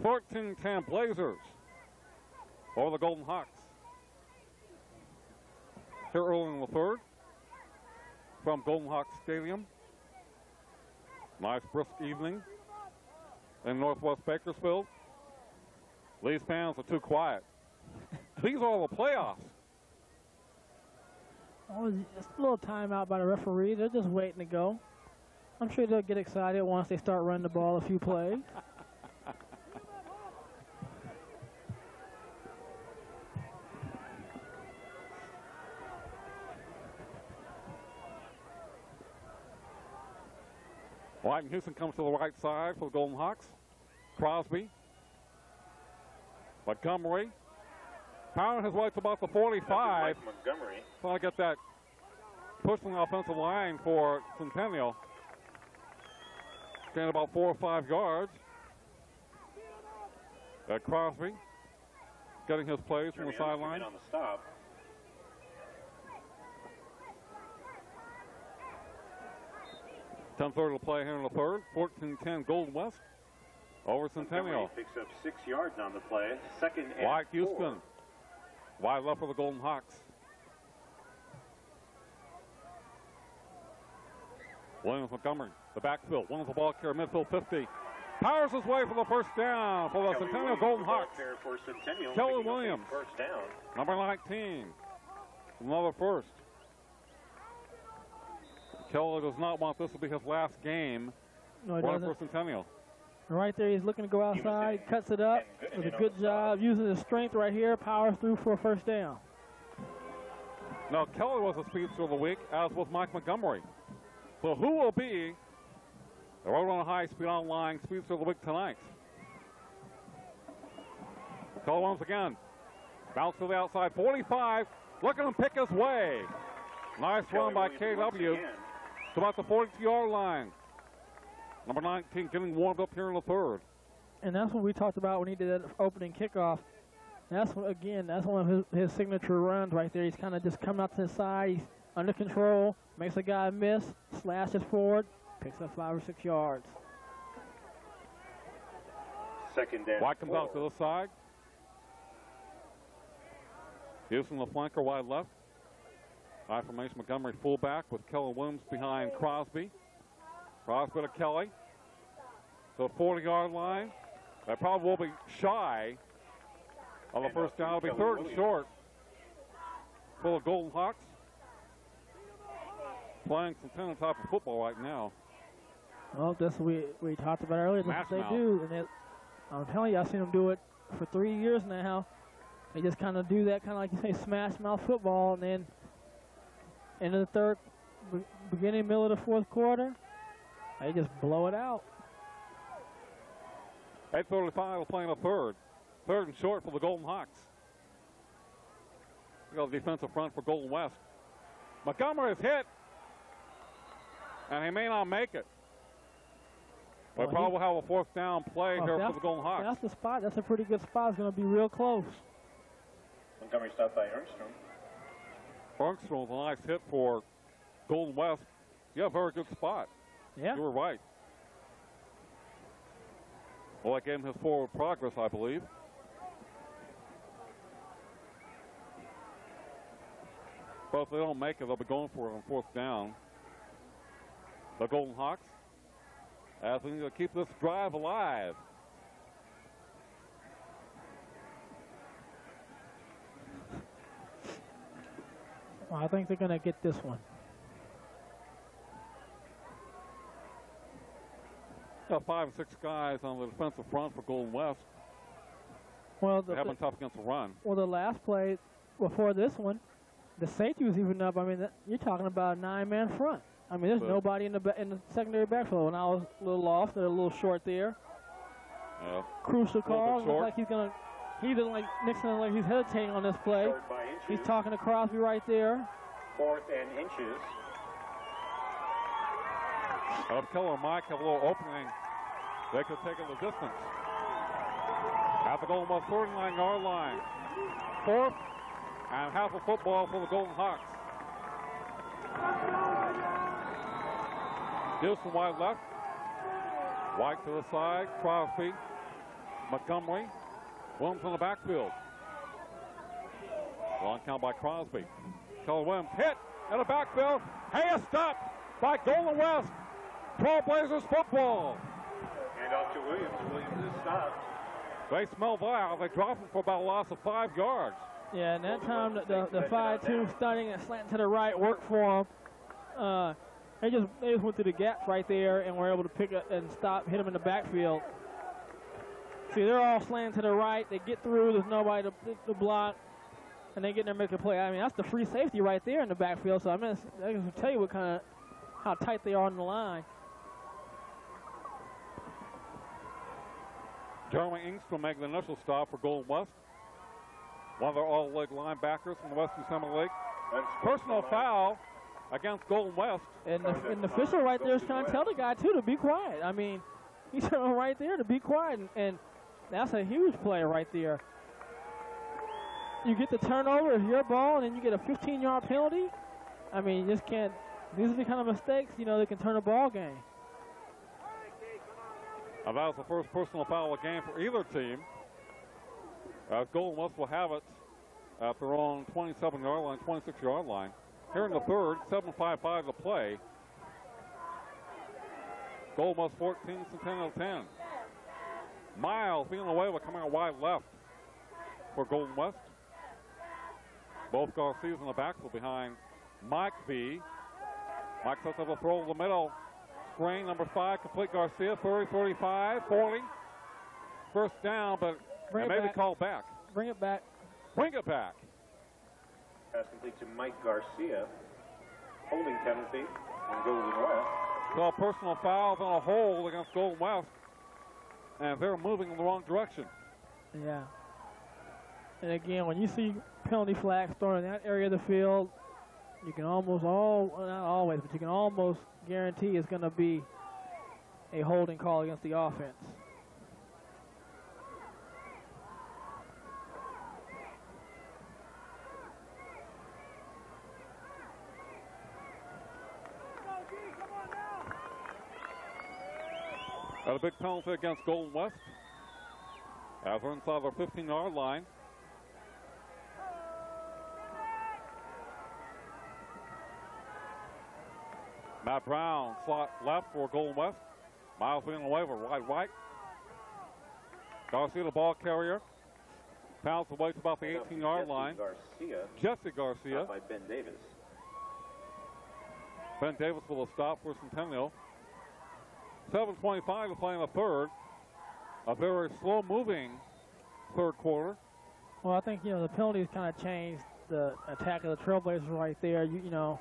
(14-10) Blazers over the Golden Hawks. Here early in the third from Golden Hawks Stadium. Nice brisk evening in Northwest Bakersfield. These fans are too quiet. These are the playoffs. Oh, just a little timeout by the referee. They're just waiting to go. I'm sure they'll get excited once they start running the ball a few plays. White and Houston comes to the right side for the Golden Hawks. Crosby. Montgomery. Powering his way to about the 45. Montgomery. Trying to get that push on the offensive line for Centennial. Gained about 4 or 5 yards. Crosby getting his plays from the sideline. On the stop. (10:30) to play here in the third. 14-10 Golden West over Centennial. Picks up 6 yards on the play. Second and White 4. Houston. Wide left for the Golden Hawks. Williams Montgomery, the backfield. Wins the ball carrier, midfield 50. Powers his way for the first down for the Centennial Golden Hawks. For Centennial, Kelly Williams, first down. number 19. Another first. Kelly does not want this to be his last game. No, he for doesn't. Centennial. Right there, he's looking to go outside, cuts it up with a good job, using his strength right here, powers through for a first down. Now, Kelly was the speedster of the week, as was Mike Montgomery. So who will be The Roadrunner High Speed Online Speedster of the Week tonight. Call once again. Bounce to the outside, 45. Look at him pick his way. Nice run by KW to about the 42-yard line. Number 19 getting warmed up here in the third. And that's what we talked about when he did that opening kickoff. That's what, again, that's one of his signature runs right there. He's kind of just coming out to the side. He's under control, makes a guy miss, slashes forward, picks up 5 or 6 yards. Second down. White comes out to the side. Houston the flanker wide left. High formation Montgomery fullback with Kelly Williams behind Crosby. Crosby to Kelly. To the 40-yard line. That probably will be shy of the first down. It'll be third and short for the Golden Hawks. Playing Centennial type of football right now. Well, that's what we talked about earlier. That's what they do. And I'm telling you, I've seen them do it for 3 years now. They just kind of do that, kind of like you say, smash mouth football, and then into the third, beginning, middle of the fourth quarter, they just blow it out. 8:35 will play in the third. Third and short for the Golden Hawks. We got the defensive front for Golden West. Montgomery is hit, and he may not make it. But probably will have a fourth down play here for the Golden Hawks. That's the spot. That's a pretty good spot. It's going to be real close. Montgomery stopped by Ernstrom. Ernstrom with a nice hit for Golden West. Yeah, very good spot. Yeah. You were right. Well, that gave him his forward progress, I believe. But if they don't make it, they'll be going for it on fourth down. The Golden Hawks, as we need to keep this drive alive. Well, I think they're going to get this one. Got 5 and 6 guys on the defensive front for Golden West. Well, they have been tough against the run. Well, the last play before this one, the safety was even up. I mean, you're talking about a 9-man front. I mean, there's nobody in the secondary backfield. When I was a little off, they're a little short there. Crucial call. Looks like he's going to. He doesn't like Nixon, like he's hesitating on this play. He's talking to Crosby right there. 4th and inches. If Keller and Mike have a little opening, they could take it the distance. At the Golden West 39-yard line. 4th and half a football for the Golden Hawks. Houston wide left. White to the side. Crosby. Montgomery. Williams in the backfield. Long count by Crosby. Keller Williams hit in the backfield. Hey, a stop by Golden West. Trailblazers football. And off to Williams. Williams is stopped. They smell vile. They drop him for about a loss of 5 yards. Yeah, and that time the 5-2 stunning and slanting to the right worked for them. They just went through the gaps right there and were able to pick up and stop, hit them in the backfield. See, they're all slanting to the right. They get through. There's nobody to block, and they get in there and make a play. I mean, that's the free safety right there in the backfield. So I mean, I can tell you how tight they are on the line. Jeremy Engstrom making the initial stop for Golden West. One of their all-league linebackers from the Western Summer League. Personal foul against Golden West. And the official right there is trying to tell the guy, too, to be quiet. I mean, he's right there to be quiet, and that's a huge play right there. You get the turnover, it's your ball, and then you get a 15-yard penalty. I mean, you just can't. These are the kind of mistakes, that can turn a ball game. That was the first personal foul of the game for either team. Golden West will have it at their own 27-yard line, 26-yard line. Here in the third, 7:55 to play. Golden West 14, Centennial 10. Miles being away with coming out wide left for Golden West. Both Garcias in the backfield behind Mike B. Mike sets up a throw in the middle. Screen number 5, complete Garcia, 30, 35, 40. First down, but it may be called back. Bring it back. Bring it back. Pass complete to Mike Garcia. Holding penalty in Golden West. Call personal fouls on a hold against Golden West, and they're moving in the wrong direction. Yeah. And again, when you see penalty flags thrown in that area of the field, you can almost not always, but you can almost guarantee it's going to be a holding call against the offense. Got a big penalty against Golden West as we're inside their 15-yard line. Matt Brown, slot left for Golden West. Miles Villanueva, wide right. Garcia, the ball carrier. Pounds away to about the 18-yard line. Jesse Garcia. By Ben Davis. Ben Davis will stop for Centennial. 7:25 to play in the third. A very slow-moving third quarter. Well, I think, the penalties kind of changed the attack of the Trailblazers right there. You know,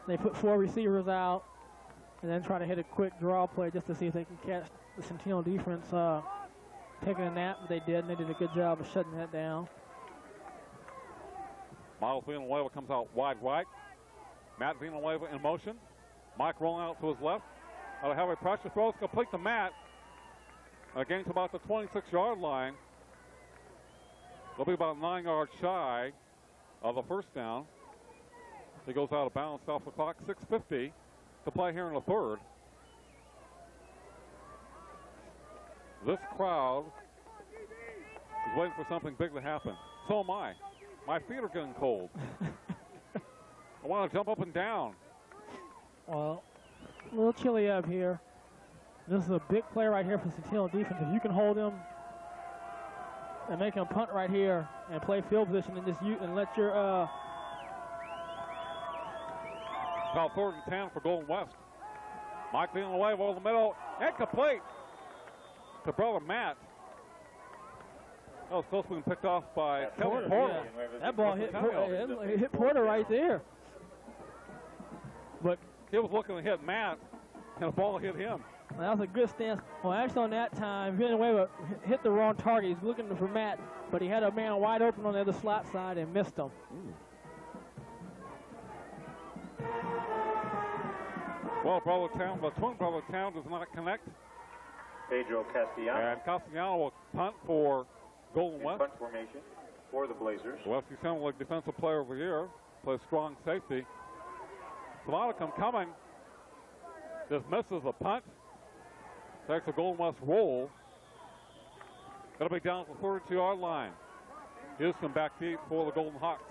they put 4 receivers out and then try to hit a quick draw play just to see if they can catch the Centennial defense taking a nap. But they did, and they did a good job of shutting that down. Miles Villanueva comes out wide right. Matt Villanueva in motion. Mike rolling out to his left. Out of heavy pressure, throws complete to Matt. Again to about the 26-yard line. They'll be about 9 yards shy of the first down. He goes out of bounds off the clock. 6:50 to play here in the third. This crowd is waiting for something big to happen. So am I. My feet are getting cold. I want to jump up and down. Well, a little chilly up here. This is a big play right here for Centennial defense. If you can hold him and make him punt right here and play field position and let your about 3rd and 10 for Golden West. Mike Villanueva over the middle, incomplete to brother Matt. That was supposed to be picked off by Kevin Porter. Yeah. That ball hit Porter right there. But he was looking to hit Matt, and the ball hit him. That was a good stance. Well, actually on that time, Villanueva hit the wrong target. He's looking for Matt, but he had a man wide open on the other slot side and missed him. Well, the twin brother Town does not connect. Pedro Castellano. And Castellano will punt for Golden West. Punt formation for the Blazers. The West Central League Defensive Player of the Year. Plays strong safety. Solomon coming. Just misses a punt. Takes a Golden West roll. Going to be down to the 32-yard line. Houston back deep for the Golden Hawks.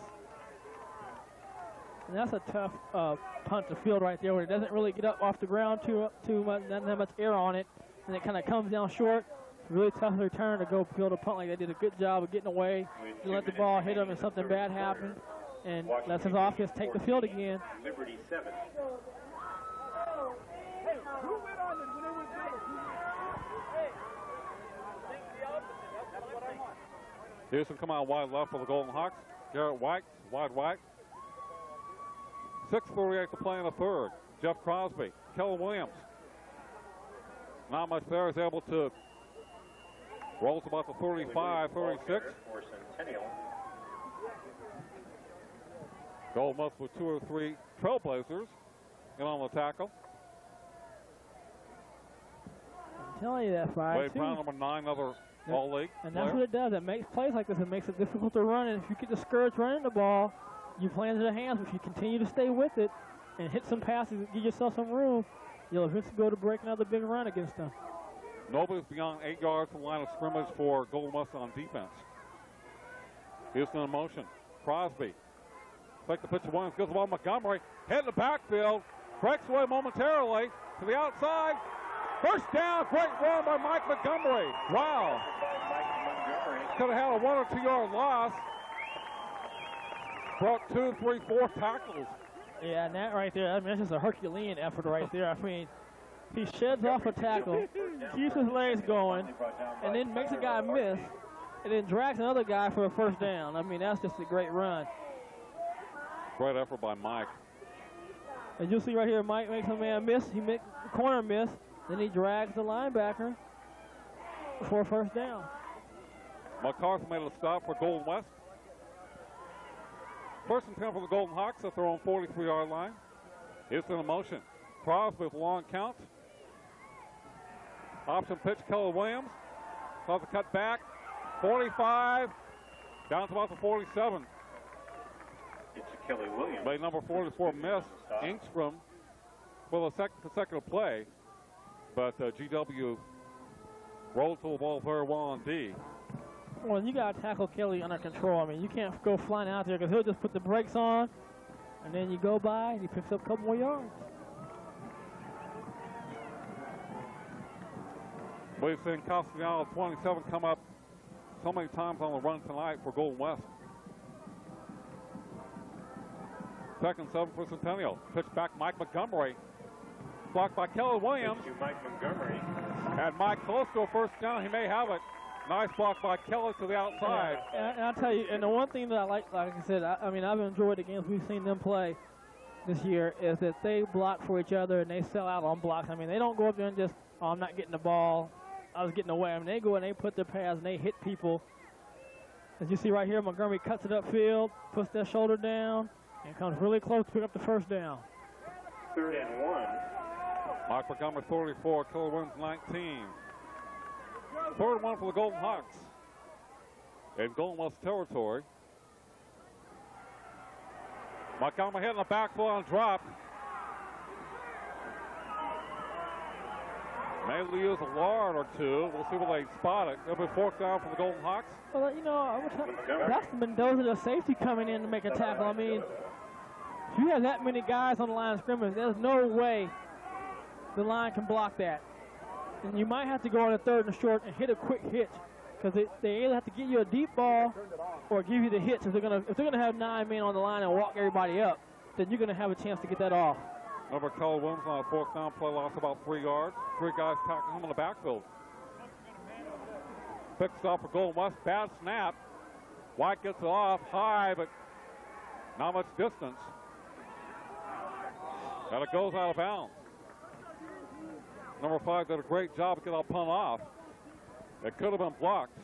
And that's a tough punt to field right there, where it doesn't really get up off the ground too much, doesn't have much air on it, and it kind of comes down short. It's really tough return to go field a punt like that. Did a good job of getting away. You let the ball hit him and something bad happen, and lets his offense take the field again. Liberty 7. Houston come out wide left for the Golden Hawks. Garrett White, wide right. 6:48 to play in the third. Jeff Crosby, Keller Williams. Not much there. Is able to roll to about the 35, 36. For Centennial. Golden West with 2 or 3 Trailblazers in on the tackle. I'm telling you that 5-2. Wade Brown, number 9, another all-league And that's player. what it does. It makes plays like this. It makes it difficult to run. And if you get discouraged running the ball, you play into the hands. If you continue to stay with it and hit some passes and give yourself some room, you'll eventually go to break another big run against them. Nobody's beyond 8 yards from the line of scrimmage for Golden West on defense. Houston in motion. Crosby. Take the pitch to Williams. Goes the ball to Montgomery. Head in the backfield. Breaks away momentarily to the outside. First down. Great run by Mike Montgomery. Wow. Could have had a 1 or 2 yard loss. Brought 2, 3, 4 tackles. Yeah, and that right there, I mean, that's just a Herculean effort right there. I mean, he sheds off a tackle, keeps his legs going, and then makes a guy miss, and then drags another guy for a first down. I mean, that's just a great run. Great effort by Mike. As you'll see right here, Mike makes a man miss. He makes the corner miss. Then he drags the linebacker for a first down. McCarthy made a stop for Golden West. First and 10 for the Golden Hawks at their own 43-yard line. Houston in motion. Crosby with a long count. Option pitch, Keller Williams. Calls the cut back. 45. Down to about the 47. It's Kelly Williams. Made number 44 miss. Engstrom for the second consecutive play. But GW rolled to the ball very well on D. Well, you got to tackle Kelly under control. I mean, you can't go flying out there because he'll just put the brakes on, and then you go by and he picks up a couple more yards. We've seen Castellano 27 come up so many times on the run tonight for Golden West. Second 7 for Centennial. Pitch back Mike Montgomery. Blocked by Kelly Williams. Pitch to Mike Montgomery. And Mike close to a first down. He may have it. Nice block by Kelly to the outside. And I'll tell you, and the one thing that I like I said, I mean, I've enjoyed the games we've seen them play this year is that they block for each other and they sell out on blocks. I mean, they don't go up there and just, oh, I'm not getting the ball. I was getting away. I mean, they go and they put their pads and they hit people. As you see right here, Montgomery cuts it upfield, puts their shoulder down, and comes really close to pick up the first down. 3rd and 1. Mike Montgomery 34, Kelly Williams 19. 3rd and 1 for the Golden Hawks in Golden West territory. Montgomery hitting the backfield on drop. May lose a yard or two. We'll see where they spot it. It'll be 4th down for the Golden Hawks. Well, you know, that's Mendoza, the safety, coming in to make a tackle. I mean, if you have that many guys on the line of scrimmage, there's no way the line can block that. And you might have to go on a 3rd and short and hit a quick hitch, because they either have to give you a deep ball or give you the hitch. If they're gonna have 9 men on the line and walk everybody up, then you're gonna have a chance to get that off. Number Kelly Williams on a 4th down play, lost about 3 yards. 3 guys tackling him in the backfield. Picks off for Golden West. Bad snap. White gets it off high, but not much distance. And it goes out of bounds. Number 5 did a great job to get that punt off. It could have been blocked.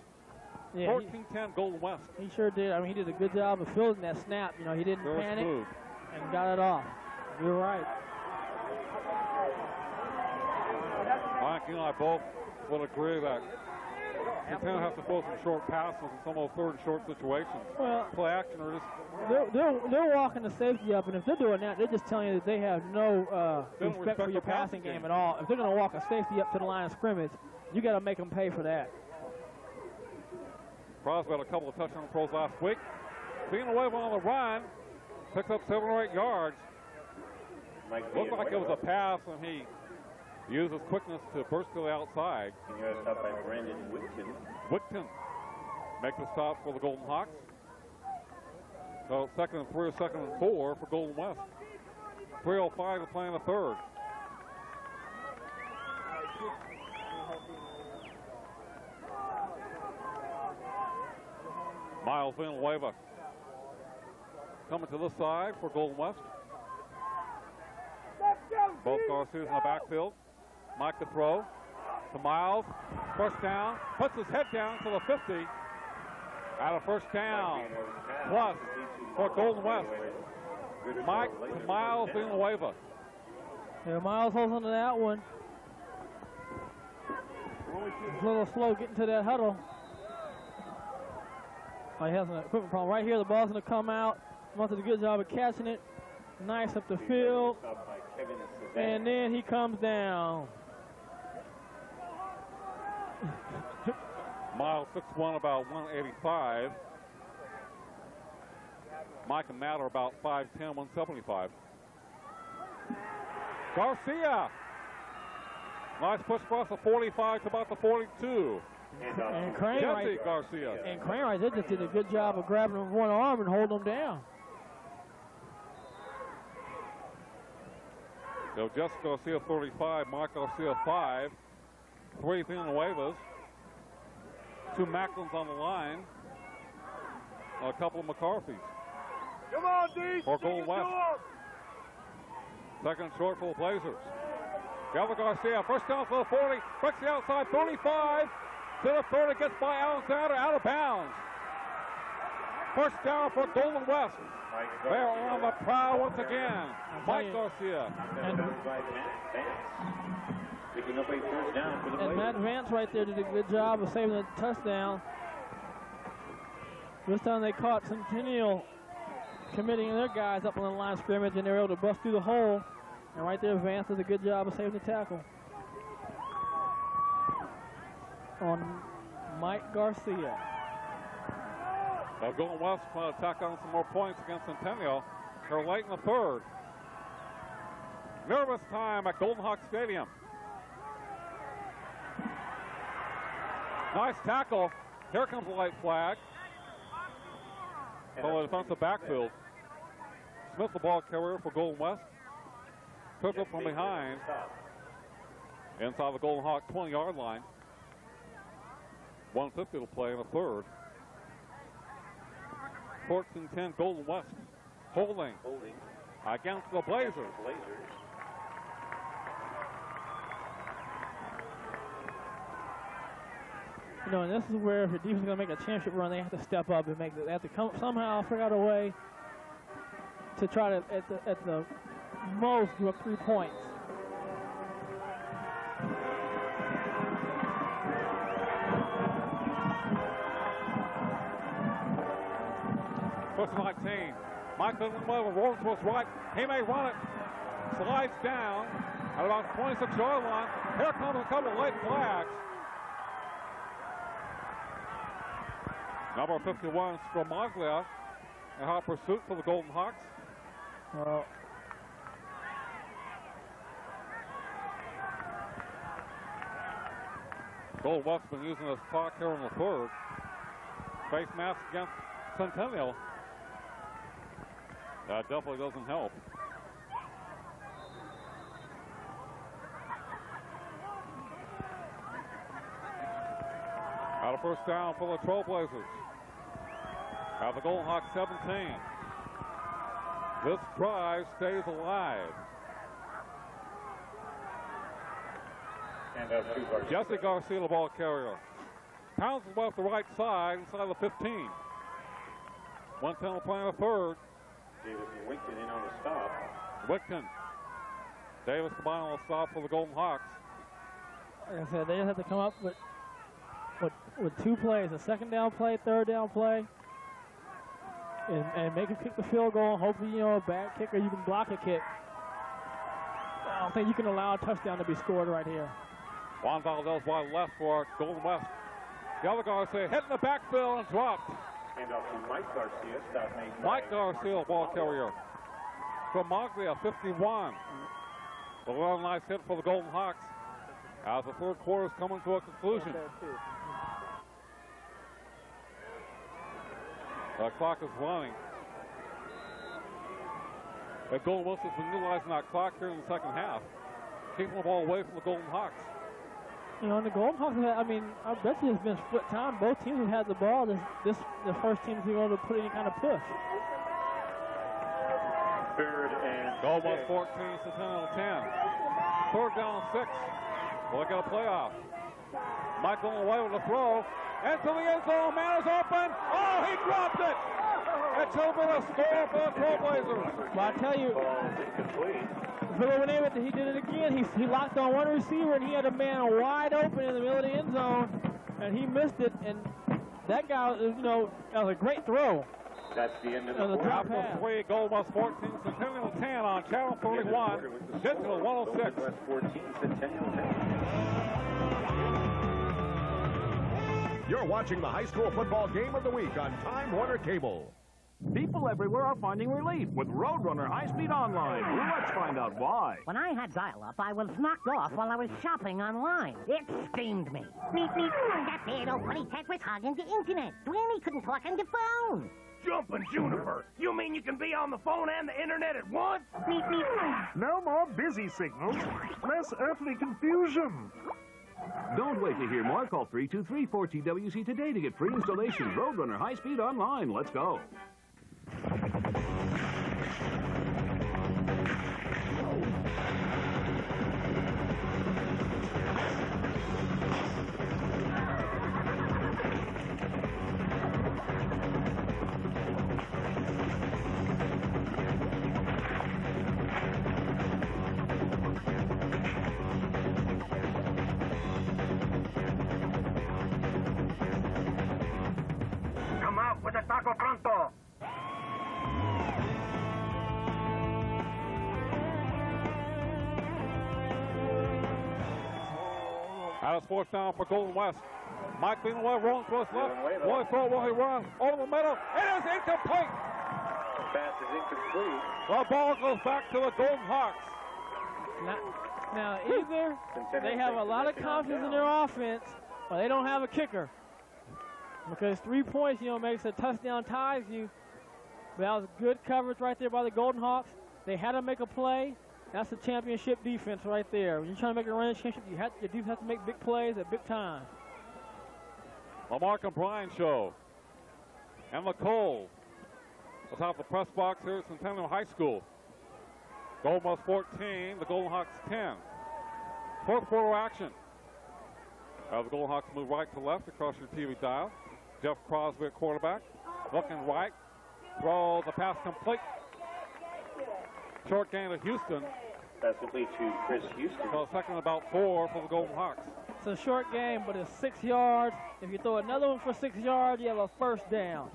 Yeah, 14-10 Golden West. He sure did. I mean, he did a good job of fielding that snap. You know, he didn't Very panic smooth. and got it off. You're right. Mike, you and I both would agree that you kind of have to throw some short passes in some of those 3rd and short situations. Well, play action or just they're walking the safety up, and if they're doing that, they're just telling you that they have no respect for your passing game at all. If they're going to walk a safety up to the line of scrimmage, you got to make them pay for that. Crosby had a couple of touchdown throws last week. Being away on the run, picks up 7 or 8 yards. Looked like it was a pass, and he used his quickness to burst to the outside. And you're stopped by Brandon Whitton. Whitton makes the stop for the Golden Hawks. So 2nd and 3 or 2nd and 4 for Golden West. 3:05 to play in the 3rd. Miles Villanueva coming to this side for Golden West. Both Garcias in the backfield. Mike to throw to Miles. First down. Puts his head down to the 50. Out of first down. Plus for Golden West. Mike to Miles Villanueva. Yeah, Miles holds onto that one. He's a little slow getting to that huddle. Oh, he has an equipment problem. Right here, the ball's going to come out. Much did a good job of catching it. Nice up the field. And then he comes down. Miles 6'1", about 185. Mike and Matt are about 5'10", 175. Garcia. Nice push across the 45 to about the 42. And Crane right, Garcia. And Crane right there just did a good job of grabbing him with one arm and holding him down. So Jessica Garcia 35, Mike Garcia 5, 3 Villanuevas, 2 Macklins on the line, a couple of McCarthy's. Come on, D. For Golden West. Second short for the Blazers. Gavin Garcia, first down for the 40, breaks the outside 35 to the 30, gets by Alexander, out of bounds. First down for Golden West. They're on the prowl once again. Mike Garcia. Picking up a first down for the Blazers. And Matt Vance right there did a good job of saving the touchdown. This time they caught Centennial committing their guys up on the line of scrimmage, and they were able to bust through the hole. And right there, Vance did a good job of saving the tackle on Mike Garcia. Now Golden West trying to tack on some more points against Centennial. They're late in the third. Nervous time at Golden Hawk Stadium. Nice tackle. Here comes the light flag. So the defensive backfield. Smith, the ball carrier for Golden West. Took up from behind. Inside the Golden Hawk 20-yard line. 150 to play in the third. 14-10 Golden West. Holding against the Blazers. You know, and this is where if your defense is going to make a championship run, they have to step up and make it. They have to come somehow figure out a way to try to, at the most, do up 3 points. First 19. Mike Villanueva rolls to his right. He may run it. Slides down at about 26-yard line. Here comes a couple of late flags. Number 51, Stromaglia, in hot pursuit for the Golden Hawks. Golden West's been using this clock here in the third. Face mask against Centennial. That definitely doesn't help. Out of first down for the Trailblazers. At the Golden Hawks 17. This drive stays alive. Jesse Garcia, the ball carrier. Pounds left the right side inside the 15. 110 to play in the third. Davis and Wickton in on the stop. Wickton. Davis combined on the stop for the Golden Hawks. Like I said, they just have to come up with 2 plays, a second down play, third down play, and make him kick the field goal. Hopefully, you know, a bad kicker, you can block a kick. I don't think you can allow a touchdown to be scored right here. Juan Valdez wide left for Golden West. The other Garcia hit in the backfield and dropped. Hand off to Mike Garcia. Stop made. Mike Garcia, ball carrier. From Moglia, 51. A real nice hit for the Golden Hawks as the third quarter is coming to a conclusion. The clock is running. The Golden West has been utilizing that clock here in the second half, keeping the ball away from the Golden Hawks. You know, and the Golden Hawks, I mean, I bet you it's been split time. Both teams have had the ball. The first team's been able to put any kind of push. Third and Golden West 14, Centennial 10. Third down 6. We'll get a playoff. Michael away with a throw. Into the end zone. Man is open. Oh, he dropped it. It's over the score for the Trailblazers. Well, I tell you, Villanueva, he did it again. He locked on one receiver, and he had a man wide open in the middle of the end zone, and he missed it. And that guy, you know, that was a great throw. That's the end of the drop pass. 3, Golden West 14, Centennial 10 on Channel 31, Digital 106. West 14, Centennial 10. You're watching the high school football game of the week on Time Warner Cable. People everywhere are finding relief with Roadrunner High-Speed Online. Let's find out why. When I had dial-up, I was knocked off while I was shopping online. It steamed me. Meep, meep. That bad old funny tech was hogging the internet. Granny couldn't talk on the phone. Jumping Juniper. You mean you can be on the phone and the internet at once? Meep, meep. No more busy signals. Less earthly confusion. Don't wait to hear more. Call 323-4TWC today to get free installation. Roadrunner High-Speed Online. Let's go. Tiempo pronto. Out of sports down for Golden West. Mike leading away, rolling to his left. Will he throw? Will he run? Over the middle. It is incomplete. Pass is incomplete. The ball goes back to the Golden Hawks. Now either they have a lot of confidence in their offense, or they don't have a kicker. Because 3 points, makes a touchdown, ties you. But that was good coverage right there by the Golden Hawks. They had to make a play. That's the championship defense right there. When you're trying to make a run championship, your defense has to make big plays at big times. The Mark and Brian Show. And McCole atop the press box here at Centennial High School. Golden West 14, the Golden Hawks 10. Fourth quarter action. The Golden Hawks move right to left across your TV dial. Jeff Crosby at quarterback. Looking right. Throw the pass complete. Short gain to Houston. Pass complete to Chris Houston. So second and about 4 for the Golden Hawks. It's a short game, but it's 6 yards. If you throw another one for 6 yards, you have a first down.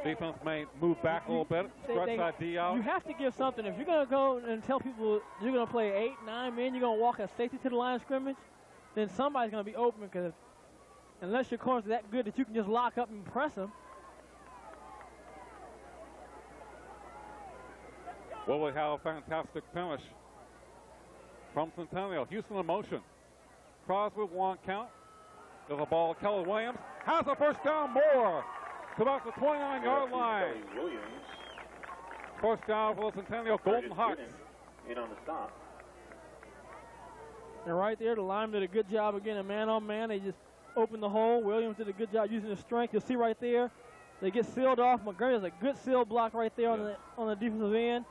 Defense may move back a little bit, stretch that D out. You have to give something. If you're going to go and tell people you're going to play 8, 9 men, you're going to walk a safety to the line of scrimmage, then somebody's going to be open, because unless your corners are that good that you can just lock up and press them. Well, we have a fantastic finish from Centennial. Houston in motion. Crosby, 1 count. There's a ball. Kelly Williams has a first down, more to about the 29-yard line. First down for the Centennial Golden Hawks. In on the stop. And right there, the lineman did a good job again, a man-on-man. They just opened the hole. Williams did a good job using his strength. You'll see right there, they get sealed off. Montgomery has a good seal block right there on the defensive end.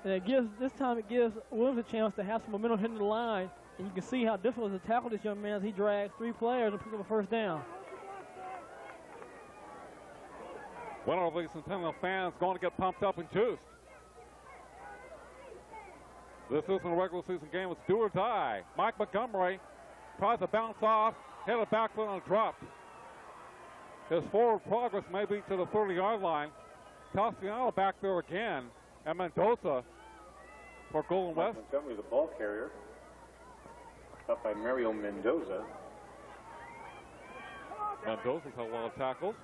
And this time it gives Williams a chance to have some momentum hitting the line. And you can see how difficult it is to tackle this young man as he drags 3 players and picks up a first down. One of the Centennial fans going to get pumped up and juiced. This isn't a regular season game. It's do or die. Mike Montgomery tries to bounce off, hit a backfoot and dropped. His forward progress may be to the 30-yard line. Castellano back there again. And Mendoza for Golden West. Montgomery, the ball carrier. Up by Mario Mendoza. Mendoza's had a lot of tackles.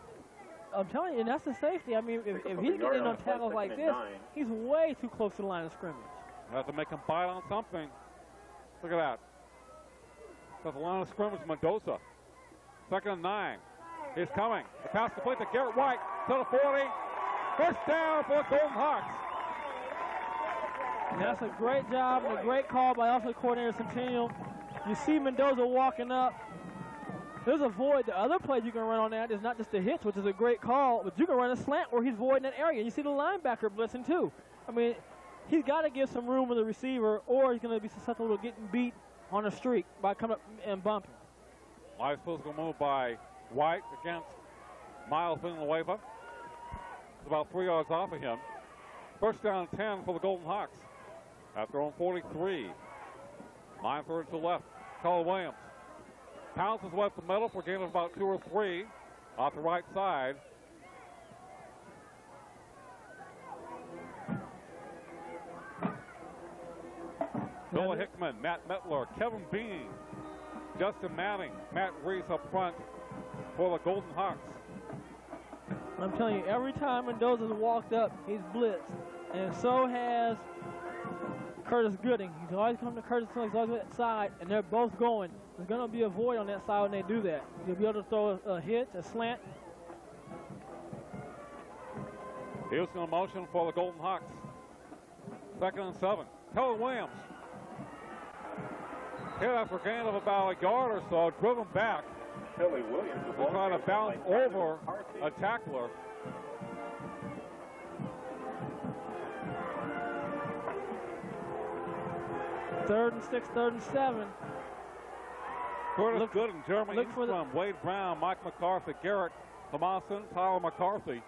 I'm telling you, and that's the safety. I mean, if he's getting on tackles like this, he's way too close to the line of scrimmage. Have to make him bite on something. Look at that. That's the line of scrimmage, Mendoza. 2nd and 9. He's coming. The pass complete to Garrett White to the 40. First down for the Golden Hawks. And that's a great job and a great call by offensive coordinator Centennial. You see Mendoza walking up. There's a void. The other play you can run on that is not just a hitch, which is a great call, but you can run a slant where he's voiding that area. You see the linebacker blitzing too. I mean, he's got to give some room with the receiver, or he's going to be susceptible to getting beat on a streak by coming up and bumping. Nice physical move by White against Miles Villanueva. It's about 3 yards off of him. First down 10 for the Golden Hawks. At their own 43. 9-3 to left. Kelly Williams pounces left the middle for a gain of about 2 or 3 off the right side. Noah Hickman, Matt Metler, Kevin Bean, Justin Manning, Matt Reese up front for the Golden Hawks. I'm telling you, every time Mendoza's walked up, he's blitzed. And so has Curtis Gooding. He's always coming to Curtis, he's always at that side, and they're both going. There's going to be a void on that side when they do that. You'll be able to throw a hitch, a slant. Houston in motion for the Golden Hawks. 2nd and 7. Kelly Williams. Hit after a gain of about a yard or so, driven back. Kelly Williams. He's trying to bounce over a tackler. Third and 6, 3rd and 7. Curtis Gooden, Jeremy Eastrom, Wade Brown, Mike McCarthy, Garrett Thomason, Tyler McCarthy.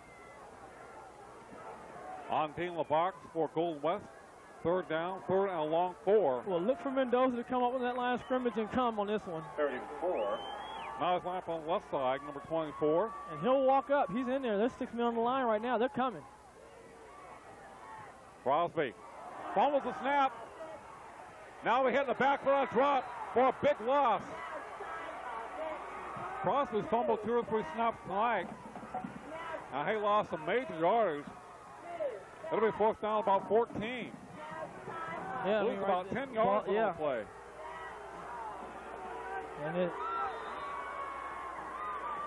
On team the box for Golden West. 3rd down, 3rd and a long 4. Well, look for Mendoza to come up with that line of scrimmage and come on this one. 34. Now he's lined up on the left side, number 24. And he'll walk up. He's in there. There's 6 men on the line right now. They're coming. Crosby fumbles the snap. Now we hit the back for a drop for a big loss. Crosby's fumbled 2 or 3 snaps tonight. Now he lost some major yardage. It'll be fourth down about 14. Yeah, lose about 10 yards on the play. And it,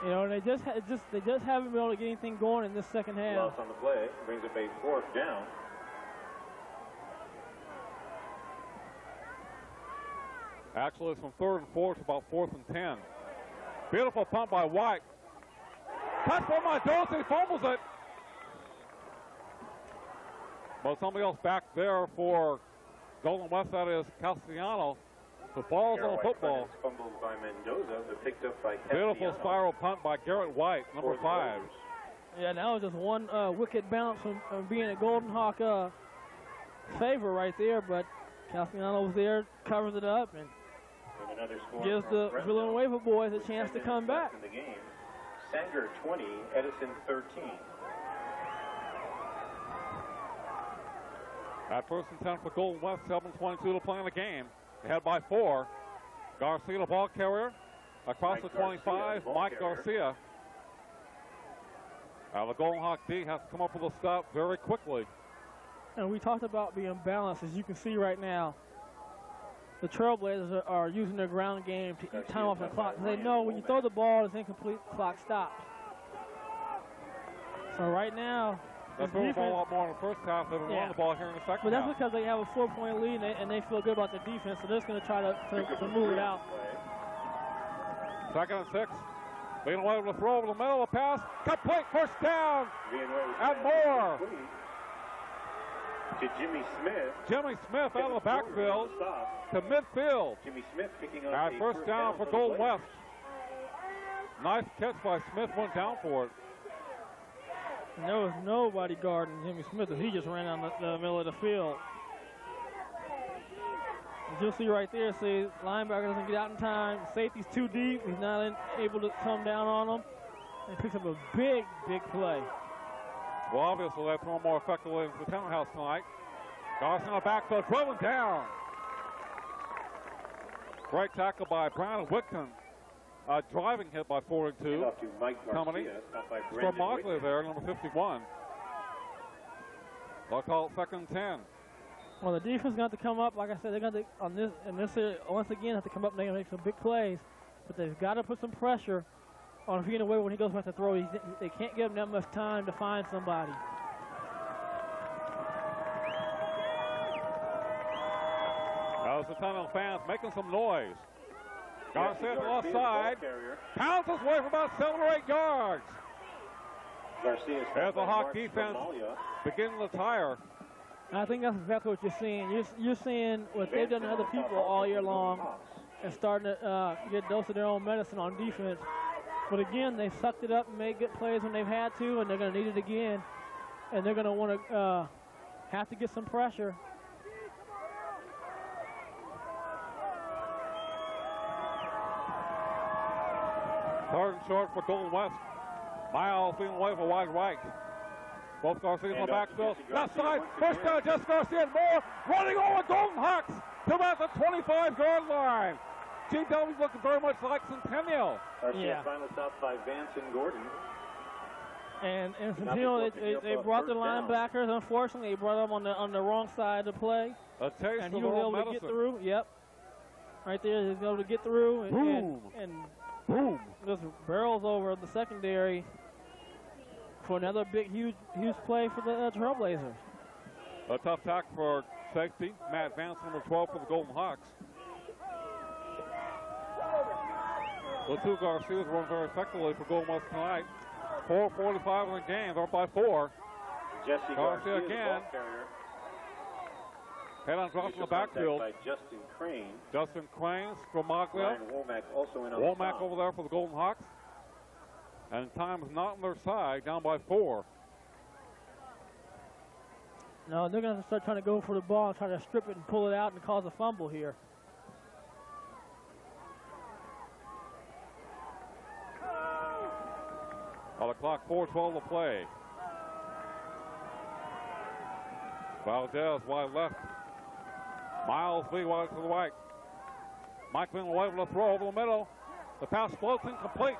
you know, they just haven't been able to get anything going in this second half. Loss on the play brings up a fourth down. Actually, it's from 3rd and 4 to about 4th and 10. Beautiful punt by White. Touch for Mendoza, he fumbles it. But somebody else back there for Golden West, that is Castellano, who falls on the football. Fumbled by Mendoza, but picked up by Beautiful spiral punt by Garrett White, number 5. Yeah, that was just one wicked bounce from being a Golden Hawk favor right there, but Castellano was there, covers it up, and gives the Villanueva boys a chance to come back. In the game. Sanger 20, Edison 13. At 1st and 10 for Golden West, 7:22 to play in the game. Ahead by 4. Garcia, the ball carrier. Across the 25, Mike Garcia. The Golden Hawk D has to come up with a stop very quickly. And we talked about being balanced. As you can see right now, the Trailblazers are using their ground game to eat time off the clock. They know when you throw the ball, it's incomplete, clock stops. So right now, They threw the ball a lot more in the first half than run the ball here in the second but that's half. because they have a 4-point lead and they feel good about the defense, so they're just going to try to move it out. 2nd and 6. Being away with a throw over the middle, a pass, complete, first down, and more. To Jimmy Smith. Jimmy Smith out of the backfield to midfield. Jimmy Smith picking up And a first down for Golden West. Nice catch by Smith, went down for it. And there was nobody guarding Jimmy Smith as he just ran down the middle of the field. As you'll see right there, see linebacker doesn't get out in time. Safety's too deep. He's not able to come down on him. And picks up a big, big play. Well, obviously, they throw more effectively into the Tenor House tonight. Garcia on the backfield, driven down. Great tackle by Brian Whitcomb. Driving hit by 42. Company. Stromoglia there, number 51. They'll call it 2nd and 10. Well, the defense got to come up. Like I said, they're going to once again have to come up and they're going to make some big plays. But they've got to put some pressure on Villanueva when he goes back to throw. They can't give him that much time to find somebody. That was the Centennial fans making some noise. Garcia to the left side. Pounds his way for about 7 or 8 yards. There's the Hawk defense beginning to tire. I think that's exactly what you're seeing. You're seeing what they've done to other people all year long and starting to get a dose of their own medicine on defense. But again, they sucked it up and made good plays when they've had to, and they're going to need it again. And they're going to want to have to get some pressure. Third and short for Golden West. Miles being away for wide right. Both Garcia in the backfield. Left side, first down, just Garcia and more. Running over Golden Hawks to about the 25-yard line. GW's looking very much like Centennial. Garcia finally stopped by Vance and Gordon. And Centennial, they brought the linebackers. Unfortunately, they brought them on the wrong side to play. A taste and of he was able medicine. to get through. Yep. Right there, he was able to get through. And boom. Just barrels over the secondary for another big, huge play for the Trailblazers. A tough tackle for safety. Matt Vance, number 12 for the Golden Hawks. The two Garcias run very effectively for Golden West tonight. 4:45 in the game. They're up by 4. Jesse Garcia again. Head on drop from the backfield. By Justin Crane. Justin Crane, Stromoglia. Ryan Womack also in on Womack over there for the Golden Hawks. And time is not on their side, down by 4. No, they're going to start trying to go for the ball and try to strip it and pull it out and cause a fumble here. 4:12 to play. Valdez wide left. Miles V wide to the right. Mike Villanueva to throw over the middle. The pass floats incomplete.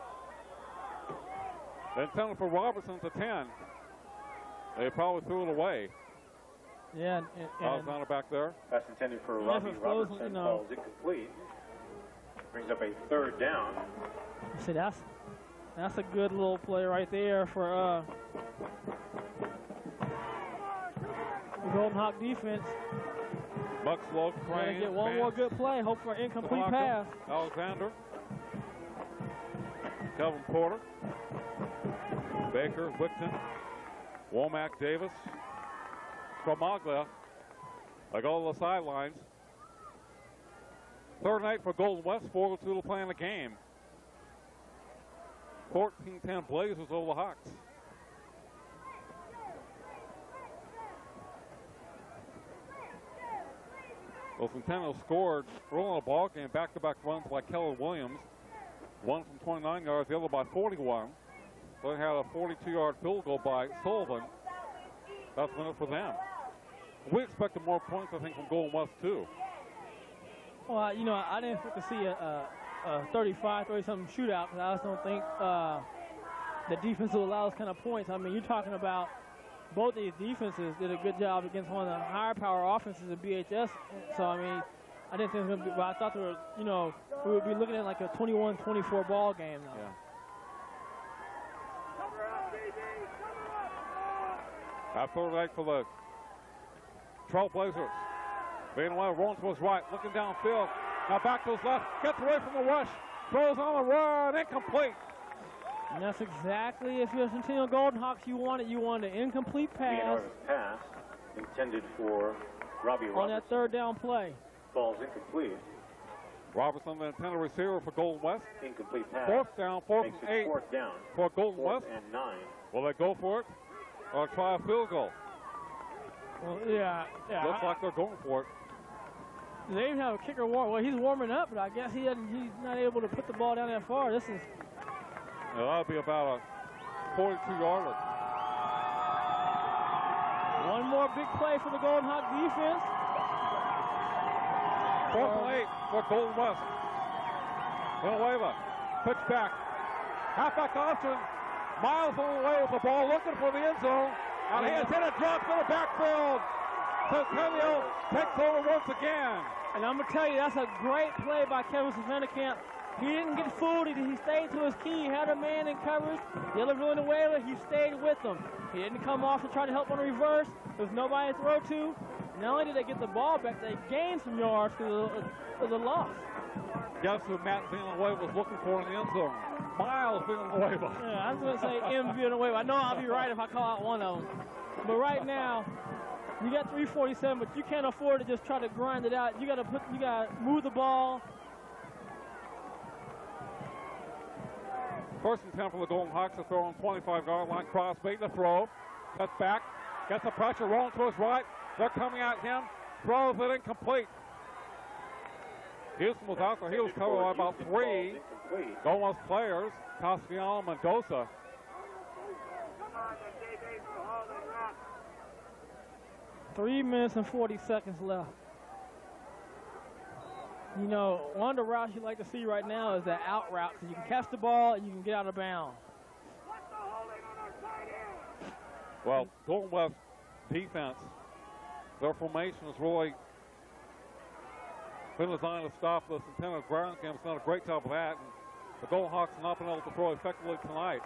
Intended for Robertson to 10. They probably threw it away. Yeah, Alexander back there. That's intended for Robbie Robertson. Falls incomplete. Brings up a 3rd down. See, that's a good little play right there for the Golden Hawk defense. Buck slow, Crane. Get one more good play. Hope for an incomplete pass. Alexander. Kelvin Porter. Baker, Wickton. Womack, Davis. Stromaglia. They go to the sidelines. 3rd night for Golden West. 4-2 to play in the game. 14-10 Blazers over the Hawks. Well, Centennial scored early in the ball game, back-to-back runs by Keller Williams. One from 29 yards, the other by 41. They had a 42-yard field goal by Sullivan. That's been it for them. We expected more points, I think, from Golden West, too. Well, I didn't expect to see a 35, 30-something shootout, because I just don't think the defense will allow those kind of points. I mean, you're talking about both these defenses did a good job against one of the higher power offenses of BHS. So, I mean, I didn't think it was going to be, but I thought we would be looking at like a 21-24 ball game, though. Yeah. That 3rd night for the Trailblazers. Villanueva rolling to his right, looking downfield. Now back to his left, gets away from the rush, throws on the run, incomplete. And that's exactly, if you're Centennial Golden Hawks, you want an incomplete pass. Villanueva's pass intended for Robbie Robertson. On that 3rd down play. Falls incomplete. Robertson, the intended receiver for Golden West. Incomplete pass. 4th down, 4th and 8. 4th down. For Golden 4th West. and 9. Will they go for it or try a field goal? Well, yeah. Looks like they're going for it. They even have a kicker warm. Well, he's warming up, but I guess he's not able to put the ball down that far. This is. That'll be about a 42-yarder. One more big play for the Golden Hawk defense. 4th and 8 for Golden West. Villanueva, pitch back. Halfback option. Miles on the way with the ball, looking for the end zone. And he has hit a drop to the backfield. Centennial takes over once again. And I'm going to tell you, that's a great play by Kevin Vandekamp. He didn't get fooled. He stayed to his key. He had a man in coverage. The other Villanueva, he stayed with them. He didn't come off to try to help on the reverse. There was nobody to throw to. Not only did they get the ball back, they gained some yards for the loss. Guess who Matt Villanueva was looking for in the end zone? Miles Villanueva. Yeah, I was going to say M. Villanueva. I know I'll be right if I call out one of them. But right now, you got 347, but you can't afford to just try to grind it out. You got to move the ball. 1st and 10 for the Golden Hawks to throw on 25-yard line. Cross bait to throw. Cuts back. Gets the pressure rolling to his right. They're coming at him. Throws it incomplete. Houston was out there. He was covered by about 3 Golden West players. Castellano, Mendoza. Three minutes and 40 seconds left. You know, one of the routes you like to see right now is that out route, so you can catch the ball and you can get out of bounds. Well, Golden West defense, their formation has really been designed to stop the Centennial ground game. It's done a great job of that. And the Golden Hawks have not been able to throw effectively tonight.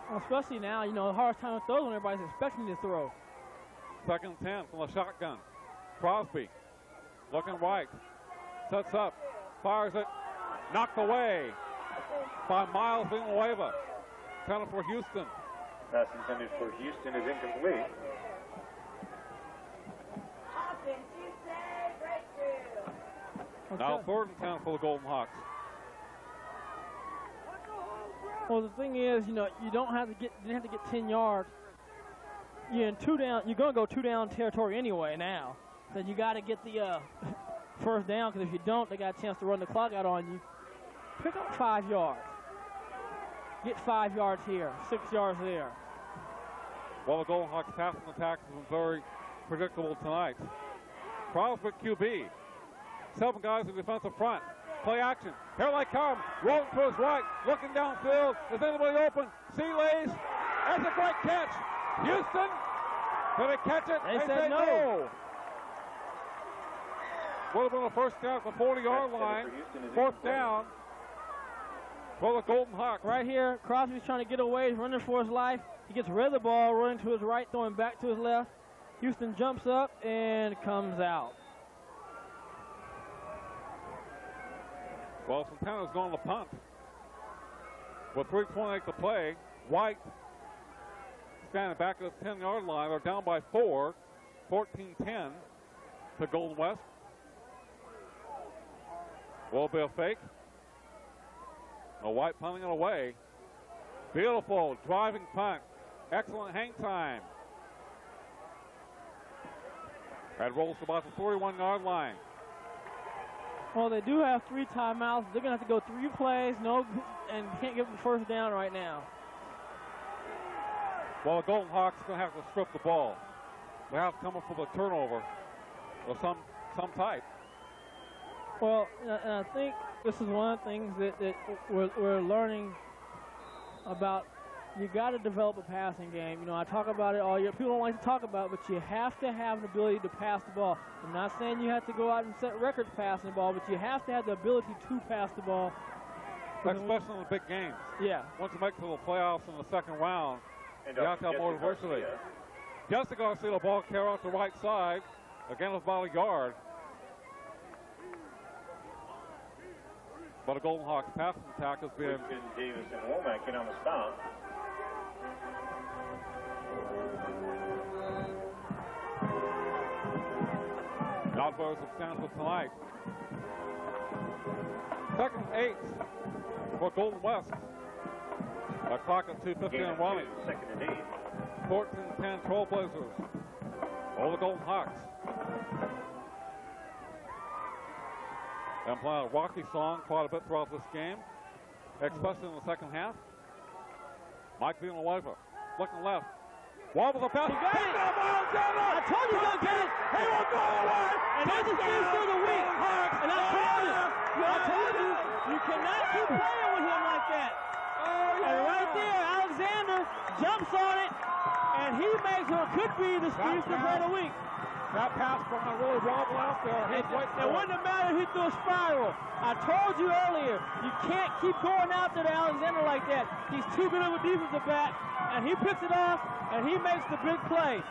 Well, especially now, you know, the hardest time to throw when everybody's expecting you to throw. 2nd and 10 from the shotgun. Crosby looking right. Sets up. Fires it. Knocked away by Miles Villanueva. Intended for Houston. Pass intended for Houston is incomplete. Okay. Now 3rd and 10 for the Golden Hawks. Well, the thing is, you know, you didn't have to get 10 yards. You're in 2 down. You're going to go 2 down territory anyway now. So you got to get the 1st down, because if you don't, they got a chance to run the clock out on you. Pick up 5 yards. get 5 yards here, 6 yards there. Well, the Golden Hawks passing attack has been very predictable tonight. Crosby QB. 7 guys in defensive front. Play action. Here they come. Rolling to his right. Looking downfield. Is anybody open? Sealays. That's a great catch. Houston. Did they catch it? They said no. Would have been a first down at the 40-yard line. 4th down for the Golden Hawks. Right here, Crosby's trying to get away. He's running for his life. He gets rid of the ball, running to his right, throwing back to his left. Houston jumps up and comes out. Well, Centennial's going to punt. With 3:28 to play, White standing back at the 10-yard line. They're down by 4, 14-10 to Golden West. Will be a fake. A White punting it away. Beautiful driving punt. Excellent hang time. That rolls to about the 41-yard line. Well, they do have 3 timeouts. They're going to have to go 3 plays, and can't get the first down right now. Well, the Golden Hawks are going to have to strip the ball. They have to come up with a turnover of some type. Well, and I think this is one of the things that we're learning about. You got to develop a passing game. You know, I talk about it all year. People don't like to talk about it, but you have to have an ability to pass the ball. I'm not saying you have to go out and set records passing the ball, but you have to have the ability to pass the ball. Especially in the big games. Yeah. Once you make it to the playoffs in the second round, you have to have more diversity. Jessica Garcia, the ball carry out the right side. Again, with about a yard. But a Golden Hawks passing attack has been. Davis and Womack in on the stop. Not very substantial tonight. 2nd and 8 for Golden West. A clock at 2:50 and running. 2nd and 8. 14-10 Trailblazers over the Golden Hawks. And playing a Rocky song quite a bit throughout this game, especially in the second half. Mike Villanueva looking left. Wobbles the pass. He got it. I told you he's going to get it. He will go away. And this is through the week. And I told you, you cannot keep playing with him like that. And right there, Alexander jumps on it, and he makes what could be the Steve's play of the week. That pass from a really wobble out there. It wouldn't have mattered if he threw a spiral. I told you earlier, you can't keep going out there to Alexander like that. He's too good of a defensive back, and he picks it off, and he makes the big play.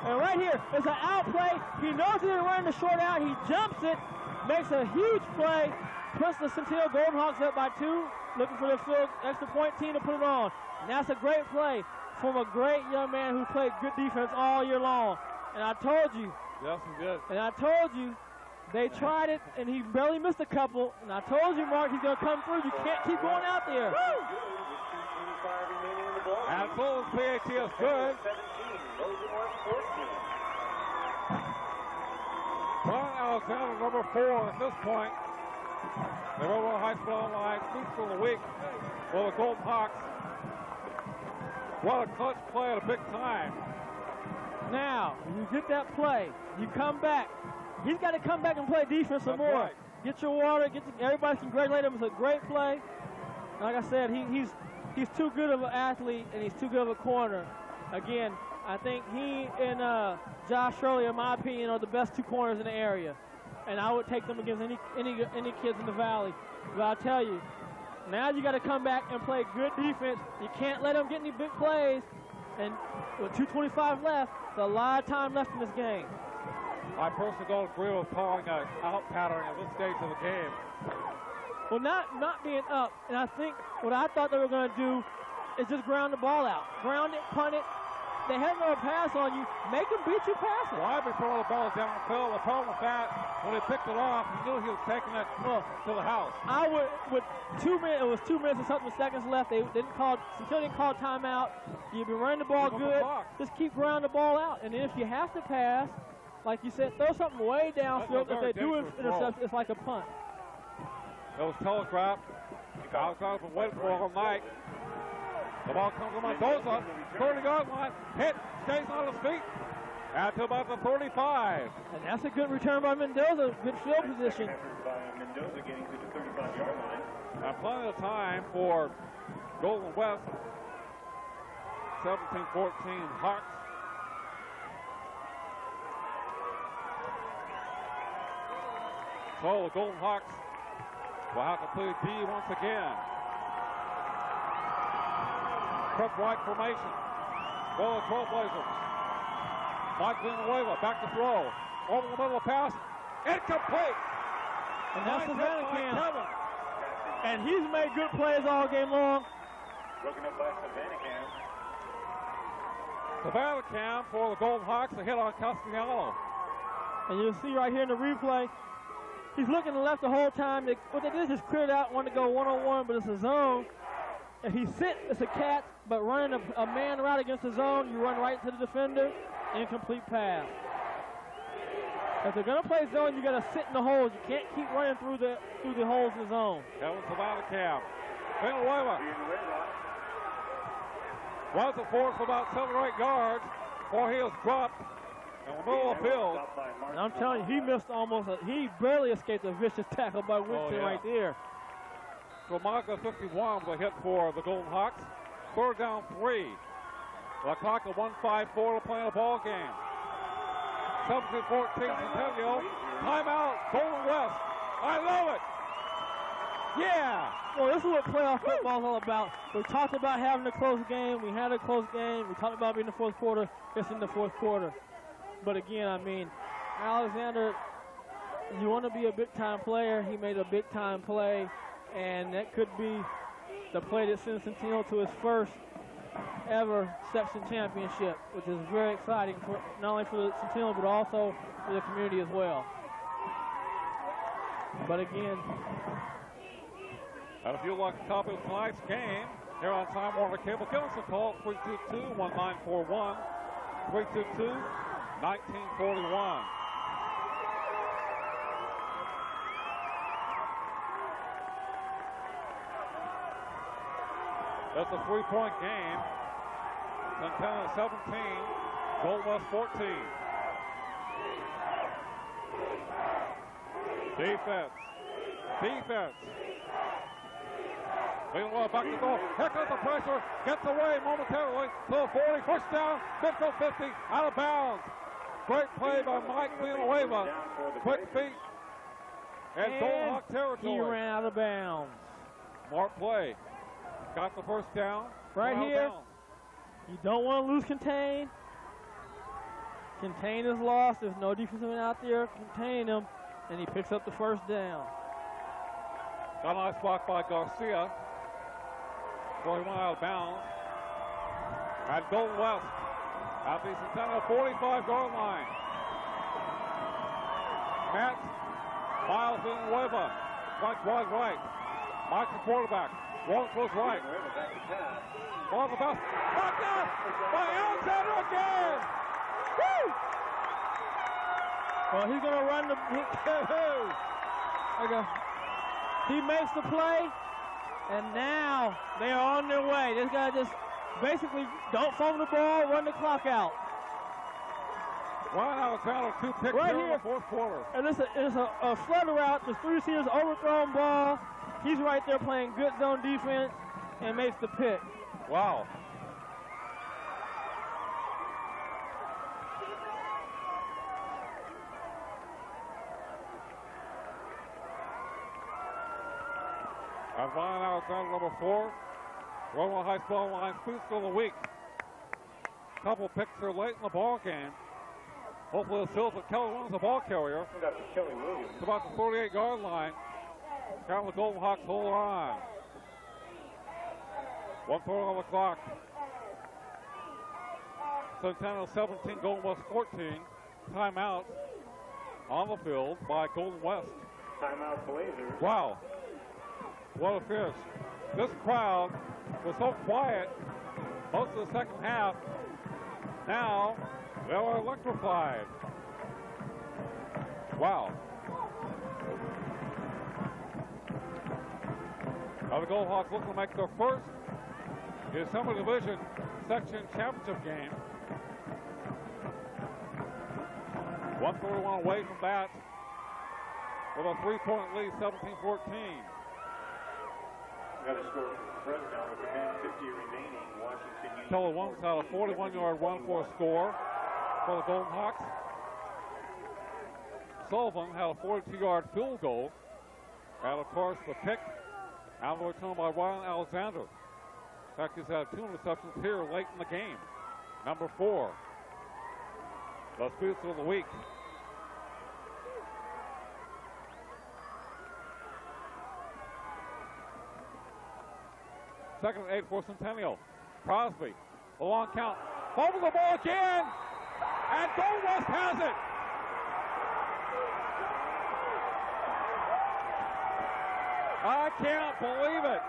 And right here, it's an out play. He knows he's running the short out. He jumps it, makes a huge play, puts the Centennial Golden Hawks up by 2, looking for the field extra point team to put it on. And that's a great play from a great young man who played good defense all year long. And I told you. Yes, he did. And I told you, they tried it, and he barely missed a couple. And I told you, Mark, he's going to come through. You can't keep going out there. And full PAT is good. Brian Alexander, number 4 at this point. They're over on high school online, feast of the week for the Golden Hawks. What a clutch play at a big time. Now, you get that play, you come back. He's got to come back and play defense some more. Right. Get your water. Everybody congratulate him. It's a great play. Like I said, he's too good of an athlete, and he's too good of a corner. Again, I think he and Josh Shirley, in my opinion, are the best 2 corners in the area. And I would take them against any kids in the Valley. But I'll tell you, now you got to come back and play good defense. You can't let them get any big plays. And with 2:25 left, there's a lot of time left in this game. I personally don't agree with calling an out pattern at this stage of the game. Well, not being up, and I think what I thought they were going to do is just ground the ball out. Ground it, punt it. They had another pass on you. Make them beat you passing. Why be throwing the ball downfield? The problem with that, when he picked it off, he knew he was taking it to the house. I would, with 2 minutes, it was 2 minutes and something seconds left. They didn't call timeout. You've been running the ball good. Just keep grounding the ball out. And then if you have to pass, like you said, throw something way downfield. If they do intercept, it's like a punt. It was telegraphed. Alexander's been waiting for all night. The ball comes to Mendoza, 30-yard line, hit, stays on his feet, out to about the 35. And that's a good return by Mendoza, good field position. By Mendoza getting to the 35-yard line. Now plenty of time for Golden West. 17-14 Hawks. So the Golden Hawks will have to play D once again. Quick right formation. Well, the Trailblazers. Mike Villanueva back to throw. Over the middle pass. Incomplete. And that's the Vanderkamp. And he's made good plays all game long. Broken up by Savannah. Vanderkamp for the Golden Hawks. A hit on Castellano. And you'll see right here in the replay, he's looking to the left the whole time. What they did is just cleared out, wanted to go one-on-one, but it's a zone. And he sent, it's a catch, but running a man route against the zone, you run right to the defender, incomplete pass. If they're going to play zone, you got to sit in the holes. You can't keep running through the holes in the zone. That was the Vanderkamp. Villanueva was the force for about 7 or 8 yards before he was dropped in the middle of the field. And I'm telling you, he missed he barely escaped a vicious tackle by Winston right there. So Marca 51 was a hit for the Golden Hawks. 3rd down 3. The clock at 1:54 to play in the ball game. 17-14 Centennial. Timeout, Golden West. I love it. Yeah. Well, this is what playoff football is all about. We talked about having a close game. We had a close game. We talked about being in the 4th quarter. It's in the 4th quarter. But again, I mean, Alexander, you want to be a big-time player. He made a big-time play, and that could be the play that sends Centennial to his first ever section championship, which is very exciting for not only for the Centennial but also for the community as well. But again, and if you like to copy tonight's game here on Time Warner Cable, give us a call at 322-1941, 322-1941. That's a 3-point game. Centennial 17, Gold West 14. Defense. Meanwhile, back to goal. Here comes the pressure. Gets away momentarily to the 40. Pushed down. Midfield 50. Out of bounds. Great play by Mike Villanueva. Quick feet. And Golden Hawk territory. He ran out of bounds. Smart play. Got the first down. Right here. You don't want to lose contain. Contain is lost. There's no defenseman out there containing him. And he picks up the first down. Got a nice block by Garcia. Before he went out of bounds. At Golden West. At the Centennial 45-yard line. Matt Miles Villanueva. Flank wide right. Mike the quarterback. Walk goes right. Ball the best. Knocked out by Alexander again. Woo! Well, he's going to run the... He makes the play, and now they are on their way. This guy just basically don't fumble the ball, run the clock out. Ryan Alexander, 2 picks right here here in the 4th quarter. And it's a flutter route. There's 3 receivers, overthrown ball. He's right there playing good zone defense and makes the pick. Wow. And Ryan Alexander, number 4. Rowan High School line boost of the week. Couple picks here late in the ball game. Hopefully it shows that Kelly Williams, the ball carrier. It's about the 38-yard line. Count the Golden Hawks hold on. 1:30 on the clock. Centennial 17, Golden West 14. Timeout on the field by Golden West. Timeout Blazers. Wow. What a finish. This crowd was so quiet most of the second half. Now they are electrified. Wow. Now the Gold Hawks looking to make their first his Summer Division Section Championship game. 141 away from that with a 3-point lead, 17-14. Got a score from Fresno with a 10:50 remaining. Washington Union. Total one had a 41-yard run for a score for the Golden Hawks. Sullivan had a 42-yard field goal. And of course, the pick out of the return by Ryan Alexander. In fact, he's had 2 interceptions here late in the game. Number 4. The speedster of the week. Second and 8 for Centennial. Crosby, a long count. Over the ball again, and Golden West has it. I can't believe it.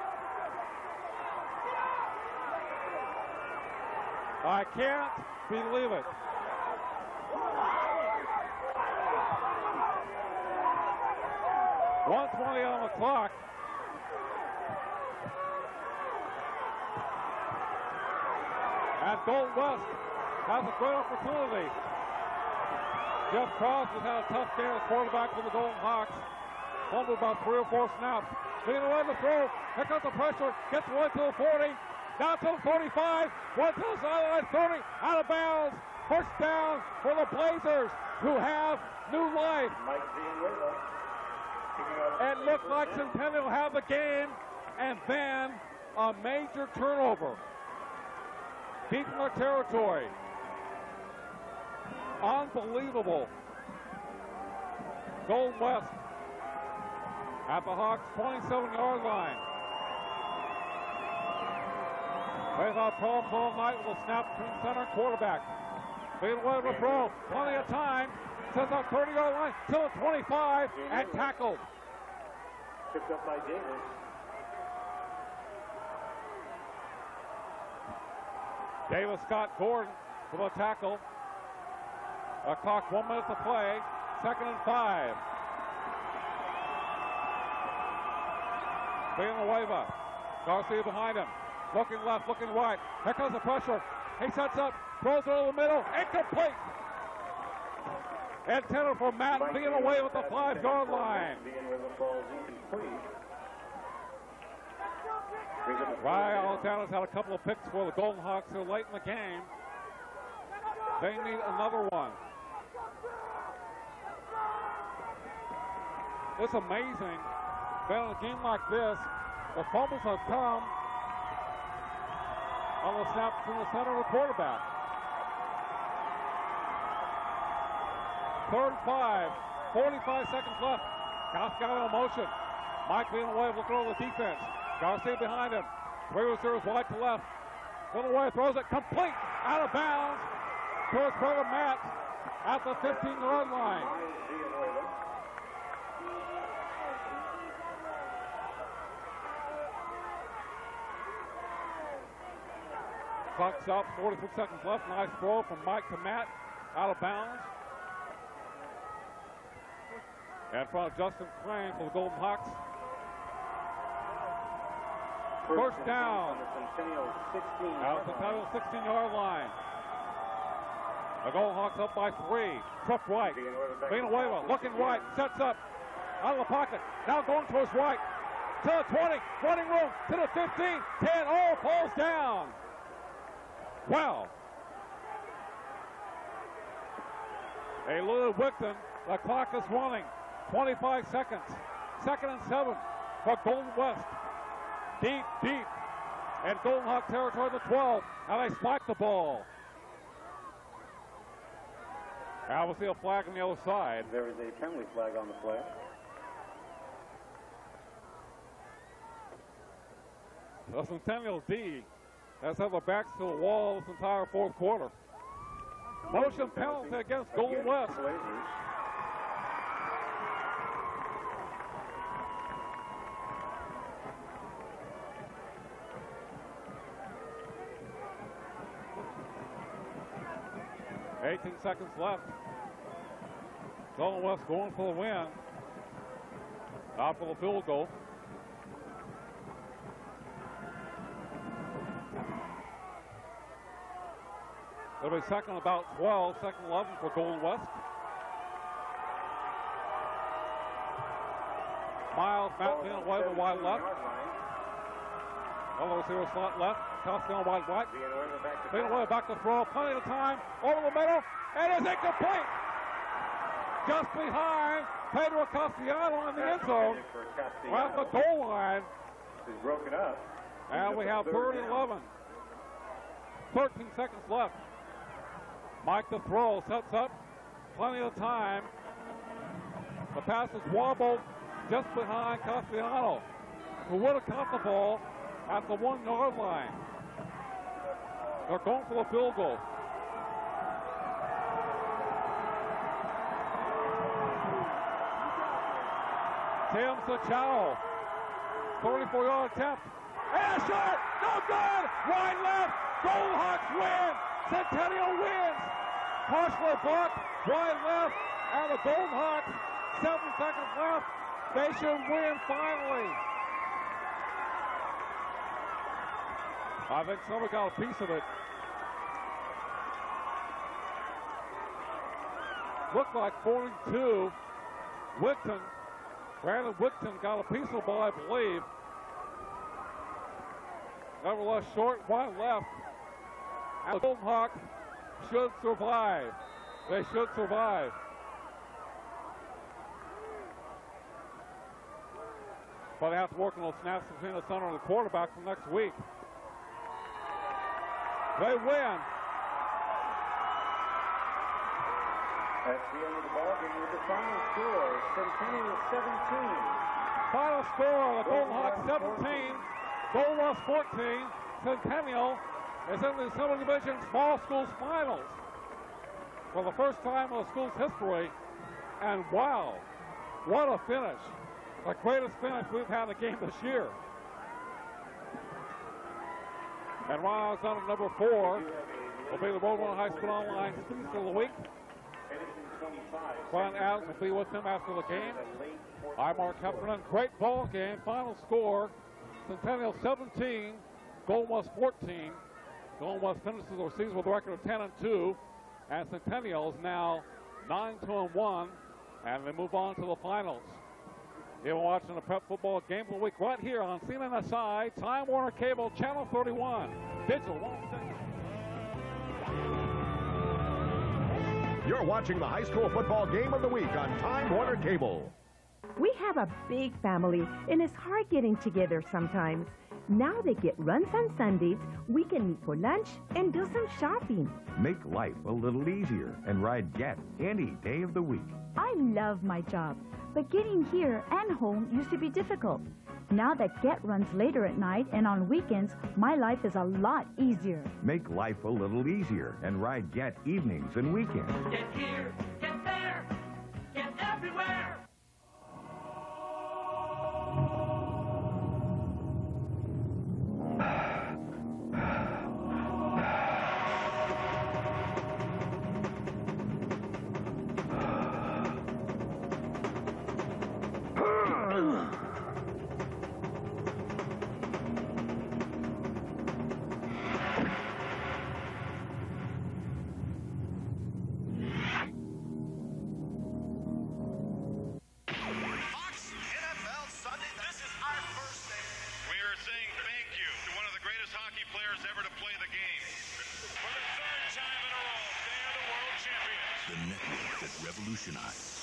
I can't believe it. .120 on the clock. And Golden West has a great opportunity. Jeff Crosby had a tough game as quarterback for the Golden Hawks. Fumbled about 3 or 4 snaps. Being away the throw. Here comes the pressure. Gets away to the 40. Down to the 45. One to the sideline. 30. Out of bounds. First down for the Blazers, who have new life. It looked like Centennial had the game, and then a major turnover. Deep in their territory. Unbelievable. Golden West at the Hawks' 27-yard line. They thought problem all night with a snap between center and quarterback. Being away with a throw. Plenty of time. Sends out 30-yard line to the 25 and tackled. Picked up by Davis. Davis Scott Gordon for the tackle. A clock, 1 minute to play. 2nd and 5. Villanueva. Garcia behind him. Looking left, looking right. Here comes the pressure. He sets up, throws it over the middle. Incomplete. Intended for Matt Villanueva with the 5-yard line. Ryan Alexander's had a couple of picks for the Golden Hawks here late in the game. They need another one. It's amazing that in a game like this, the fumbles have come on the snap from the center of the quarterback. 3rd and 5, 45 seconds left. Goss got in motion. Mike Villanueva looking over the defense. Garcia behind him. 3 receivers right to left. Villanueva throws it complete out of bounds towards brother Matt at the 15-yard line. Clock stops, 46 seconds left. Nice throw from Mike to Matt, out of bounds. In front of Justin Crane for the Golden Hawks. First down. Out the Centennial 16-yard line. The Golden Hawks up by 3. Truck right. Villanueva looking right, sets up. Out of the pocket. Now going to his right. To the 20. Running room. To the 15. 10. All falls down. Wow. A little Wickton. The clock is running. 25 seconds. 2nd and 7 for Golden West. Deep, deep. And Golden Hawk territory the 12. And they spike the ball. Now we'll see a flag on the other side. There is a penalty flag on the play. The Centennial D has had their backs to the wall this entire 4th quarter. Motion penalty against Golden West. 18 seconds left. Golden West going for the win. Out for the field goal. It'll be second and about 12, second 11 for Golden West. Miles mounting away to wide left. Other receiver slot left. Costello wide right. Being away back to throw. Plenty of time. Over the middle. And it's incomplete. Just behind Pedro Castellano in the end zone. At the goal line. He's broken up. And we have 3rd and 11. 13 seconds left. Mike the throw. Sets up. Plenty of time. The pass is wobbled just behind Castellano, who would have caught the ball at the 1-yard line. They're going for the field goal. Tim Sachao, 34-yard attempt. And a shot! No good! Wide left! Golden Hawks win! Centennial wins! Partially blocked, wide left, and the Golden Hawks, 7 seconds left. They should win finally. I think somebody got a piece of it. Looked like 42. Wigton, Brandon Wigton got a piece of the ball, I believe. Nevertheless, short, wide left. And the Golden Hawks should survive. They should survive. But they have to work on those snaps between the center and the quarterback for next week. They win. That's the end of the ball game with the final score. Centennial 17. Final score, the Golden Hawks 17, Golden West 14. Centennial is in the Civil Division Small Schools Finals for the first time in the school's history. And wow, what a finish. The greatest finish we've had in a game this year. And Ronald's on at number 4 will be the Roadrunner High School Online Speedster of the Week. Brian Adams will be with him after the game. I'm Mark Heffernan. Great ball game. Final score, Centennial 17, Golden West 14. Golden West finishes the season with a record of 10-2. And Centennial is now 9-1. And they move on to the finals. You're watching the Prep Football Game of the Week right here on CNNSI, Time Warner Cable, Channel 31, Digital 106. You're watching the high school football game of the week on Time Warner Cable. We have a big family, and it's hard getting together sometimes. Now they get runs on Sundays, we can meet for lunch and do some shopping. Make life a little easier and ride Get any day of the week. I love my job, but getting here and home used to be difficult. Now that Get runs later at night and on weekends, my life is a lot easier. Make life a little easier and ride Get evenings and weekends. Get here, get there, get everywhere.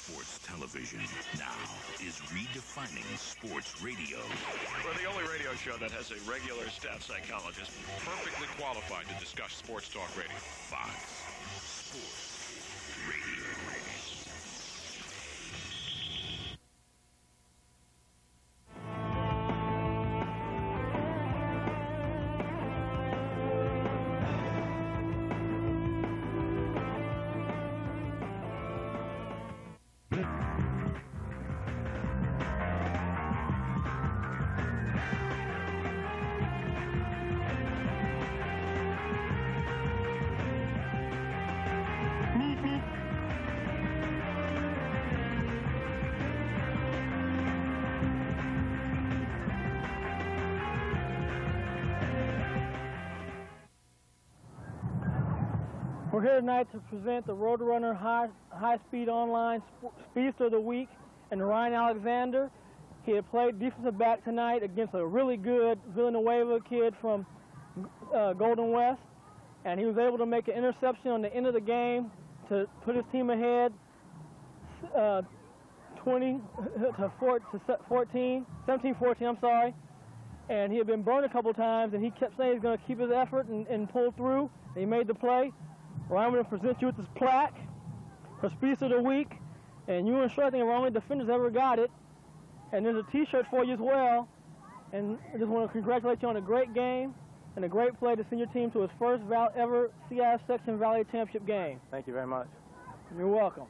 Sports television now is redefining sports radio. We're the only radio show that has a regular staff psychologist perfectly qualified to discuss sports talk radio. Fox Sports Radio. We're here tonight to present the Roadrunner High Speed Online Speedster of the Week and Ryan Alexander. He had played defensive back tonight against a really good Villanueva kid from Golden West, and he was able to make an interception on the end of the game to put his team ahead 17-14, I'm sorry. And he had been burned a couple times, and he kept saying he's going to keep his effort and pull through. And he made the play. Ryan, I'm going to present you with this plaque for Speedster of the Week, and you and Sure, I think, are the only defenders ever got it. And there's a T-shirt for you as well. And I just want to congratulate you on a great game and a great play to send your team to its first ever CIF Section Valley Championship game. Thank you very much. You're welcome.